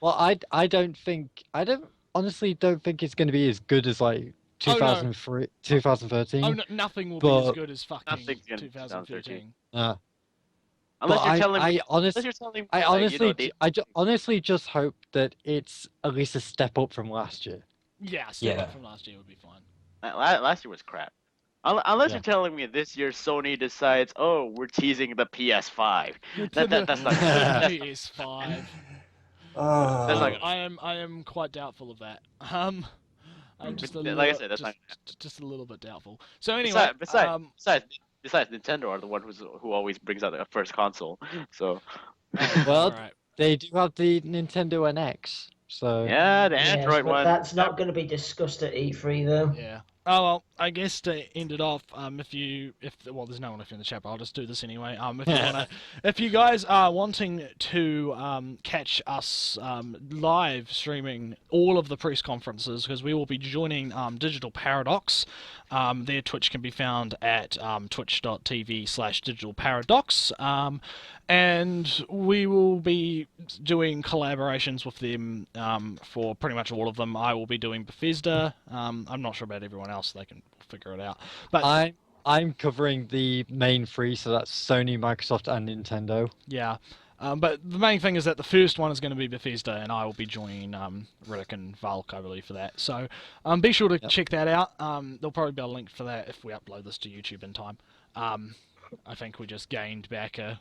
Well, I honestly don't think it's going to be as good as like Oh, no. 2003, 2013. oh, nothing will be as But- good as fucking Nothing's gonna be 2013. Uh, Unless but you're telling me. I Unless you're telling me. I like, honestly, you know, honestly just hope that it's at least a step up from last year. Yeah, Yeah. from last year would be fine. last year was crap. Unless Yeah. you're telling me this year Sony decides, oh, we're teasing the PS5. That's not good. PS5. Oh. That's not I am quite doubtful of that. I'm just a Like little, I said, that's not just a little bit doubtful. So anyway, Besides, Nintendo are the one who always brings out the first console. So Well, Alright. they do have the Nintendo NX, so Yeah, the Yes, Android but one. that's not going to be discussed at E3 though. Yeah. Oh well, I guess to end it off, well, there's no one left in the chat, but I'll just do this anyway. If you guys are wanting to catch us live streaming all of the press conferences, because we will be joining Digital Paradox. Their Twitch can be found at twitch.tv/Digital Paradox. And we will be doing collaborations with them for pretty much all of them. I will be doing Bethesda. I'm not sure about everyone else; they can figure it out. But I'm covering the main three, so that's Sony, Microsoft, and Nintendo. Yeah. But the main thing is that the first one is going to be Bethesda, and I will be joining Riddick and Valk, I believe, for that. So be sure to check that out. There'll probably be a link for that if we upload this to YouTube in time. I think we just gained back a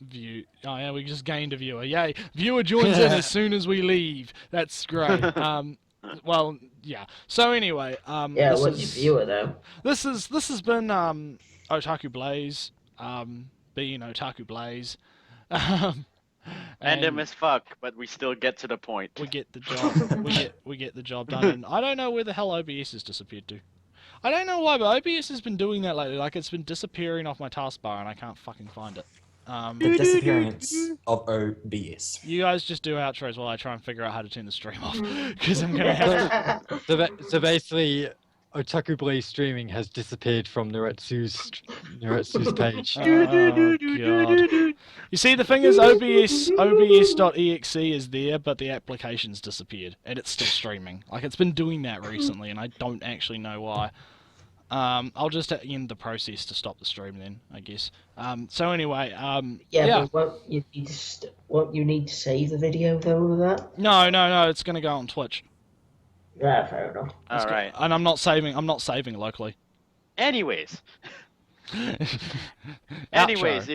view. Oh yeah, we just gained a viewer. Yay! Viewer joins in as soon as we leave. That's great. Well, yeah. So anyway, Yeah, what's your viewer though? This has been Otakublaze, being Otakublaze. Random as fuck, but we still get to the point. We get the job. we get the job done. And I don't know where the hell OBS has disappeared to. I don't know why, but OBS has been doing that lately. Like it's been disappearing off my taskbar, and I can't fucking find it. The disappearance of OBS. You guys just do outros while I try and figure out how to turn the stream off, because I'm gonna have to. So basically, Otakublaze streaming has disappeared from Nretsew's page. Oh, God. You see, the thing is, OBS.exe is there, but the application's disappeared, and it's still streaming. Like, it's been doing that recently, and I don't actually know why. I'll just end the process to stop the stream then, I guess. So anyway, yeah. But what you need to save the video though with that? No, it's gonna go on Twitch. Yeah, fair enough. All right. And I'm not saving locally. Anyways, Outro.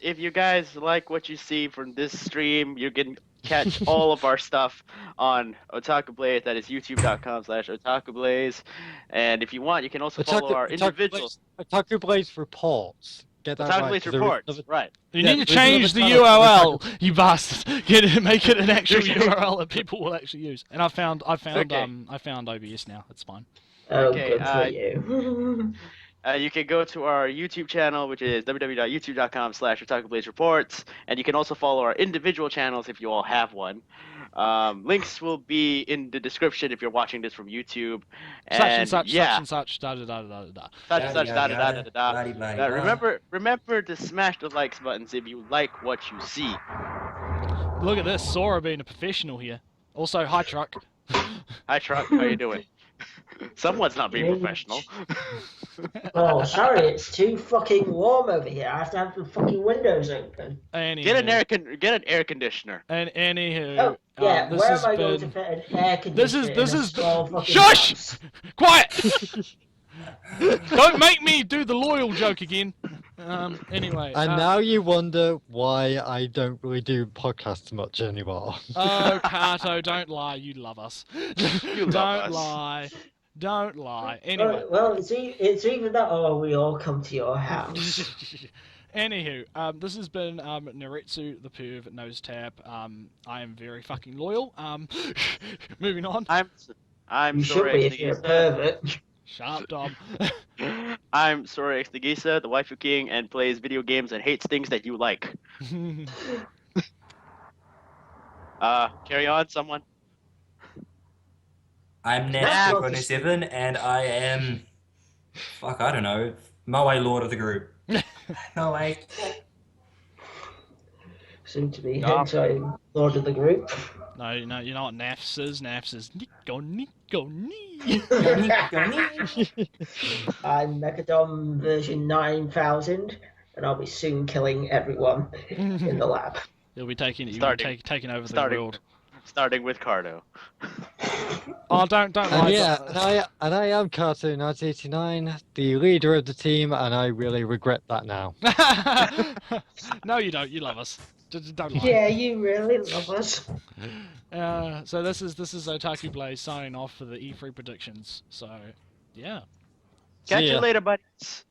if you guys like what you see from this stream, you can catch all of our stuff on Otakublaze. That is youtube.com/Otakublaze. And if you want, you can also follow our individual Otakublaze reports. Get that Otakublaze right, reports. Right. You need to change the URL, you bastard. Make it an actual URL that people will actually use. And I found OBS now. It's fine. Oh, Okay, good for you. You can go to our YouTube channel, which is www.youtube.com/Otakublaze reports, and you can also follow our individual channels if you all have one. Links will be in the description if you're watching this from YouTube. And such and such, da da da da. Remember to smash the likes buttons if you like what you see. Look at this, Sora being a professional here. Also, hi Truck. Hi Truck, how you doing? Someone's not being professional. Oh, sorry, it's too fucking warm over here. I have to have the fucking windows open. Anywho. Get an air conditioner. And anywho, Oh, yeah, this where has am I been... going to fit an air conditioner? This is fucking shush! house? Quiet! Don't make me do the loyal joke again. Anyway. And now you wonder why I don't really do podcasts much anymore. Oh, Karto, don't lie. You love us. Don't lie. Don't lie. Anyway. Well, it's either that or we all come to your house. Anywho, this has been Nretsew, the perv nose tap. I am very fucking loyal. Moving on. I'm You should be if you're a pervert. Sharp Dom. I'm Sora X the Gisa, the waifu king, and plays video games and hates things that you like. Carry on, someone. I'm Naffs27, and I am... Fuck, I don't know. Moe Lord of the group. Moe. Soon to be hentai Lord of the group. No, you know what Naffs is? Naffs is Nico. I'm Mechadom version 9000, and I'll be soon killing everyone in the lab. You'll be taking over the world. Starting with Karto. Oh, don't lie. And I am Karto 1989, the leader of the team, and I really regret that now. No, you don't. You love us. Don't lie. Yeah, you really love us. So this is Otakublaze signing off for the E3 predictions. So, yeah. Catch you later, buddies.